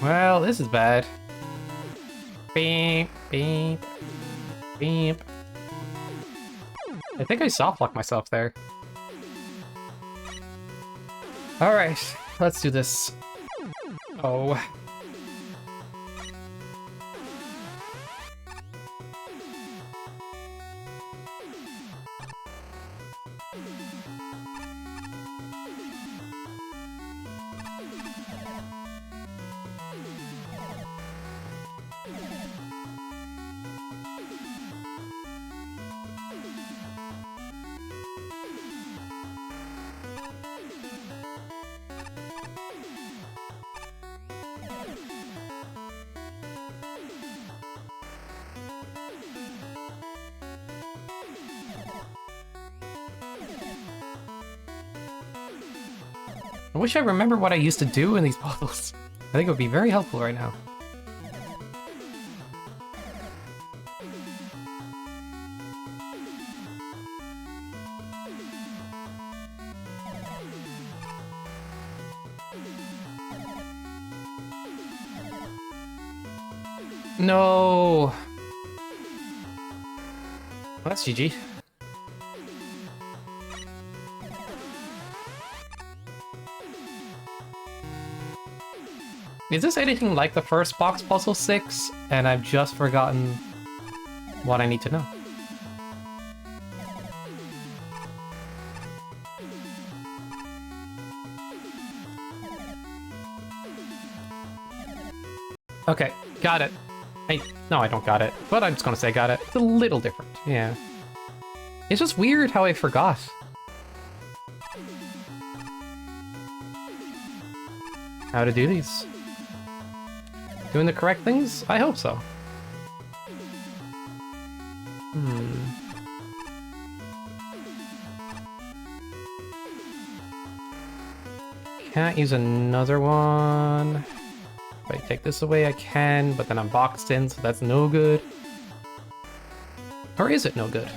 Well, this is bad. Beep, beep, beep. I think I softlocked myself there. Alright, let's do this. Oh. I wish I remember what I used to do in these puzzles. I think it would be very helpful right now. No. Well, that's GG. Is this anything like the first Box Puzzle 6? And I've just forgotten what I need to know. Okay, got it. No, I don't got it, but I'm just gonna say got it. It's a little different, yeah. It's just weird how I forgot. How to do these. Doing the correct things? I hope so. Can't use another one. If I take this away, I can, but then I'm boxed in, so that's no good. Or is it no good?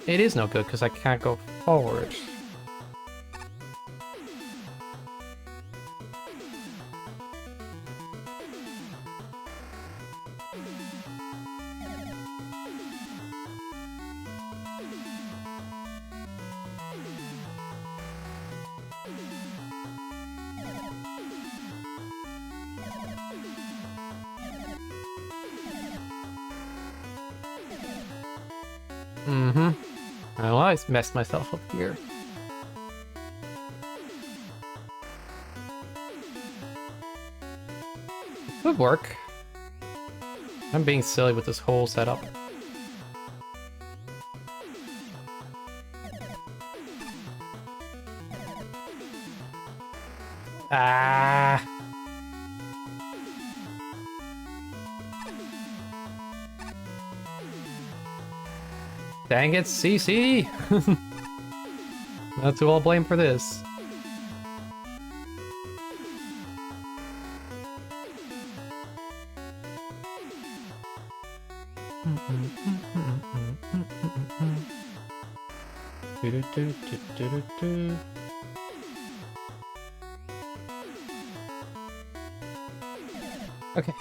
It is no good, because I can't go forward. Well, I messed myself up here. It could work. I'm being silly with this whole setup. Ah. Dang it, CC! That's who I'll blame for this. Okay.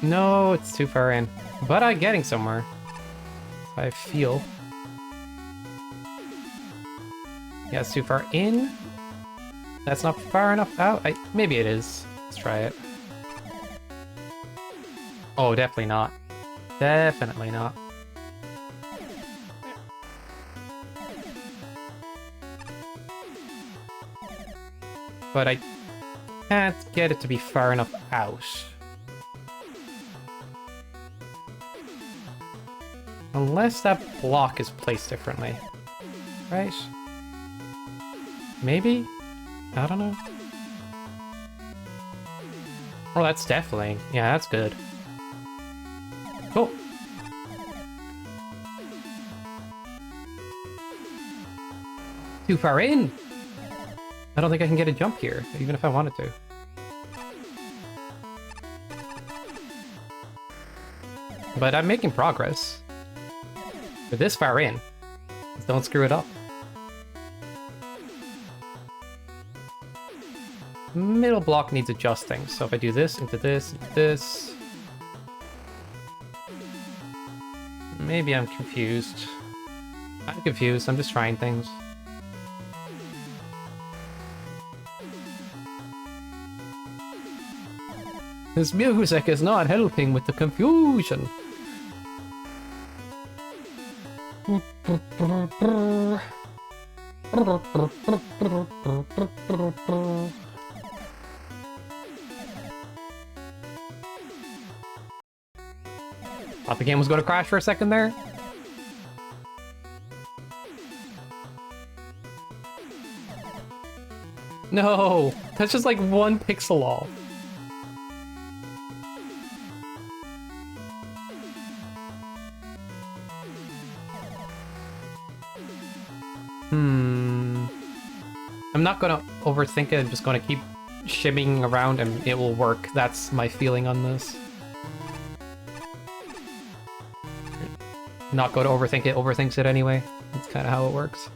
No, it's too far in. But I'm getting somewhere. I feel. Yeah, it's too far in. That's not far enough out. Maybe it is. Let's try it. Oh, definitely not. Definitely not. But I can't get it to be far enough out. Unless that block is placed differently. Right? Maybe? I don't know. Oh, that's definitely... Yeah, that's good. Cool. Too far in! I don't think I can get a jump here, even if I wanted to. But I'm making progress. We're this far in. Just don't screw it up. Middle block needs adjusting, so if I do this, into this, into this... Maybe I'm confused. I'm confused, I'm just trying things. This music is not helping with the confusion. Thought the game was going to crash for a second there. No, that's just like one pixel off. I'm not gonna overthink it, I'm just gonna keep shimmying around and it will work. That's my feeling on this. Not gonna overthink it, overthinks it anyway. That's kind of how it works.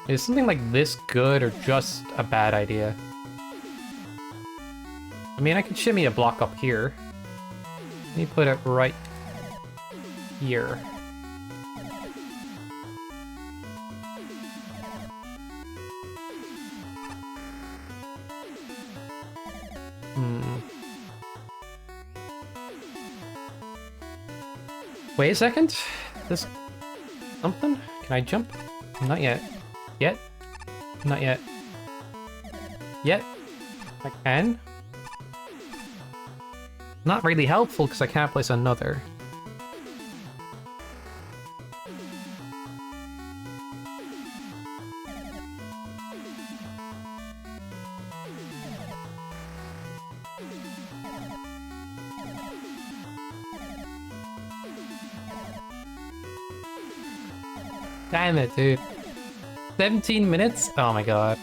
Is something like this good or just a bad idea? I mean, I could shimmy a block up here. Let me put it right here. Wait a second. This something? Can I jump? Not yet. Yet? Not yet. Yet? I can? Not really helpful because I can't place another. Damn it, dude. 17 minutes? Oh my god.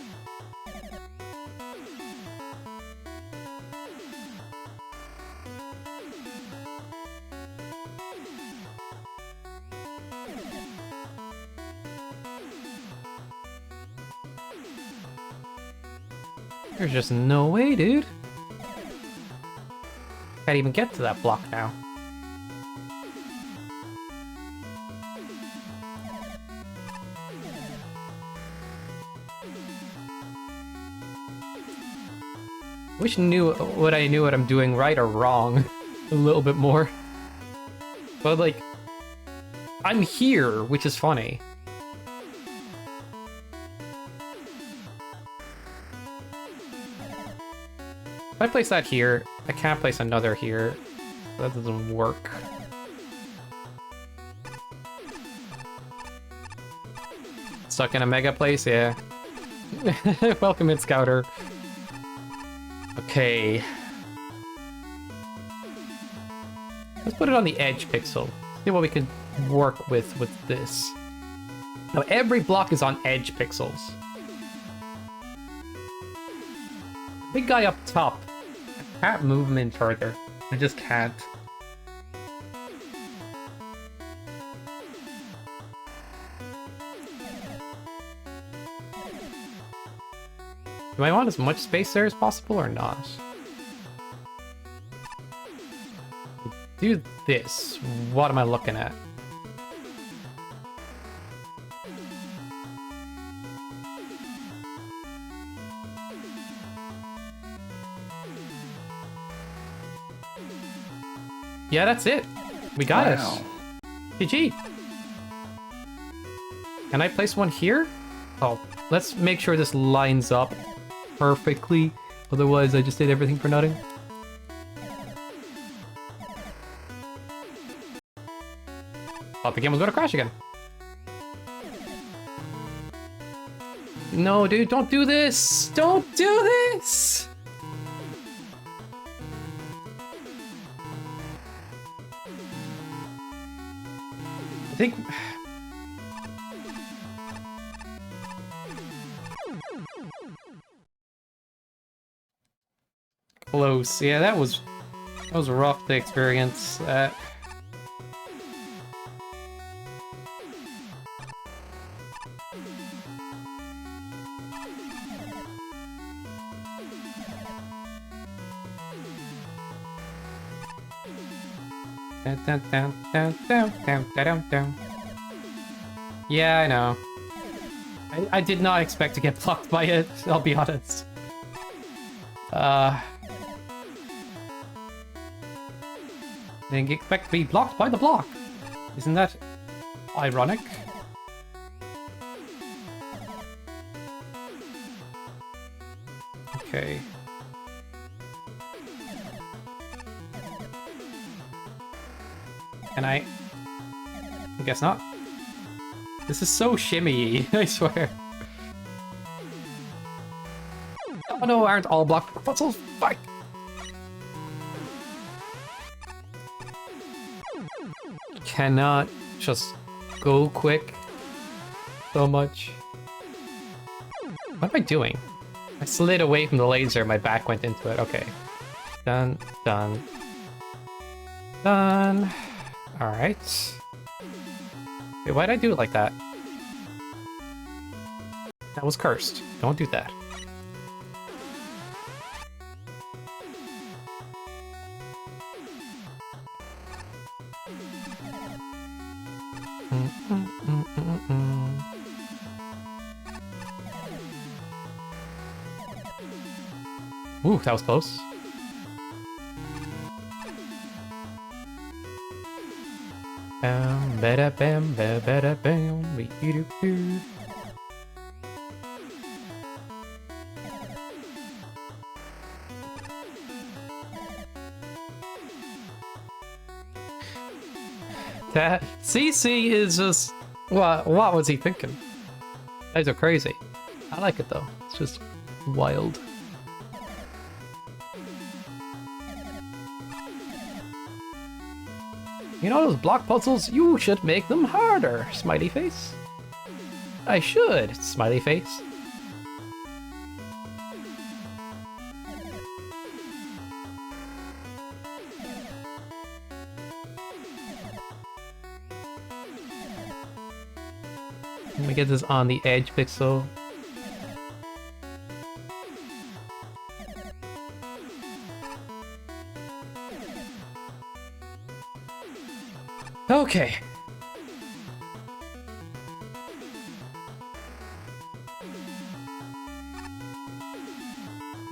There's just no way, dude. Can't even get to that block now. Wish I knew what I'm doing right or wrong a little bit more. But like, I'm here, which is funny. If I place that here, I can't place another here. That doesn't work. Stuck in a mega place, yeah. Welcome in, Scouter. Okay. Let's put it on the edge pixel. See what we can work with this. Now every block is on edge pixels. Big guy up top. I can't move him in further. I just can't. Do I want as much space there as possible or not? Do this. What am I looking at? Yeah, that's it. We got it. GG. Can I place one here? Oh, let's make sure this lines up perfectly. Otherwise, I just did everything for nothing. Thought the game was gonna crash again. No, dude, don't do this! Don't do this! I think... Close. Yeah, that was rough to experience. Yeah, I know. I did not expect to get blocked by it, I'll be honest. Didn't expect to be blocked by the block. Isn't that ironic? Okay. Can I guess not. This is so shimmy, I swear. Oh no, aren't all block puzzles? Fuck! Cannot just go quick so much. What am I doing? I slid away from the laser, my back went into it. Okay. Done, done. Done. Alright. Wait, why'd I do it like that? That was cursed. Don't do that. Ooh, that was close. Bam, bada, bam, ba, bada, bam, be doo doo. That CC is just what was he thinking? Guys are crazy. I like it though. It's just wild. You know those block puzzles? You should make them harder, smiley face. I should, smiley face. Let me get this on the edge pixel. Okay.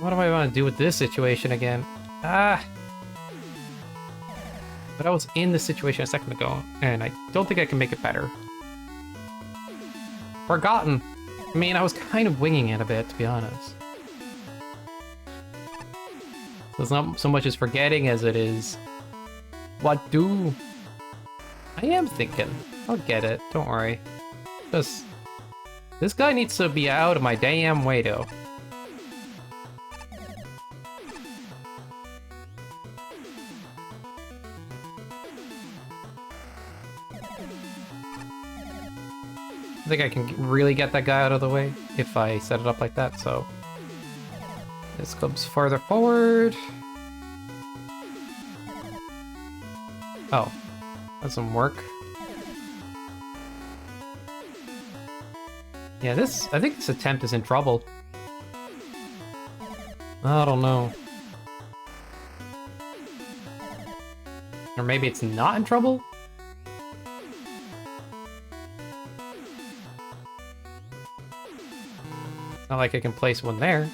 What do I want to do with this situation again? Ah! But I was in this situation a second ago, and I don't think I can make it better. Forgotten! I mean, I was kind of winging it a bit, to be honest. So it's not so much as forgetting as it is... What do? I am thinking. I'll get it, don't worry. Just... This guy needs to be out of my damn way, though. I think I can really get that guy out of the way if I set it up like that, so... This comes farther forward. Oh. That doesn't work. Yeah, I think this attempt is in trouble. I don't know. Or maybe it's not in trouble? It's not like I can place one there.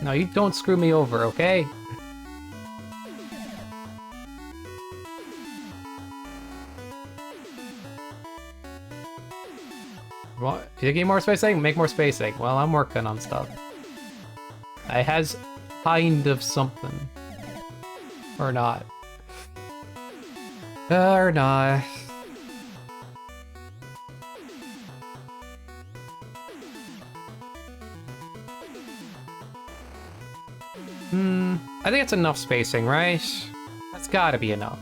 No, you don't screw me over, okay? What? Do you get more spacing? Make more spacing. Well, I'm working on stuff. I has kind of something. Or not. Or not. I think it's enough spacing, right? That's gotta be enough.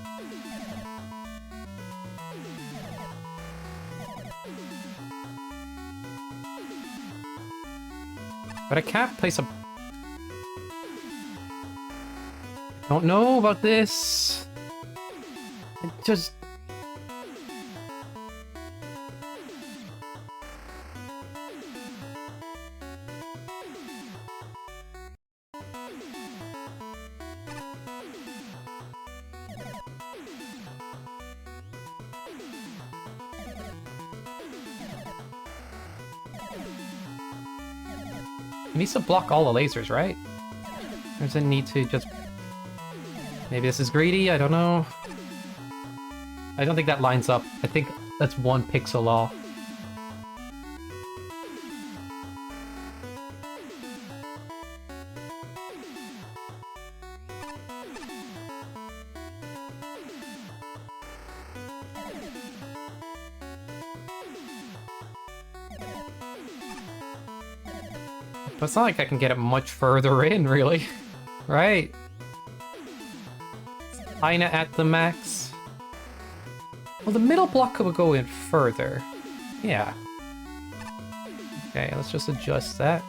But I can't place a... Don't know about this. It just... It needs to block all the lasers, right? Or does it need to just... Maybe this is greedy, I don't know. I don't think that lines up. I think that's 1 pixel off. But it's not like I can get it much further in, really. Right? Kinda at the max. Well, the middle block would go in further. Yeah. Okay, let's just adjust that.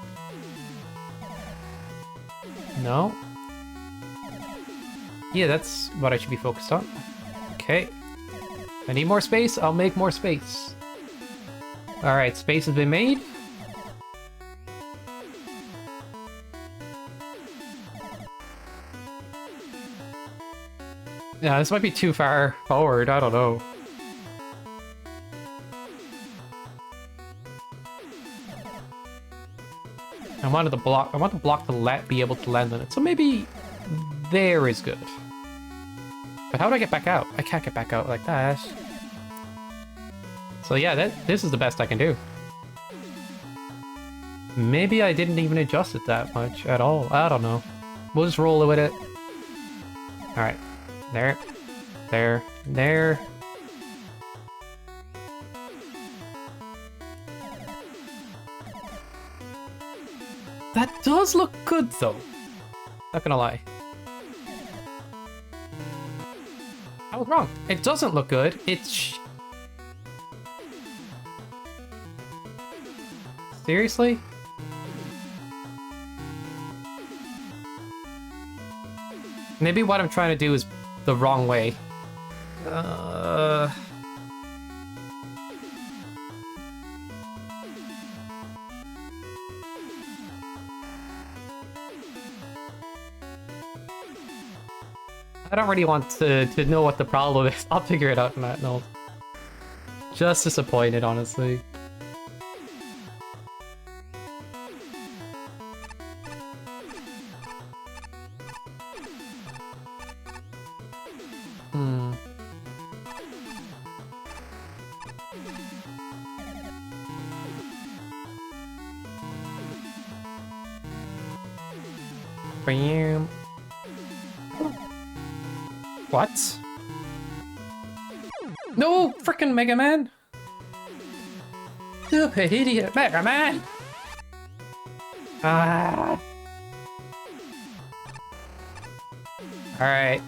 No. Yeah, that's what I should be focused on. Okay. I need more space, I'll make more space. Alright, space has been made. Yeah, this might be too far forward, I don't know. I want the block to be able to land on it, so maybe there is good. But how do I get back out? I can't get back out like that. So yeah, this is the best I can do. Maybe I didn't even adjust it that much at all, I don't know. We'll just roll with it. Alright. There. There. There. That does look good, though. Not gonna lie. I was wrong. It doesn't look good. It's... Seriously? Maybe what I'm trying to do is the wrong way. I don't really want to know what the problem is. I'll figure it out in that note. Just disappointed, honestly. Bam. What? No, frickin' Mega Man! Stupid idiot Mega Man! Ah. Alright.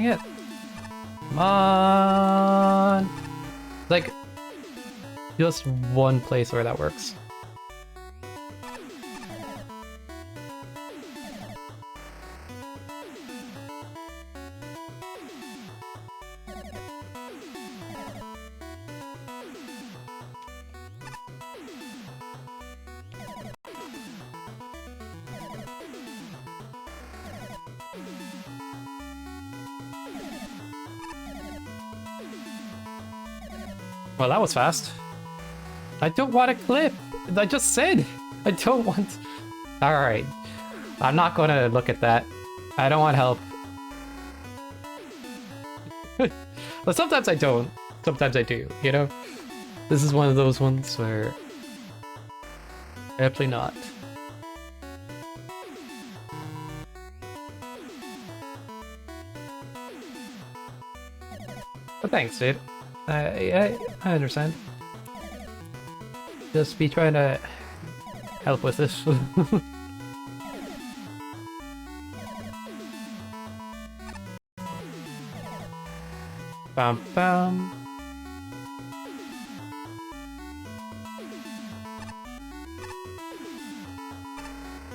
Dang it. Come on. Like, just one place where that works. Well, that was fast. I don't want a clip. I just said I don't want. All right, I'm not gonna look at that. I don't want help. But sometimes I don't. Sometimes I do. You know, this is one of those ones where definitely not. But thanks, dude. I understand. Just be trying to help with this. Bam bam.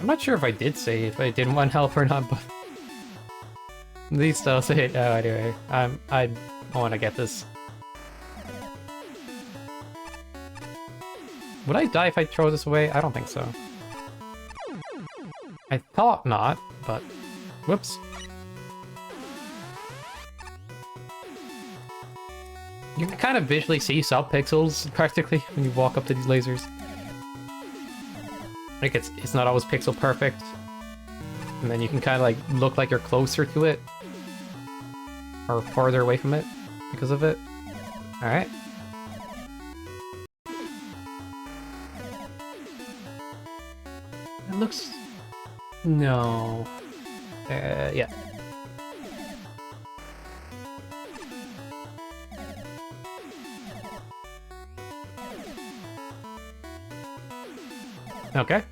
I'm not sure if I did say if I didn't want help or not, but at least I'll say it now anyway. I want to get this. Would I die if I throw this away? I don't think so. I thought not, but whoops. You can kind of visually see sub-pixels practically when you walk up to these lasers. Like it's not always pixel perfect. And then you can kind of like look like you're closer to it or farther away from it because of it. All right. It looks... No. Yeah. Okay.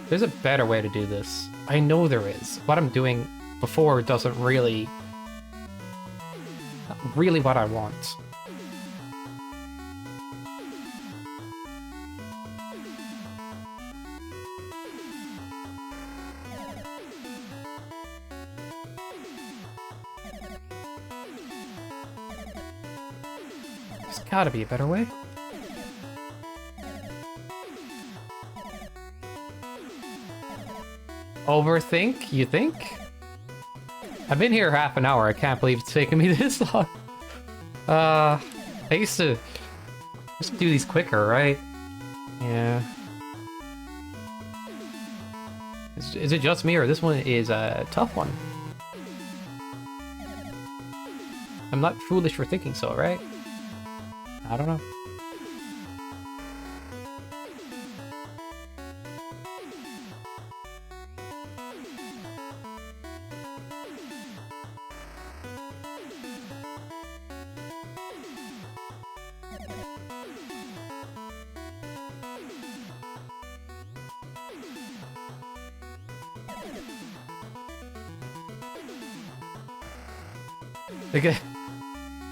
There's a better way to do this. I know there is. What I'm doing before doesn't really... not really what I want. There's gotta be a better way. Overthink, you think? I've been here half an hour. I can't believe it's taking me this long. I used to do these quicker, right? Yeah. Is it just me, or this one is a tough one? I'm not foolish for thinking so, right? I don't know.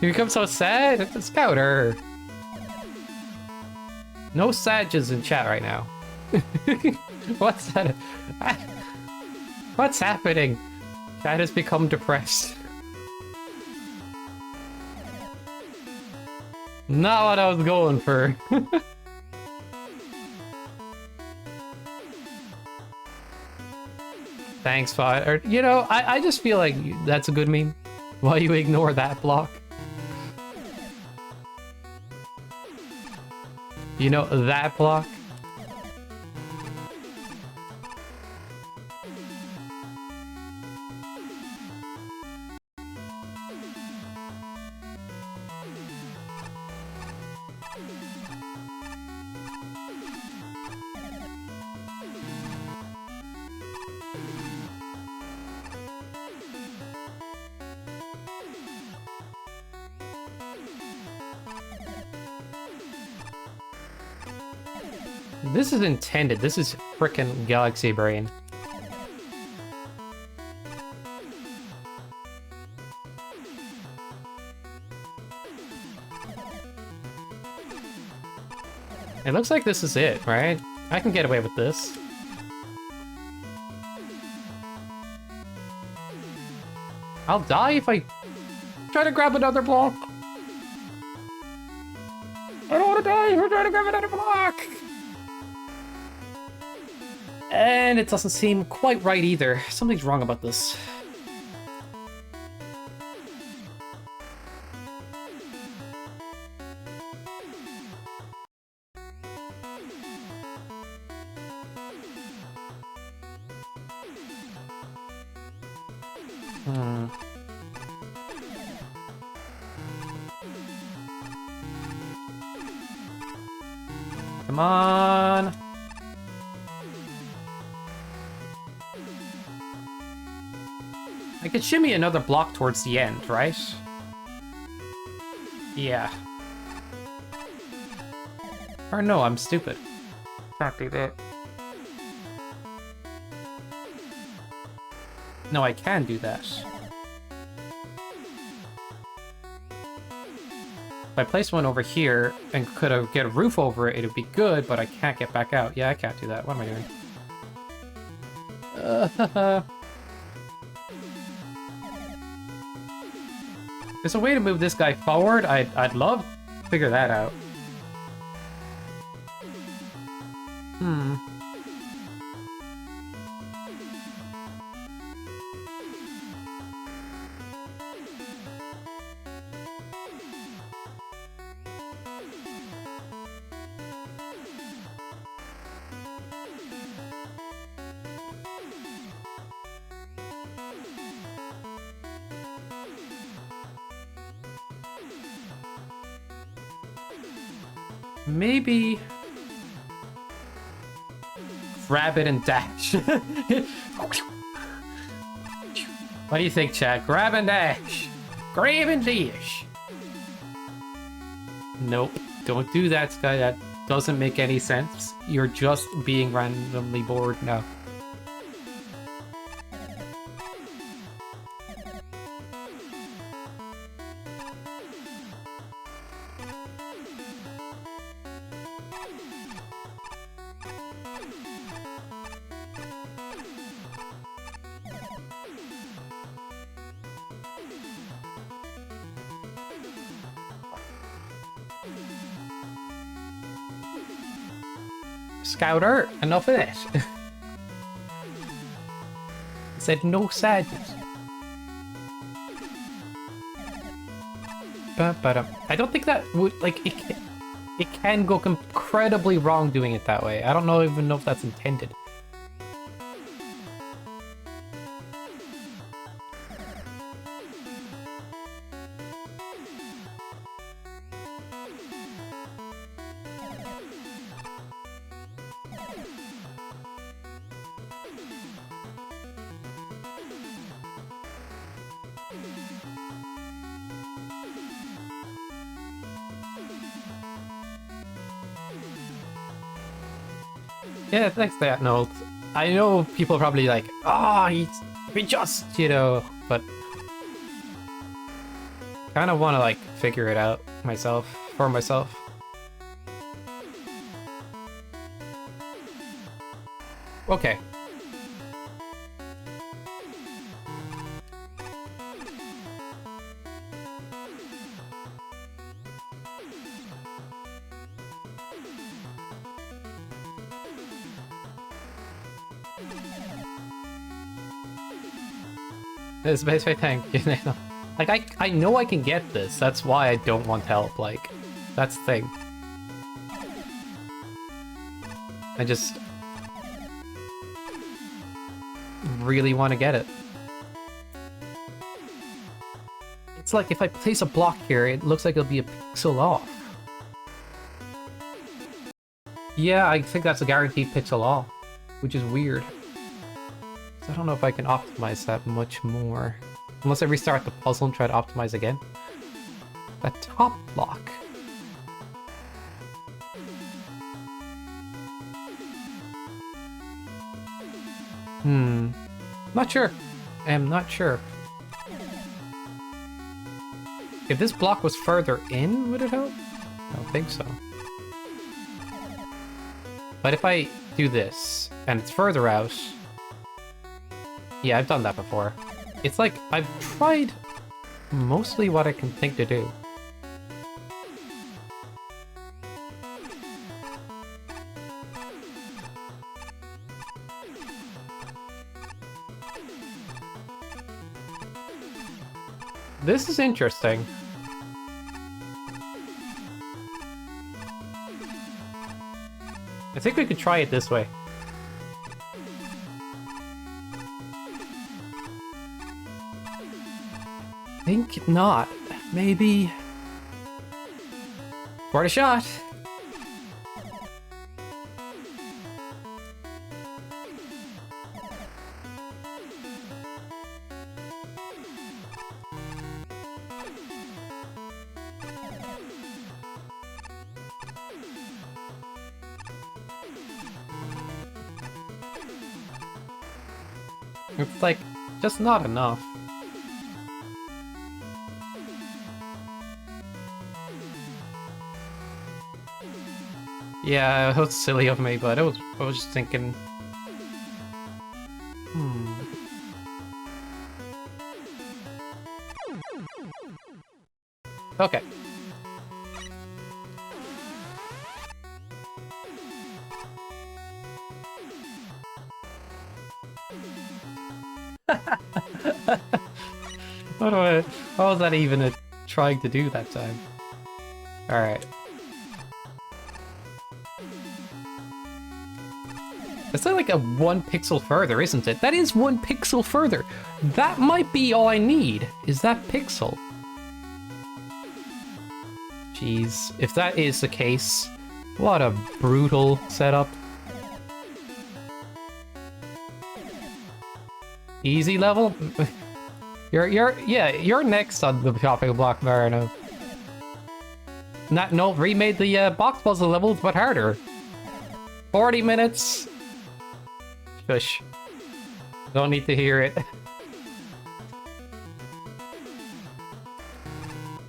You become so sad? It's a scouter. No Sages in chat right now. What's that? What's happening? Chat has become depressed. Not what I was going for. Thanks, Fire. You know, I just feel like that's a good meme. Why you ignore that block? You know, that block? This is intended. This is frickin' Galaxy Brain. It looks like this is it, right? I can get away with this. I'll die if I try to grab another block. I don't want to die if I try to grab another block. And it doesn't seem quite right either. Something's wrong about this. Come on. I could shimmy another block towards the end, right? Yeah. Or no, I'm stupid. Can't do that. No, I can do that. If I place one over here and could have get a roof over it, it'd be good, but I can't get back out. Yeah, I can't do that. What am I doing? There's a way to move this guy forward. I'd love to figure that out. Maybe grab it and dash. What do you think, Chad? Grab and dash. Grab and dash. Nope. Don't do that, Sky. That doesn't make any sense. You're just being randomly bored now. Scouter, enough of this. Said no sadness. I don't think that would, like, it can go incredibly wrong doing it that way. I don't even know if that's intended. Yeah, thanks for that note. I know people are probably like, oh, we just, you know, but kind of want to like figure it out for myself. Okay. This is basically thank you. Like I know I can get this. That's why I don't want help. Like that's the thing. I just really want to get it. It's like if I place a block here, it looks like it'll be a pixel off. Yeah, I think that's a guaranteed pixel off, which is weird. So I don't know if I can optimize that much more. Unless I restart the puzzle and try to optimize again. That top block. Not sure. I am not sure. If this block was further in, would it help? I don't think so. But if I do this, and it's further out... Yeah, I've done that before. It's like, I've tried mostly what I can think to do. This is interesting. I think we could try it this way. Think not. Maybe... Worth a shot. It's like, just not enough. Yeah, it was silly of me, but I was just thinking... Okay. How was that even trying to do that time? Alright. It's like a 1 pixel further, isn't it? That is 1 pixel further. That might be all I need, is that pixel. Jeez, if that is the case, what a brutal setup. Easy level? You're next on the chopping block, Marino. Remade the box puzzle levels, but harder. 40 minutes. Shush. Don't need to hear it.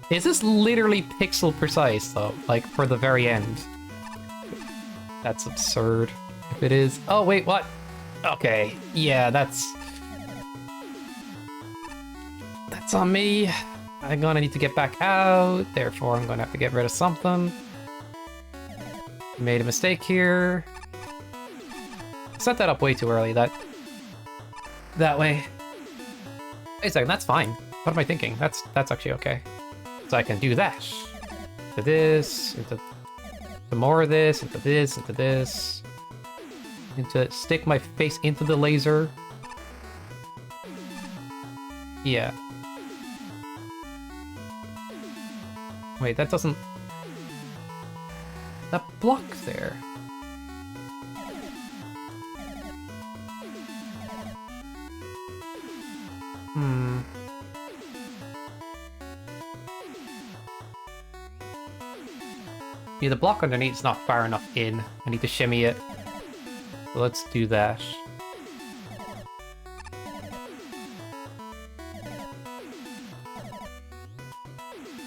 Is this literally pixel precise, though? Like, for the very end? That's absurd. If it is... Oh, wait, what? Okay. Yeah, that's on me. I'm gonna need to get back out. Therefore, I'm gonna have to get rid of something. Made a mistake here. Set that up way too early. That way. Wait a second, that's fine. What am I thinking? That's actually okay. So I can do that. Into this, into more of this, into this, into this. Into stick my face into the laser. Yeah. Wait, that doesn't... That block there. Yeah, the block underneath is not far enough in. I need to shimmy it. So let's do that.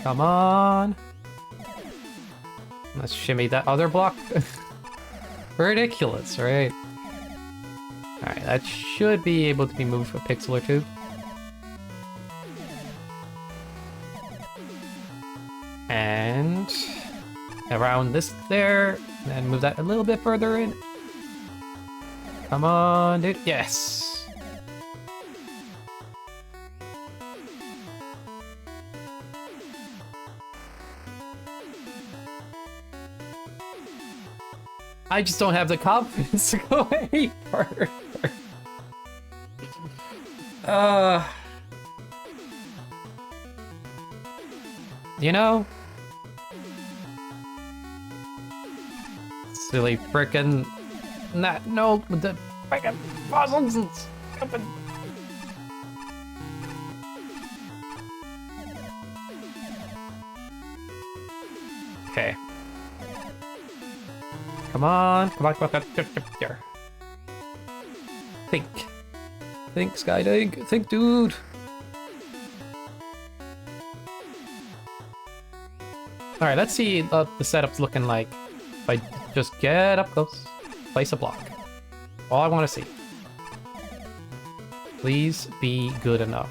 Come on. Let's shimmy that other block. Ridiculous, right? Alright, that should be able to be moved a pixel or two. And around this there, and then move that a little bit further in. Come on, dude. Yes. I just don't have the confidence to go any further. You know? Silly frickin' no, with the frickin' puzzles and stupid. Okay. Come on, come on, come on, there. Think. Think, Skydink. Think, dude. Alright, let's see what the setup's looking like. If I just get up close, place a block. All I want to see. Please be good enough.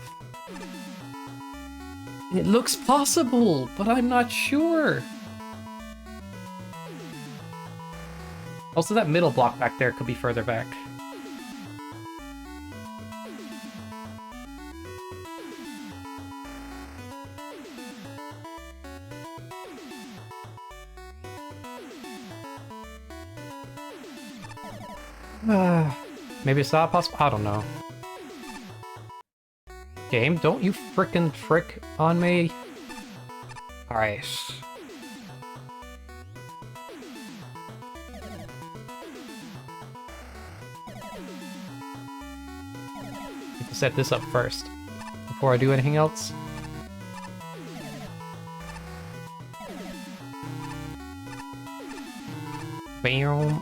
It looks possible, but I'm not sure. Also, that middle block back there could be further back. Maybe it's not possible? I don't know. Game, don't you frickin' frick on me. Alright. Need to set this up first before I do anything else. Bam.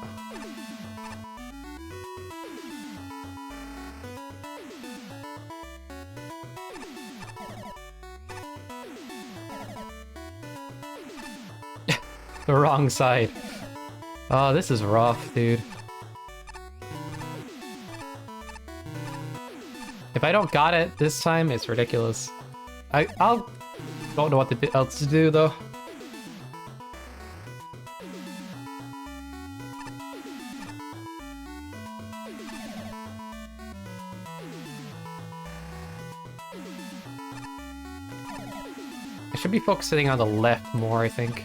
The wrong side. Oh, this is rough, dude. If I don't got it this time, it's ridiculous. I'll don't know what else to do though. I should be focusing on the left more, I think.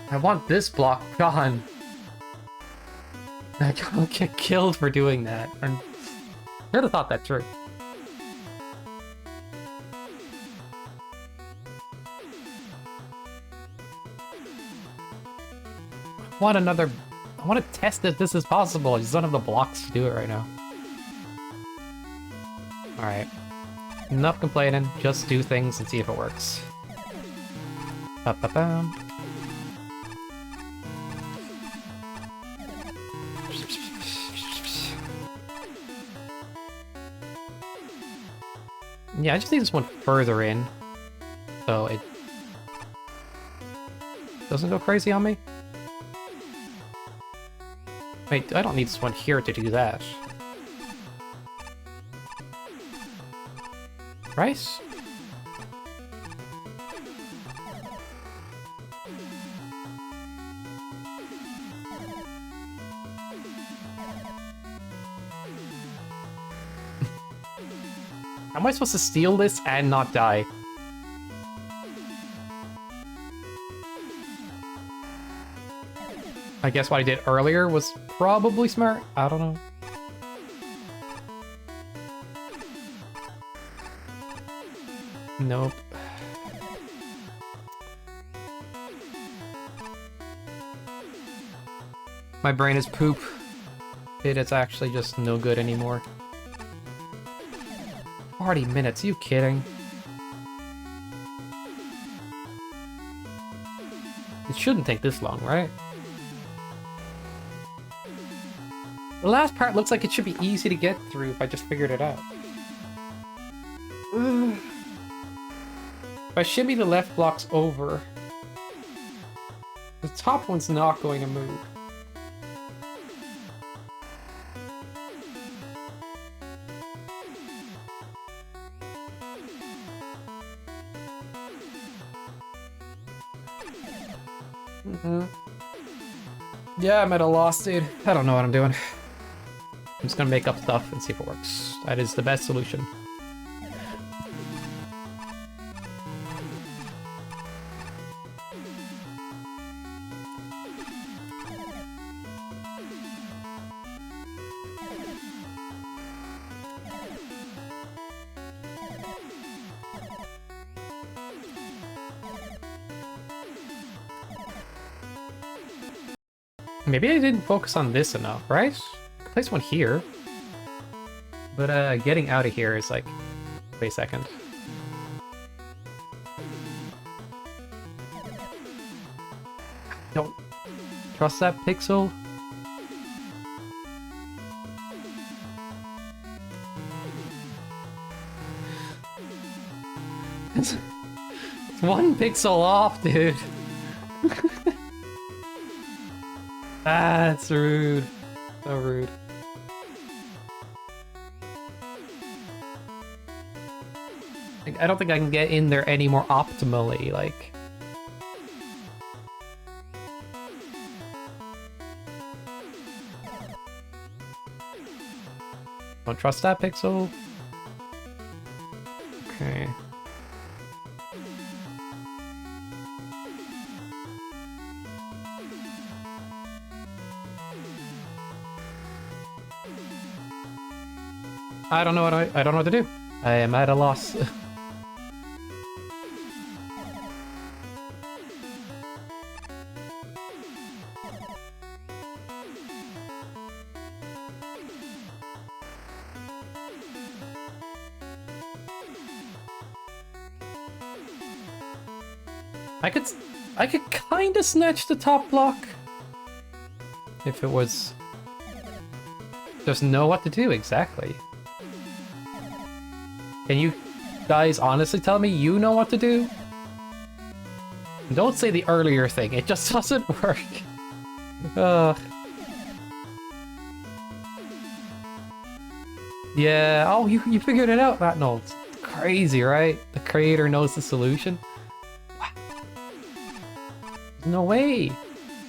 I want this block gone. I can't get killed for doing that. I should have thought that through. I want to test if this is possible. I just don't have the blocks to do it right now. Alright. Enough complaining. Just do things and see if it works. Ba-ba-bam. Yeah, I just need this one further in, so it doesn't go crazy on me. Wait, I don't need this one here to do that. Right? How am I supposed to steal this and not die? I guess what I did earlier was probably smart. I don't know. Nope. My brain is poop. It's actually just no good anymore. 40 minutes, you kidding? It shouldn't take this long, right? The last part looks like it should be easy to get through if I just figured it out. If I shimmy the left blocks over, the top one's not going to move. Yeah, I'm at a loss, dude. I don't know what I'm doing. I'm just gonna make up stuff and see if it works. That is the best solution. Maybe I didn't focus on this enough, right? Place one here. But getting out of here is like, wait a second. Don't trust that pixel. It's one pixel off, dude. That's rude. So rude. Like, I don't think I can get in there any more optimally, like... Don't trust that pixel. Okay. I don't know what I don't know what to do. I am at a loss. I could kind of snatch the top block if it was just know what to do exactly. Can you guys honestly tell me you know what to do? Don't say the earlier thing, it just doesn't work. Ugh. Yeah, oh, you figured it out? That no, it's crazy, right? The creator knows the solution. What? No way.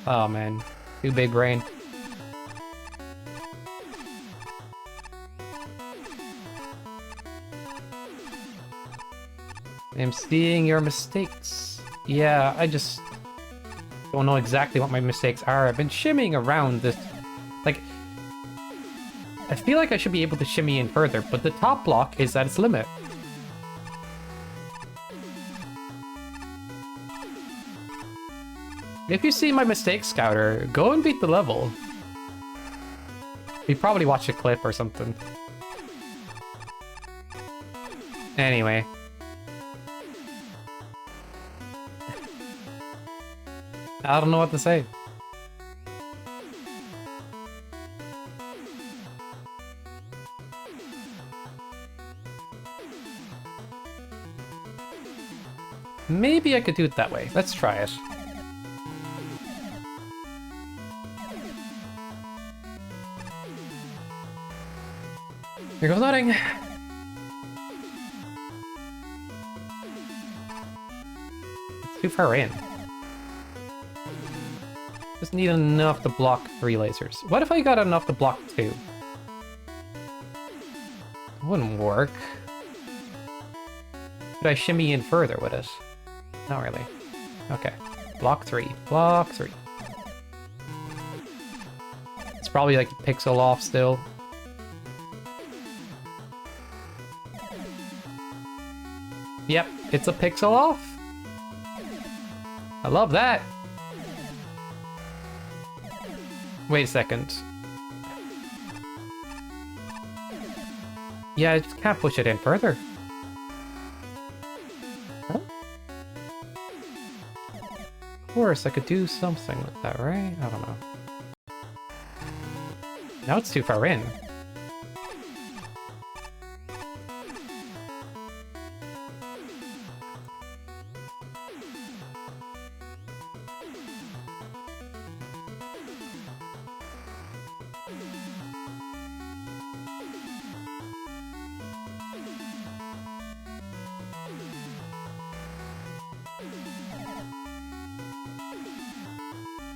Oh man, too big brain. I'm seeing your mistakes. Yeah, I just don't know exactly what my mistakes are. I've been shimmying around this. Like, I feel like I should be able to shimmy in further, but the top block is at its limit. If you see my mistake scouter, go and beat the level. You probably watched a clip or something. Anyway. I don't know what to say. Maybe I could do it that way. Let's try it. Here goes nothing. It's too far in. Just need enough to block 3 lasers. What if I got enough to block 2? It wouldn't work. Could I shimmy in further with it? Not really. Okay. Block 3. Block 3. It's probably like a pixel off still. Yep, it's a pixel off. I love that. Wait a second. Yeah, I just can't push it in further. Huh? Of course, I could do something with that, right? I don't know. Now it's too far in.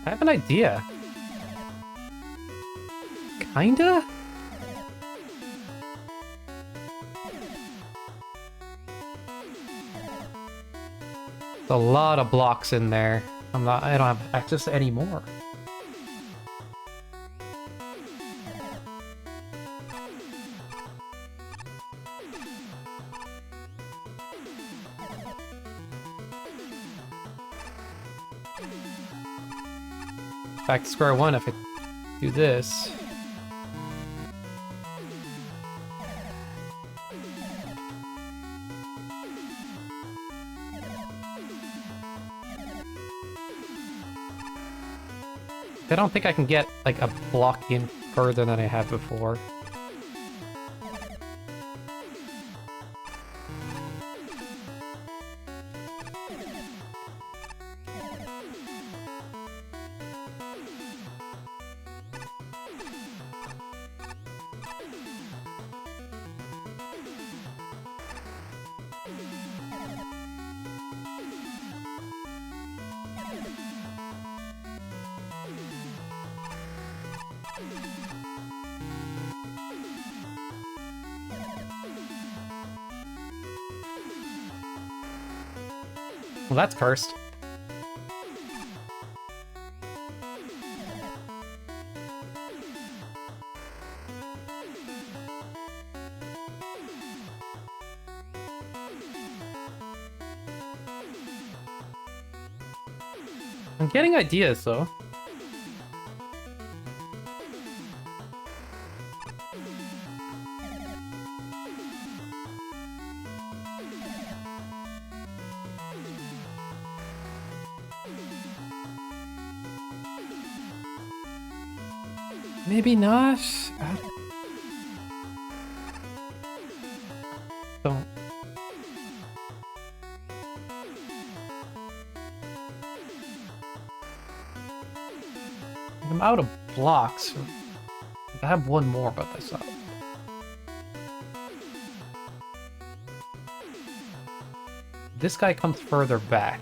I have an idea. Kinda? There's a lot of blocks in there. I don't have access to any more. Back to square one if I do this. I don't think I can get, like, a block in further than I have before. Well, that's cursed. I'm getting ideas, though. Maybe not. Don't. I'm out of blocks. I have one more, but that's not. This guy comes further back.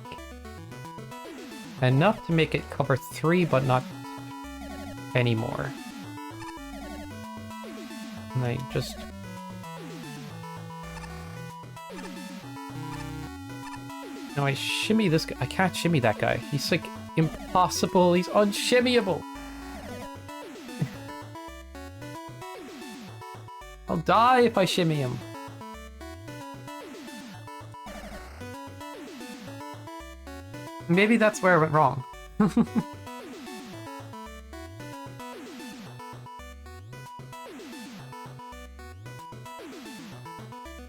Enough to make it cover 3, but not anymore. And I just... No, I shimmy this guy. I can't shimmy that guy. He's like impossible. He's unshimmyable. I'll die if I shimmy him. Maybe that's where I went wrong.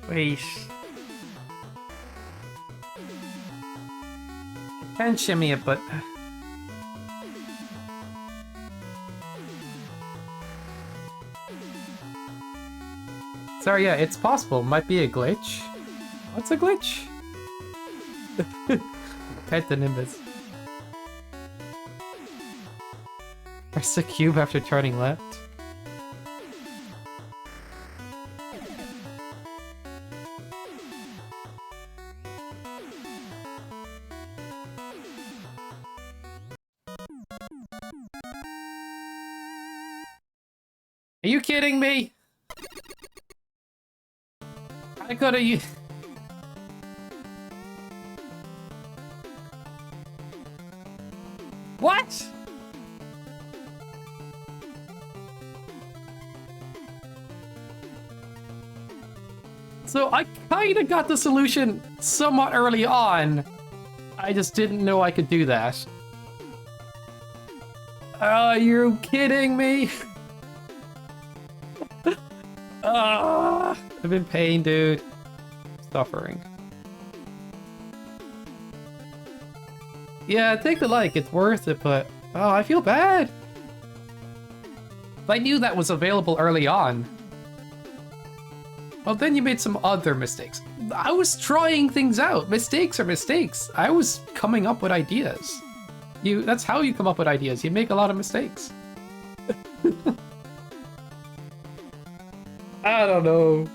Wait. I can shimmy it, but... Sorry, yeah, it's possible. Might be a glitch. What's a glitch? Pet the Nimbus. Press the cube after turning left. Are you kidding me? I gotta use... What? So I kinda got the solution somewhat early on. I just didn't know I could do that. Are you kidding me? I'm in pain, dude. Suffering. Yeah, take the like, it's worth it, but... Oh, I feel bad! If I knew that was available early on... Well, then you made some other mistakes. I was trying things out. Mistakes are mistakes. I was coming up with ideas. That's how you come up with ideas. You make a lot of mistakes. I don't know.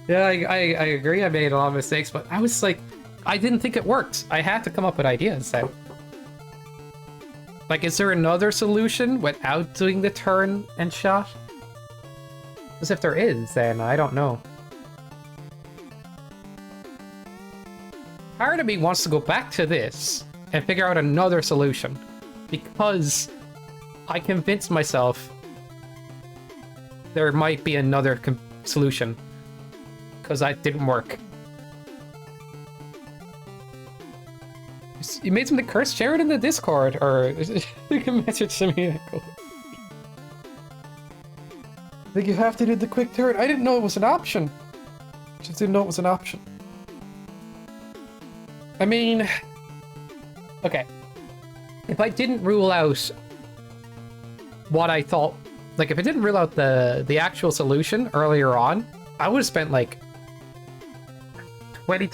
Yeah, I agree. I made a lot of mistakes, but I was like, I didn't think it worked. I had to come up with ideas. So, like, is there another solution without doing the turn and shot? Because if there is, then I don't know. Part of me wants to go back to this and figure out another solution, because I convinced myself there might be another solution, because that didn't work. You made something cursed? Share it in the Discord, or you can message me. I think you have to do the quick turn. I didn't know it was an option. Just didn't know it was an option. I mean, Okay. If I didn't rule out what I thought, like if I didn't rule out the actual solution earlier on, I would have spent like 20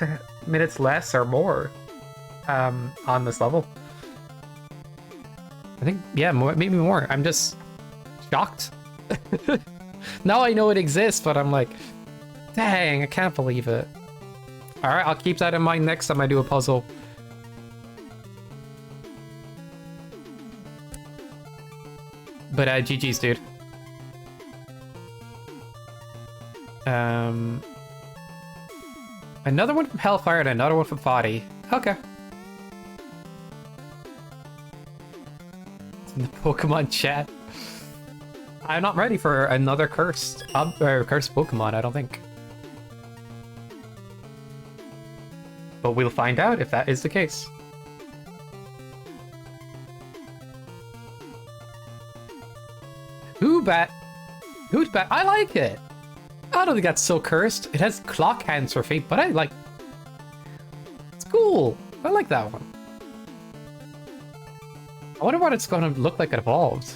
minutes less or more on this level. I think, yeah, maybe more. I'm just shocked. Now I know it exists, but I'm like, dang, I can't believe it. All right, I'll keep that in mind next time I do a puzzle. But GG's, dude. Another one from Hellfire and another one from Foddy. Okay. In the Pokemon chat. I'm not ready for another cursed Pokemon, I don't think. But we'll find out if that is the case. Whobat? I like it. I don't think that's so cursed. It has clock hands for feet, but I like... It's cool. I like that one. I wonder what it's going to look like it evolved.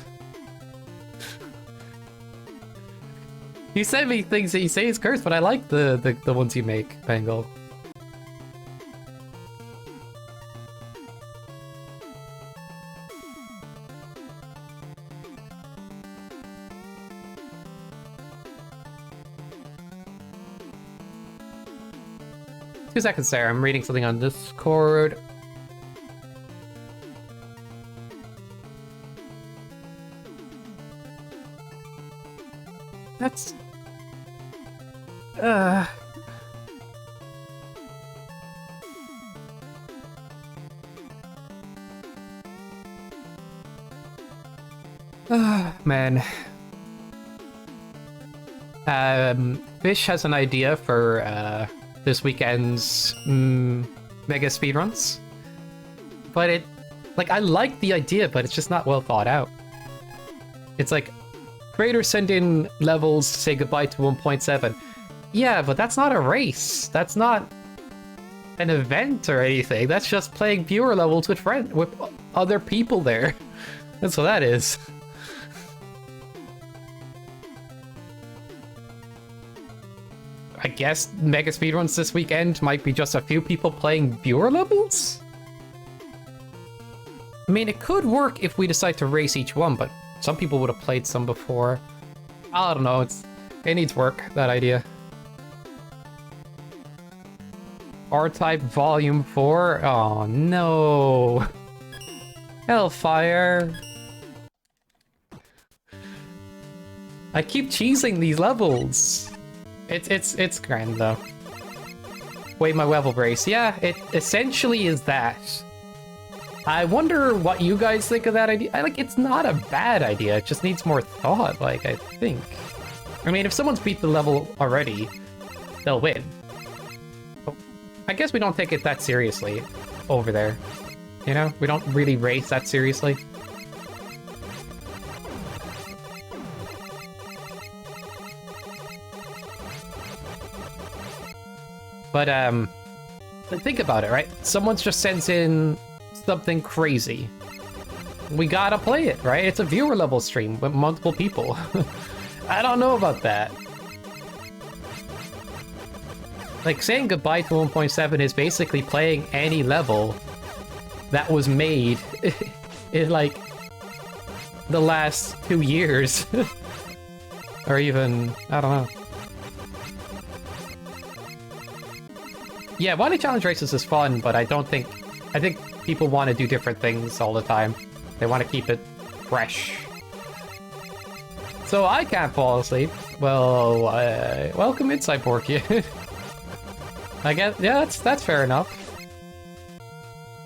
You send me things that you say is cursed, but I like the ones you make, Bengal. Two seconds there, I'm reading something on Discord. That's... man. Fish has an idea for this weekend's mega speedruns. But it... Like, I like the idea, but it's just not well thought out. It's like, creators send in levels to say goodbye to 1.7. Yeah, but that's not a race. That's not an event or anything. That's just playing viewer levels with other people there. That's what that is. I guess mega speedruns this weekend might be just a few people playing viewer levels? I mean, it could work if we decide to race each one, but some people would have played some before. I don't know, it needs work, that idea. R-Type Volume 4? Oh no. Hellfire. I keep cheesing these levels. It's grand though. Wait, my level brace. Yeah, it essentially is that. I wonder what you guys think of that idea. It's not a bad idea. It just needs more thought, like, I think. I mean, if someone's beat the level already, they'll win. I guess we don't take it that seriously over there. You know? We don't really race that seriously. But, think about it, right? Someone just sends in something crazy. We gotta play it, right? It's a viewer level stream with multiple people. I don't know about that. Like, saying goodbye to 1.7 is basically playing any level that was made in, like, the last 2 years. Or even, I don't know. Yeah, Wily Challenge Races is fun, but I think people want to do different things all the time. They want to keep it fresh. So I can't fall asleep. Well, welcome inside, Porky. I guess, yeah, that's fair enough.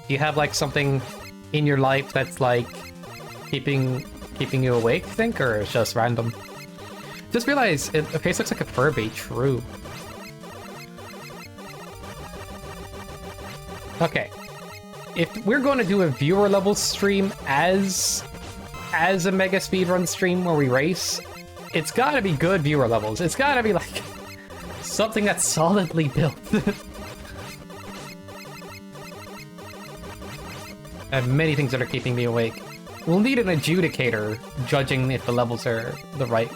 Do you have like something in your life that's like keeping you awake, think, or it's just random? Just realize the face looks like a Furby. True. Okay. If we're going to do a viewer level stream as a mega speedrun stream where we race, it's gotta be good viewer levels. It's gotta be like something that's solidly built. I have many things that are keeping me awake. We'll need an adjudicator judging if the levels are the right.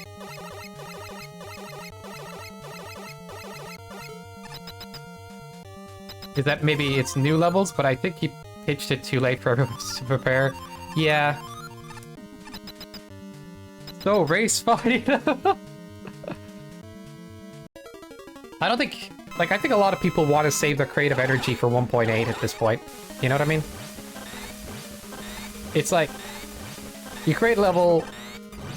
Is that maybe it's new levels, but I think he pitched it too late for everyone to prepare. Yeah. So, race fight. I don't think... Like, I think a lot of people want to save their creative energy for 1.8 at this point. You know what I mean? It's like... You create a level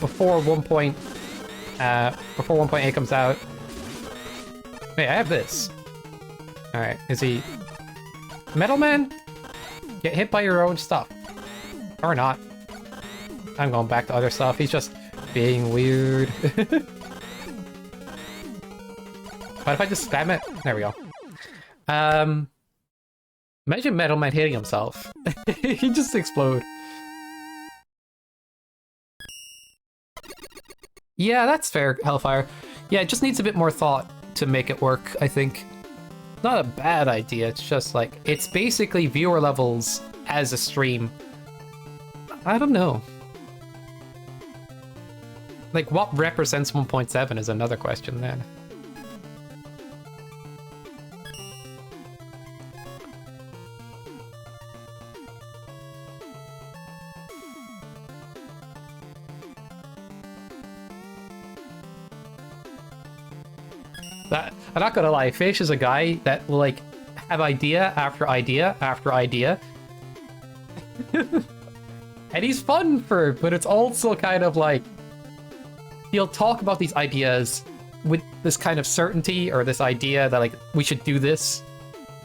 before 1.8 comes out. Hey, I have this. Alright, is he... Metal Man? Get hit by your own stuff. Or not. I'm going back to other stuff. He's just being weird. But if I just spam it? There we go. Imagine Metal Man hitting himself. He'd just explode. Yeah, that's fair, Hellfire. Yeah, it just needs a bit more thought to make it work, I think. Not a bad idea, it's just like, it's basically viewer levels as a stream. I don't know. Like, what represents 1.7 is another question then. I'm not gonna lie, Fish is a guy that will, like, have idea after idea after idea. And he's fun but it's also kind of like... He'll talk about these ideas with this kind of certainty, or this idea that, like, we should do this.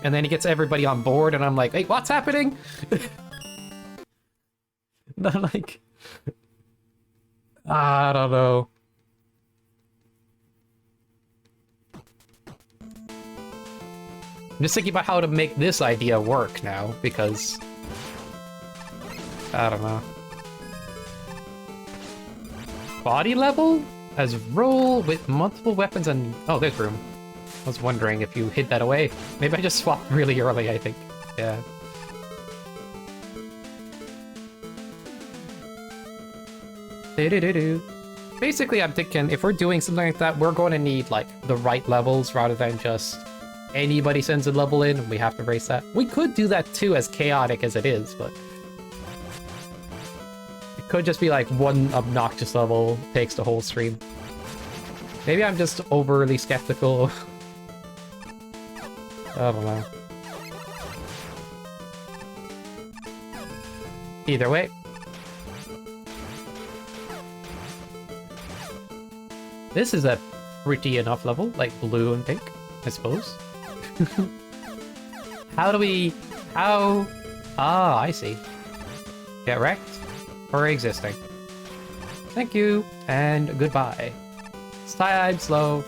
And then he gets everybody on board, and I'm like, hey, what's happening? Not like... I don't know. I'm just thinking about how to make this idea work now, because... I don't know. Body level? As roll with multiple weapons and... Oh, there's room. I was wondering if you hid that away. Maybe I just swapped really early, I think. Yeah. Do-do-do-do. Basically, I'm thinking if we're doing something like that, we're going to need, like, the right levels rather than just... Anybody sends a level in and we have to race that. We could do that too, as chaotic as it is, but... It could just be like one obnoxious level takes the whole stream. Maybe I'm just overly skeptical. I don't know. Either way. This is a pretty enough level, like blue and pink, I suppose. How do we... How... Ah, I see. Get wrecked? Or existing. Thank you, and goodbye. I'm slow.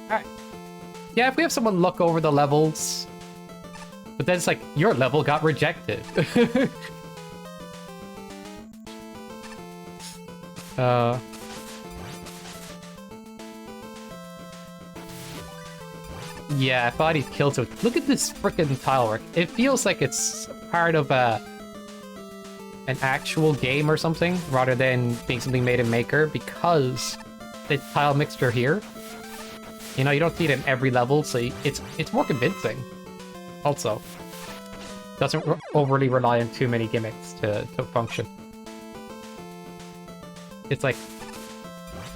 Alright. Yeah, if we have someone look over the levels... But then it's like, your level got rejected. Yeah, I thought he killed him. Look at this frickin' tile work. It feels like it's part of an actual game or something, rather than being something made in Maker, because the tile mixture here, you know, you don't see it in every level, so it's more convincing. Also, doesn't overly rely on too many gimmicks to function. It's like,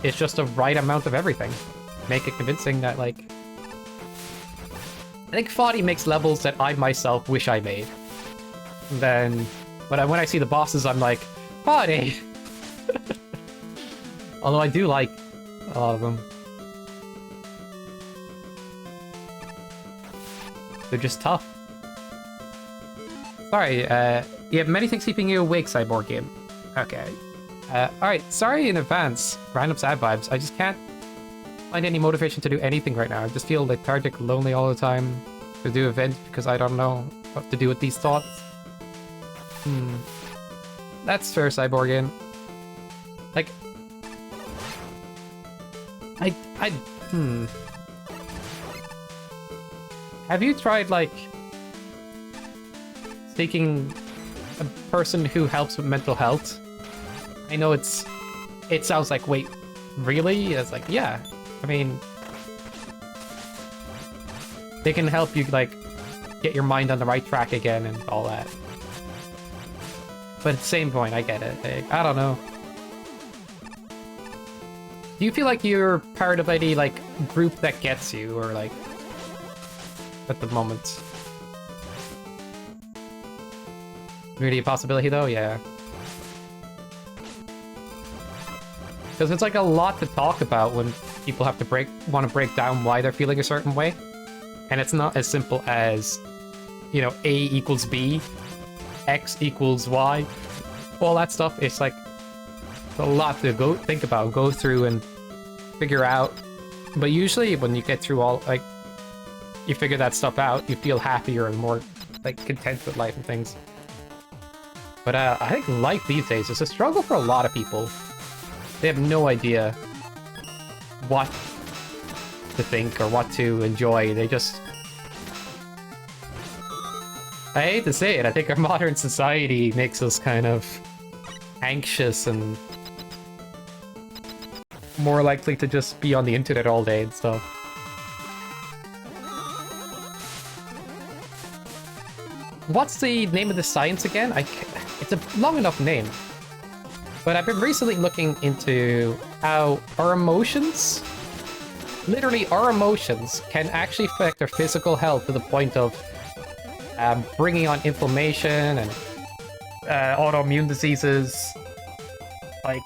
it's just the right amount of everything. Make it convincing that, like... I think Foddy makes levels that I myself wish I made. And then, when I see the bosses, I'm like, Foddy! Although I do like a lot of them. They're just tough. Sorry, you have many things keeping you awake, Cyborg Game. Okay. Alright, sorry in advance. Random sad vibes. I just can't find any motivation to do anything right now. I just feel lethargic, lonely all the time to do events because I don't know what to do with these thoughts. That's fair, Cyborg Game. Like, Hmm. Have you tried, like, seeking a person who helps with mental health? I know it sounds like, wait, really? It's like, yeah. I mean, they can help you, like, get your mind on the right track again and all that. But at the same point, I get it. Like, I don't know. Do you feel like you're part of any, like, group that gets you, or, like, at the moment? Really a possibility, though? Yeah. Because it's, like, a lot to talk about when people have to want to break down why they're feeling a certain way. And it's not as simple as, you know, A equals B, X equals Y, all that stuff. It's, like, a lot to think about, go through and figure out. But usually when you get through all, like, you figure that stuff out, you feel happier and more, like, content with life and things. But I think life these days is a struggle for a lot of people. They have no idea what to think or what to enjoy. They just... I hate to say it, I think our modern society makes us kind of anxious and more likely to just be on the internet all day and stuff. What's the name of the science again? It's a long enough name. But I've been recently looking into how our emotions, literally our emotions, can actually affect our physical health to the point of bringing on inflammation and autoimmune diseases, like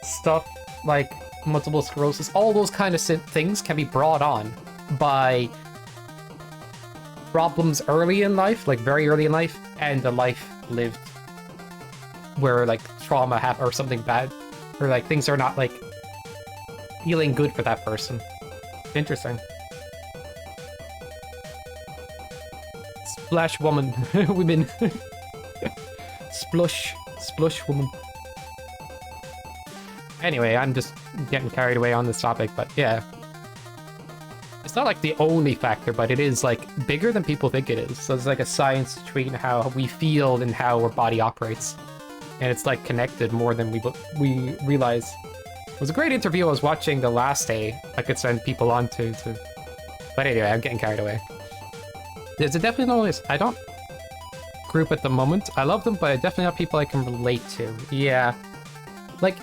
stuff like multiple sclerosis. All those kind of things can be brought on by problems early in life, like very early in life, and a life lived where, like, trauma happened or something bad, or, like, things are not, like, feeling good for that person. Interesting. Splash woman. Women. Splush woman. Anyway, I'm just getting carried away on this topic, but yeah. It's not, like, the only factor, but it is, like, bigger than people think it is. So it's, like, a science between how we feel and how our body operates. And it's, like, connected more than we realize. It was a great interview I was watching the last day I could send people on to. But anyway, I'm getting carried away. There's definitely no... I don't group at the moment. I love them, but I definitely have people I can relate to. Yeah. Like,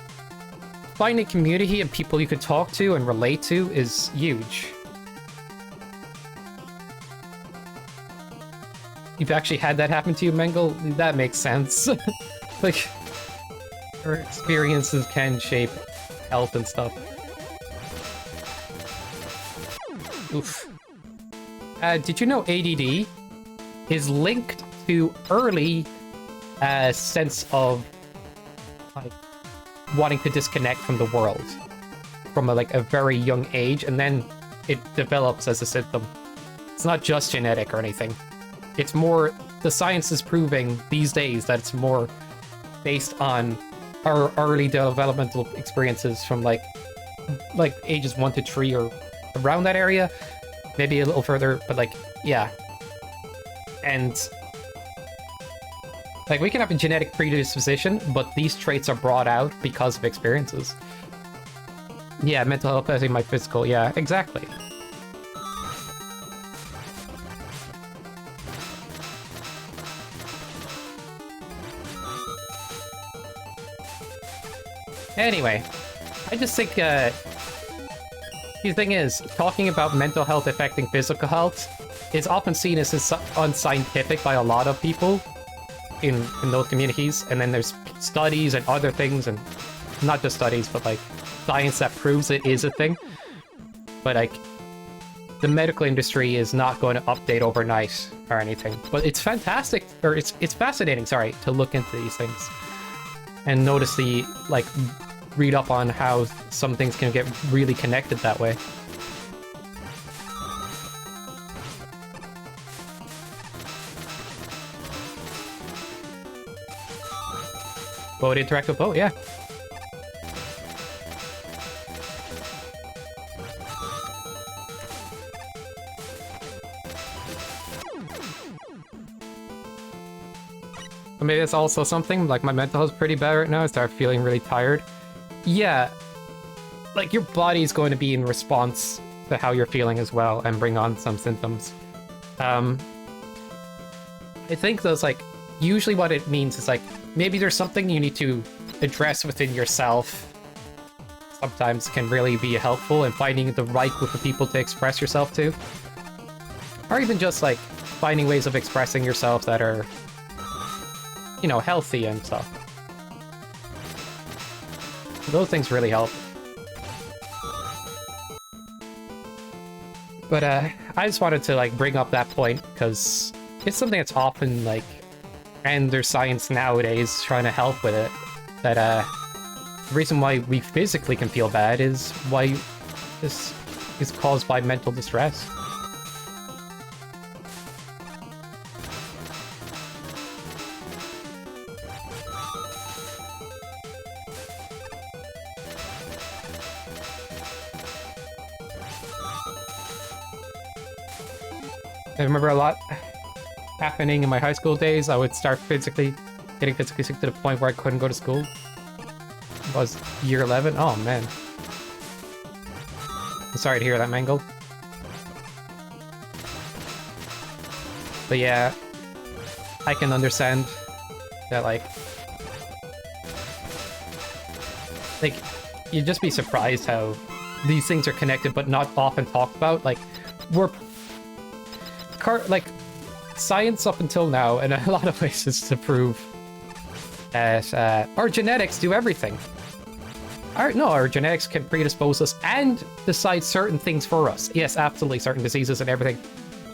finding community and people you can talk to and relate to is huge. You've actually had that happen to you, Mengel? That makes sense. Like, our experiences can shape health and stuff. Oof. Did you know ADD is linked to early sense of, like, wanting to disconnect from the world from a very young age, and then it develops as a symptom. It's not just genetic or anything. It's more, the science is proving these days that it's more based on our early developmental experiences from like ages 1 to 3 or around that area, maybe a little further, but like, yeah. And like, we can have a genetic predisposition, but these traits are brought out because of experiences. Yeah, mental health affecting my physical, yeah, exactly. Anyway, I just think, the thing is, talking about mental health affecting physical health is often seen as unscientific by a lot of people in those communities, and then there's studies and other things, and not just studies, but like science that proves it is a thing. But like, the medical industry is not going to update overnight or anything. But it's fantastic, or it's fascinating, sorry, to look into these things and notice the, like, read up on how some things can get really connected that way. Boat interactive boat, yeah. maybe it's also something, like my mental health's pretty bad right now. I start feeling really tired. Yeah, like your body's going to be in response to how you're feeling as well and bring on some symptoms. I think those, like, usually what it means is, like, maybe there's something you need to address within yourself. Sometimes can really be helpful in finding the right group of people to express yourself to. Or even just, like, finding ways of expressing yourself that are, you know, healthy and stuff. Those things really help. But I just wanted to, like, bring up that point because it's something that's often, like, and there's science nowadays trying to help with it, that the reason why we physically can feel bad is why this is caused by mental distress. I remember a lot happening in my high school days. I would start getting physically sick to the point where I couldn't go to school. It was year 11. Oh, man. I'm sorry to hear that, Mangle. But yeah, I can understand that, like, you'd just be surprised how these things are connected but not often talked about. Like, like, science up until now, in a lot of ways, is to prove that our genetics do everything. Our genetics can predispose us and decide certain things for us. Yes, absolutely, certain diseases and everything,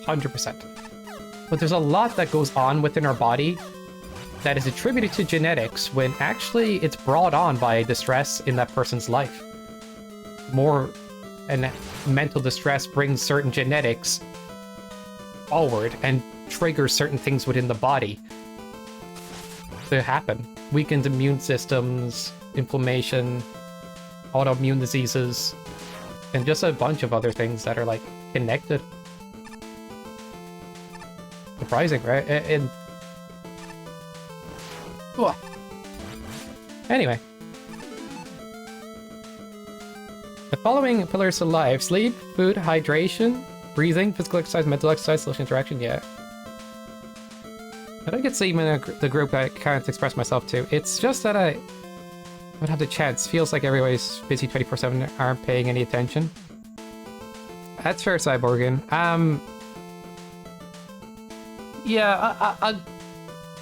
100%. But there's a lot that goes on within our body that is attributed to genetics when actually it's brought on by distress in that person's life. And mental distress brings certain genetics forward and triggers certain things within the body to happen. Weakened immune systems, inflammation, autoimmune diseases, and just a bunch of other things that are, like, connected. Surprising, right? Anyway. The following pillars of life: sleep, food, hydration, breathing, physical exercise, mental exercise, social interaction. Yeah. I don't get to even the group I can't express myself to. It's just that I don't have the chance. Feels like everybody's busy 24/7, aren't paying any attention. That's fair, Cyborgan. Yeah, I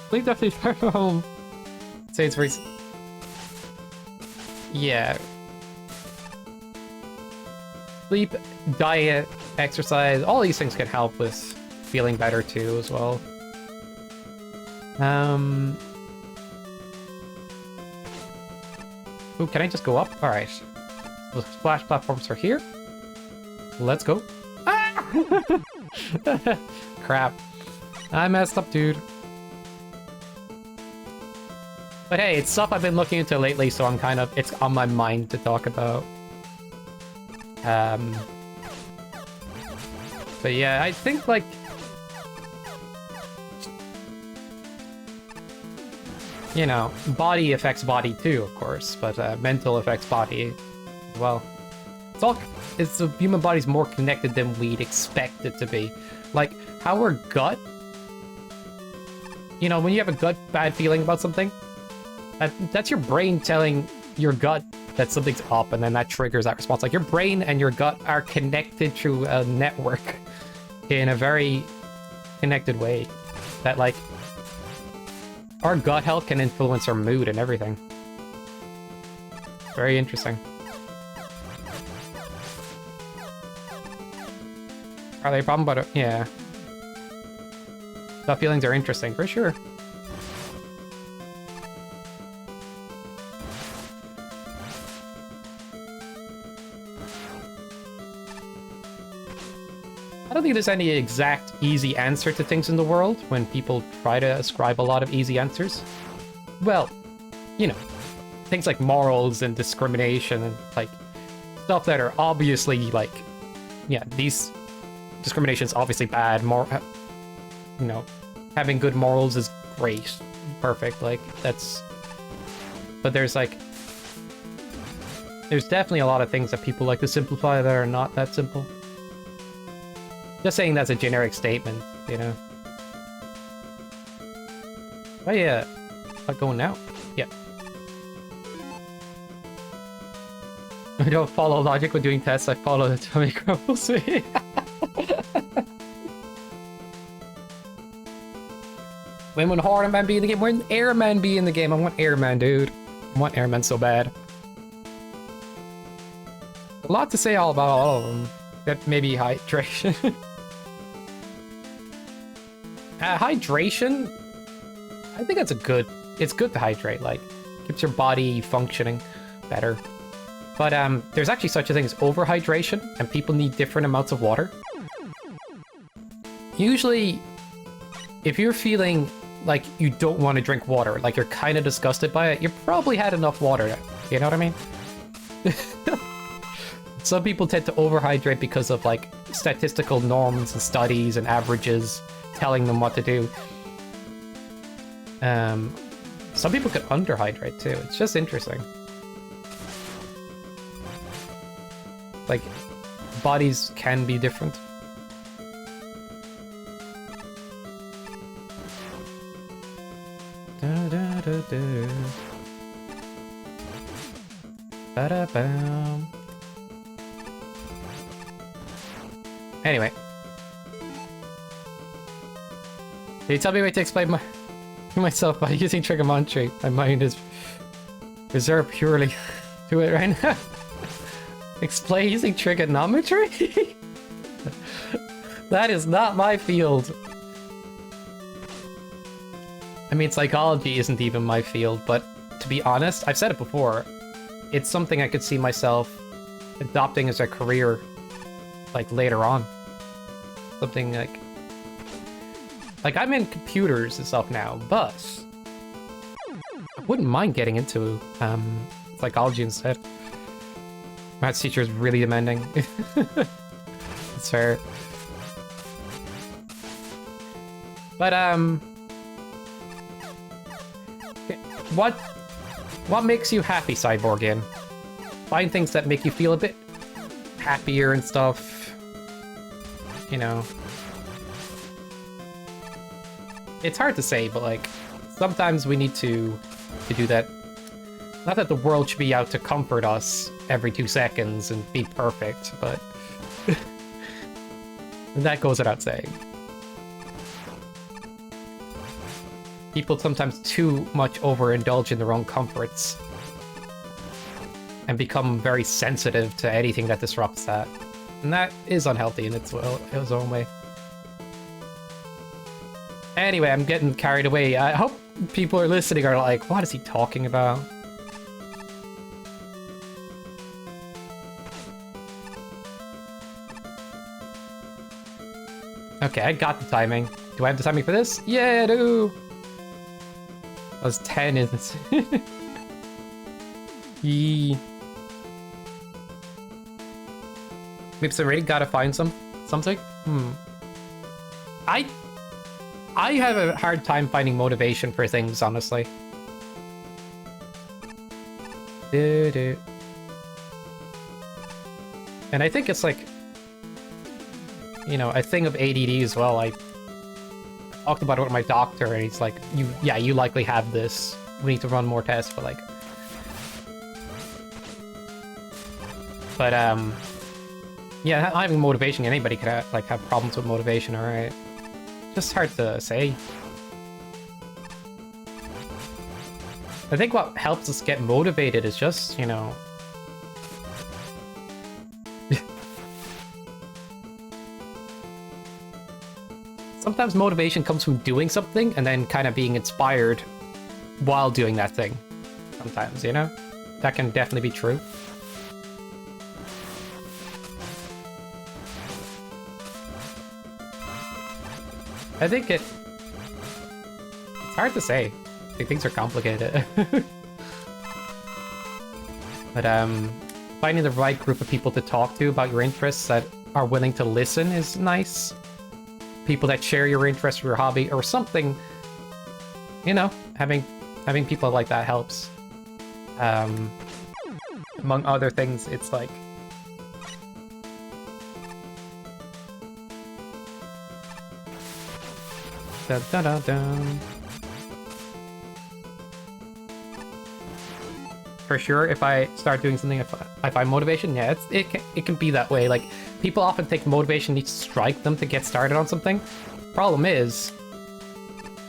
believe definitely home. Say it's recent. Yeah. Sleep, diet, exercise, all these things can help with feeling better too as well. Ooh, can I just go up? Alright. The splash platforms are here. Let's go. Ah! Crap. I messed up, dude. But hey, it's stuff I've been looking into lately, so I'm kind of, it's on my mind to talk about. But yeah, I think, like, you know, body affects body too, of course, but mental affects body as well. It's the human body's more connected than we'd expect it to be. Like, how our gut, you know, when you have a bad feeling about something, that's your brain telling your gut that something's up, and then that triggers that response. Like, your brain and your gut are connected through a network in a very connected way that, like, our gut health can influence our mood and everything. Very interesting. Are they a problem? But yeah. Gut feelings are interesting, for sure. I don't think there's any exact easy answer to things in the world when people try to ascribe a lot of easy answers. Well, you know, things like morals and discrimination and, like, stuff that are obviously, like, yeah, these discrimination's obviously bad. You know, having good morals is great. perfect. Like, that's... But there's like... There's definitely a lot of things that people like to simplify that are not that simple. Just saying that's a generic statement, you know? Oh yeah, I'm going now? Yeah. I don't follow logic when doing tests, I follow the tummy grumbles me. When would Hardman be in the game? When Airman be in the game? I want Airman, dude. I want Airman so bad. A lot to say all about all of them. That maybe hydration. Hydration? I think that's a good... It's good to hydrate, like, keeps your body functioning better. But there's actually such a thing as overhydration, and people need different amounts of water. Usually, if you're feeling like you don't want to drink water, like you're kind of disgusted by it, you probably had enough water. You know what I mean? Some people tend to overhydrate because of like statistical norms and studies and averages telling them what to do. Some people could underhydrate too. It's just interesting. Like, bodies can be different. Da, da, da, da. Ba-da-bam. Anyway. Can you tell me a way to explain myself by using trigonometry? My mind is reserved purely to it right now. Explain using trigonometry? That is not my field. I mean, psychology isn't even my field, but to be honest, I've said it before, it's something I could see myself adopting as a career, like, later on. Something like... Like, I'm in computers and stuff now, but... I wouldn't mind getting into, psychology instead. Maths teacher is really demanding. It's fair. But, What makes you happy, Cyborgian? Find things that make you feel a bit happier and stuff. You know. It's hard to say, but like, sometimes we need to do that. Not that the world should be out to comfort us every 2 seconds and be perfect, but that goes without saying. People sometimes too much overindulge in their own comforts and become very sensitive to anything that disrupts that. And that is unhealthy in its own way. Anyway, I'm getting carried away. I hope people are listening are like, what is he talking about? Okay, I got the timing. Do I have the timing for this? Yeah, I do! That was 10, isn't it? Yee. Maybe some really gotta find something? I have a hard time finding motivation for things, honestly. And I think it's like, you know, a thing of ADD as well. I talked about it with my doctor, and he's like, you likely have this. We need to run more tests, but like... But, yeah, not having motivation, anybody could have, like, have problems with motivation, alright? Just hard to say. I think what helps us get motivated is just, you know... Sometimes motivation comes from doing something and then kind of being inspired while doing that thing. Sometimes, you know? That can definitely be true. I think it's hard to say. I think things are complicated. But finding the right group of people to talk to about your interests that are willing to listen is nice. People that share your interests or your hobby or something, you know, having people like that helps. Among other things, it's like dun, dun, dun, dun. For sure, if I start doing something, if I find motivation, yeah, it can be that way. Like, people often think motivation needs to strike them to get started on something. Problem is,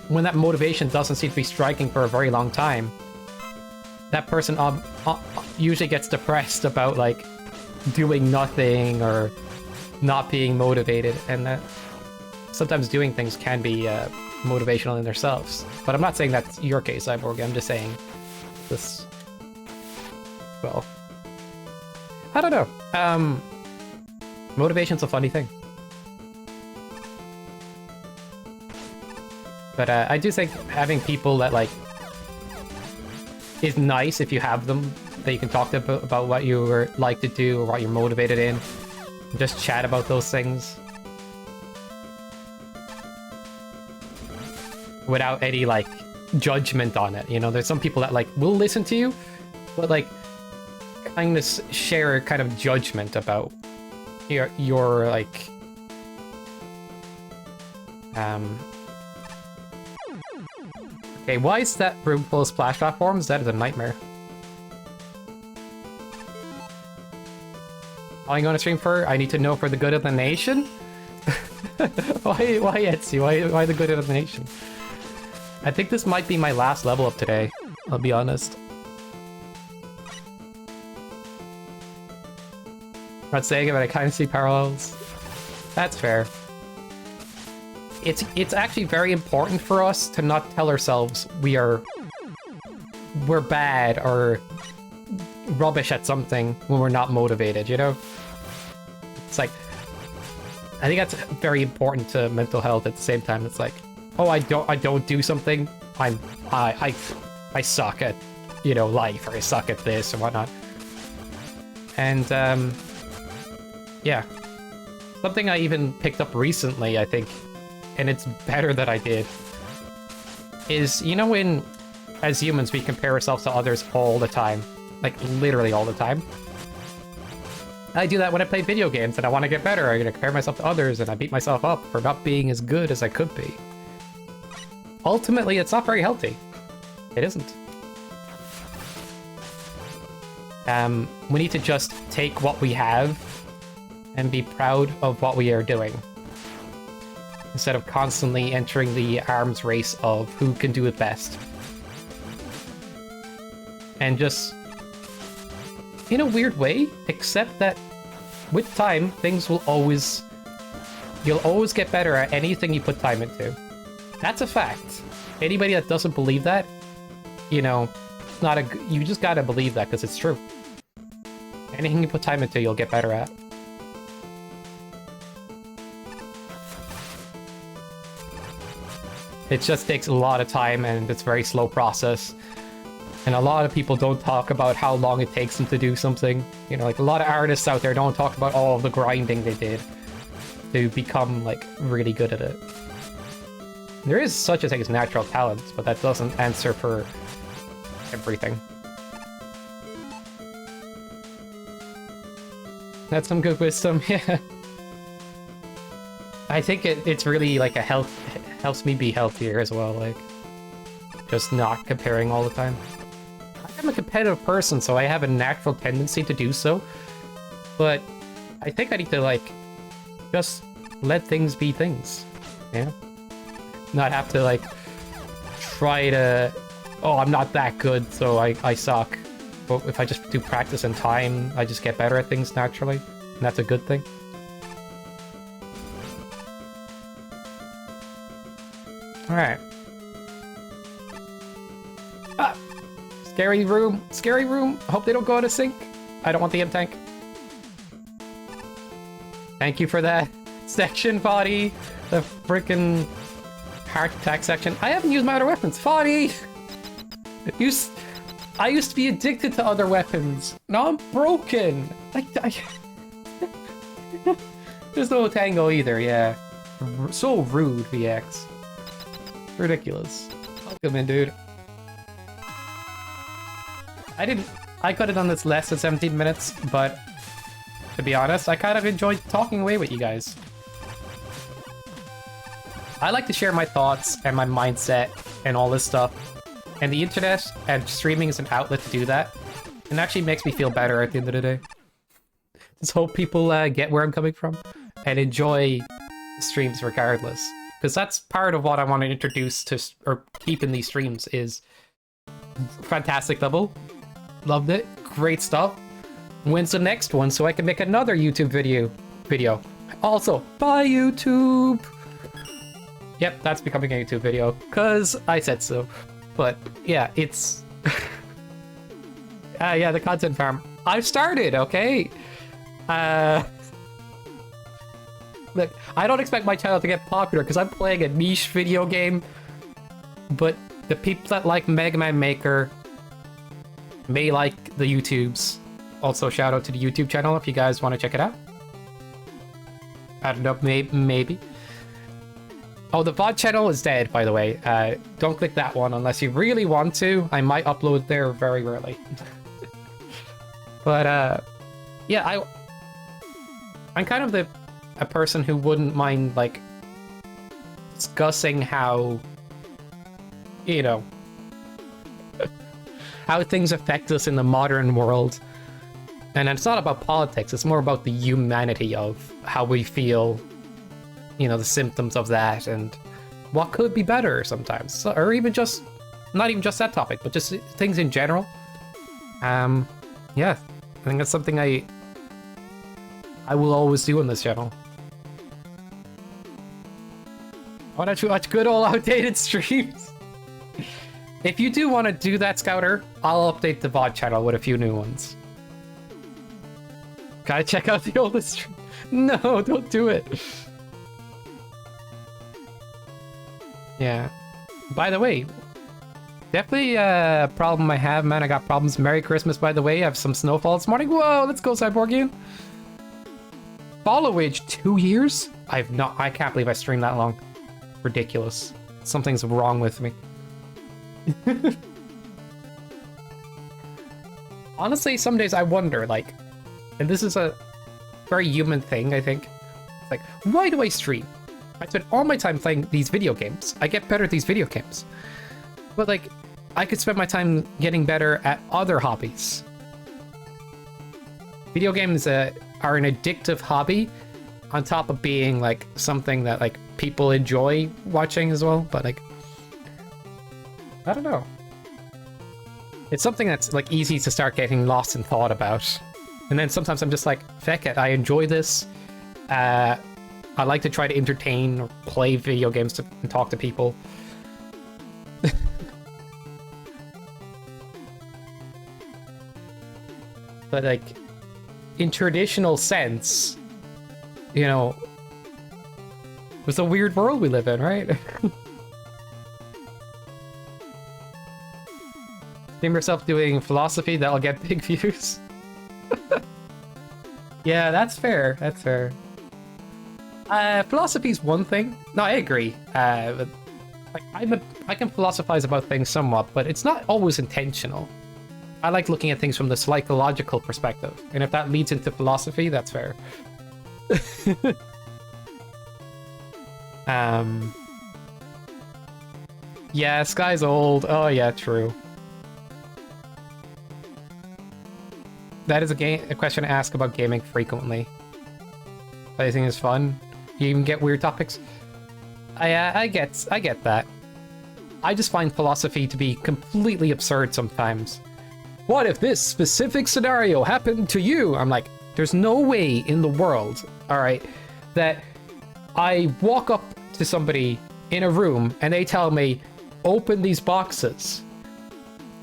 when that motivation doesn't seem to be striking for a very long time, that person usually gets depressed about, like, doing nothing or not being motivated, and that sometimes doing things can be motivational in themselves. But I'm not saying that's your case, Cyborg. I'm just saying this. Well, I don't know. Motivation's a funny thing. But I do think having people that, like, is nice if you have them, that you can talk to about what you like to do or what you're motivated in. Just chat about those things. Without any, like, judgment on it. You know, there's some people that, like, will listen to you, but, like, kind of share a kind of judgment about your like okay, why is that room full of splash platforms? That is a nightmare. All I'm going to stream for? I need to know for the good of the nation? Why Etsy? Why the good of the nation? I think this might be my last level up today, I'll be honest. I'm not saying it, but I kind of see parallels. That's fair. It's actually very important for us to not tell ourselves we're bad or rubbish at something when we're not motivated, you know? It's like, I think that's very important to mental health at the same time. It's like, oh, I don't do something, I suck at, you know, life, or I suck at this or whatnot. And yeah. Something I even picked up recently, I think, and it's better that I did, is, you know, when, as humans, we compare ourselves to others all the time. Like, literally all the time. I do that when I play video games and I want to get better. I'm going to compare myself to others and I beat myself up for not being as good as I could be. Ultimately, it's not very healthy. It isn't. We need to just take what we have and be proud of what we are doing, instead of constantly entering the arms race of who can do it best. And just, in a weird way, accept that with time, things will always... You'll always get better at anything you put time into. That's a fact. Anybody that doesn't believe that, you know, you just gotta believe that because it's true. Anything you put time into, you'll get better at. It just takes a lot of time and it's a very slow process. And a lot of people don't talk about how long it takes them to do something. You know, like, a lot of artists out there don't talk about all of the grinding they did to become, like, really good at it. There is such a thing as natural talent, but that doesn't answer for everything. That's some good wisdom, yeah. I think it's really, like, helps me be healthier as well, like, just not comparing all the time. I'm a competitive person, so I have a natural tendency to do so, but I think I need to, like, just let things be things, you know? Not have to, like, try to, oh, I'm not that good, so I suck. But if I just do practice and time, I just get better at things naturally, and that's a good thing. Alright. Ah! Scary room! Scary room! I hope they don't go out of sync. I don't want the M-Tank. Thank you for that section, Foddy! The frickin' heart attack section. I haven't used my other weapons. Foddy! I used to be addicted to other weapons. Now I'm broken! There's no tango either, yeah. So rude, VX. Ridiculous. Welcome in, dude. I could have done this less than 17 minutes, but to be honest, I kind of enjoyed talking away with you guys. I like to share my thoughts and my mindset and all this stuff. And the internet and streaming is an outlet to do that. And it actually makes me feel better at the end of the day. Just hope people get where I'm coming from and enjoy streams regardless. Because that's part of what I want to introduce to, or keep in these streams, is fantastic level. Loved it. Great stuff. When's the next one so I can make another YouTube video? Also, bye YouTube! Yep, that's becoming a YouTube video, because I said so. But yeah, it's... yeah, the content farm. I've started, okay? Look, I don't expect my channel to get popular because I'm playing a niche video game, but the people that like Mega Man Maker may like the YouTubes. Also, shout out to the YouTube channel if you guys want to check it out. I don't know, maybe. Oh, the VOD channel is dead, by the way. Don't click that one unless you really want to. I might upload there very rarely. But, yeah, I'm kind of a person who wouldn't mind, like, discussing how, you know, how things affect us in the modern world. And it's not about politics, it's more about the humanity of how we feel, you know, the symptoms of that, and what could be better sometimes. So, or even just, not even just that topic, but just things in general. Yeah, I think that's something I will always do on this channel. I want to watch good old outdated streams. If you do want to do that, Scouter, I'll update the VOD channel with a few new ones. Gotta check out the oldest stream. No, don't do it. Yeah. By the way, definitely a problem I have, man. I got problems. Merry Christmas, by the way. I have some snowfall this morning. Whoa, let's go, Cyborgian. Followage 2 years? I can't believe I streamed that long. Ridiculous. Something's wrong with me. Honestly, some days I wonder, like, and this is a very human thing, I think. Like, why do I stream? I spend all my time playing these video games. I get better at these video games. But, like, I could spend my time getting better at other hobbies. Video games are an addictive hobby, on top of being, like, something that, like, people enjoy watching as well. But, like, I don't know. It's something that's, like, easy to start getting lost in thought about. And then sometimes I'm just like, feck it, I enjoy this. I like to try to entertain or play video games and talk to people. But, like, in traditional sense, you know, it's a weird world we live in, right? Name yourself doing philosophy, that'll get big views. Yeah, that's fair. That's fair. Philosophy's one thing. No, I agree. But, like, I can philosophize about things somewhat, but it's not always intentional. I like looking at things from the psychological perspective, and if that leads into philosophy, that's fair. Yeah, Sky's old. Oh yeah, true. That is a question to ask about gaming frequently. I think it's fun. You even get weird topics. I get that. I just find philosophy to be completely absurd sometimes. What if this specific scenario happened to you? I'm like, there's no way in the world, all right, that I walk up to somebody in a room and they tell me, open these boxes.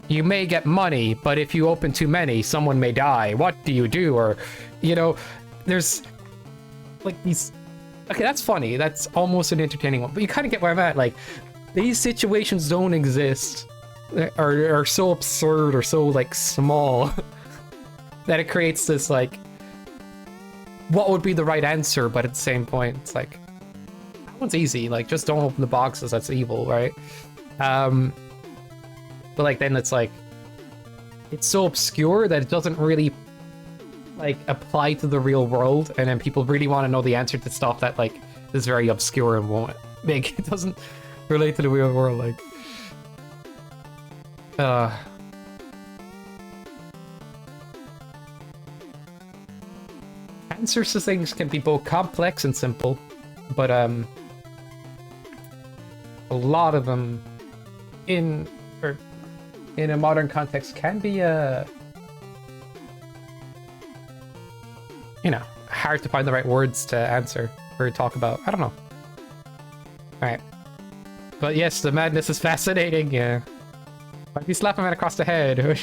You may get money, but if you open too many, someone may die. What do you do? Or, you know, there's like these... Okay, that's funny. That's almost an entertaining one. But you kind of get where I'm at. Like, these situations don't exist. Are so absurd or so, like, small that it creates this, like, what would be the right answer? But at the same point, it's like, that one's easy. Like, just don't open the boxes. That's evil, right? But, like, then it's like, it's so obscure that it doesn't really like apply to the real world, and then people really want to know the answer to stuff that like is very obscure and won't make it doesn't relate to the real world. Like, answers to things can be both complex and simple, but a lot of them in a modern context can be you know, hard to find the right words to answer or talk about. I don't know. Alright. But yes, the madness is fascinating, yeah. Why'd you slap him across the head?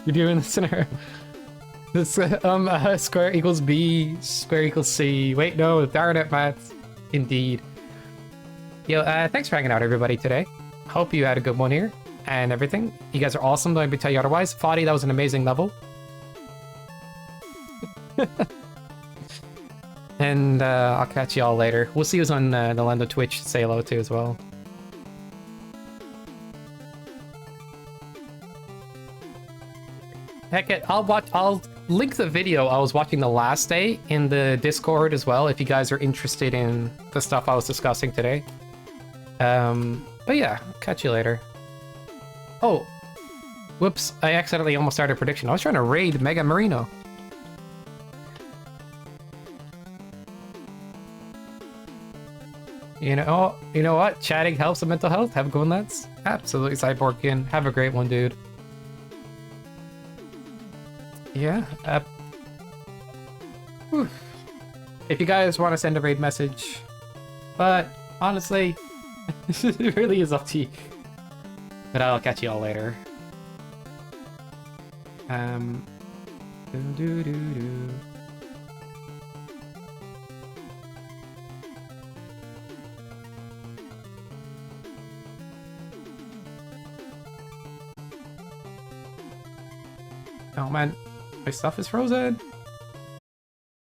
You're doing this in her. This, square equals B, square equals C. Wait, no, darn it, Matt. Indeed. Yo, thanks for hanging out, everybody, today. Hope you had a good one here and everything. You guys are awesome, don't let me tell you otherwise. Foddy, that was an amazing level. And I'll catch you all later. We'll see you on the Lando Twitch. Say hello too as well. Heck it, I'll link the video I was watching the last day in the Discord as well if you guys are interested in the stuff I was discussing today. But yeah, catch you later. Oh, whoops, I accidentally almost started a prediction. I was trying to raid Mega Marino. You know what? Chatting helps with mental health. Have a good one, lads. Absolutely, Cyborgian. Have a great one, dude. Yeah. Whew. If you guys want to send a raid message, but honestly, it really is up to you. But I'll catch you all later. Oh man, my stuff is frozen.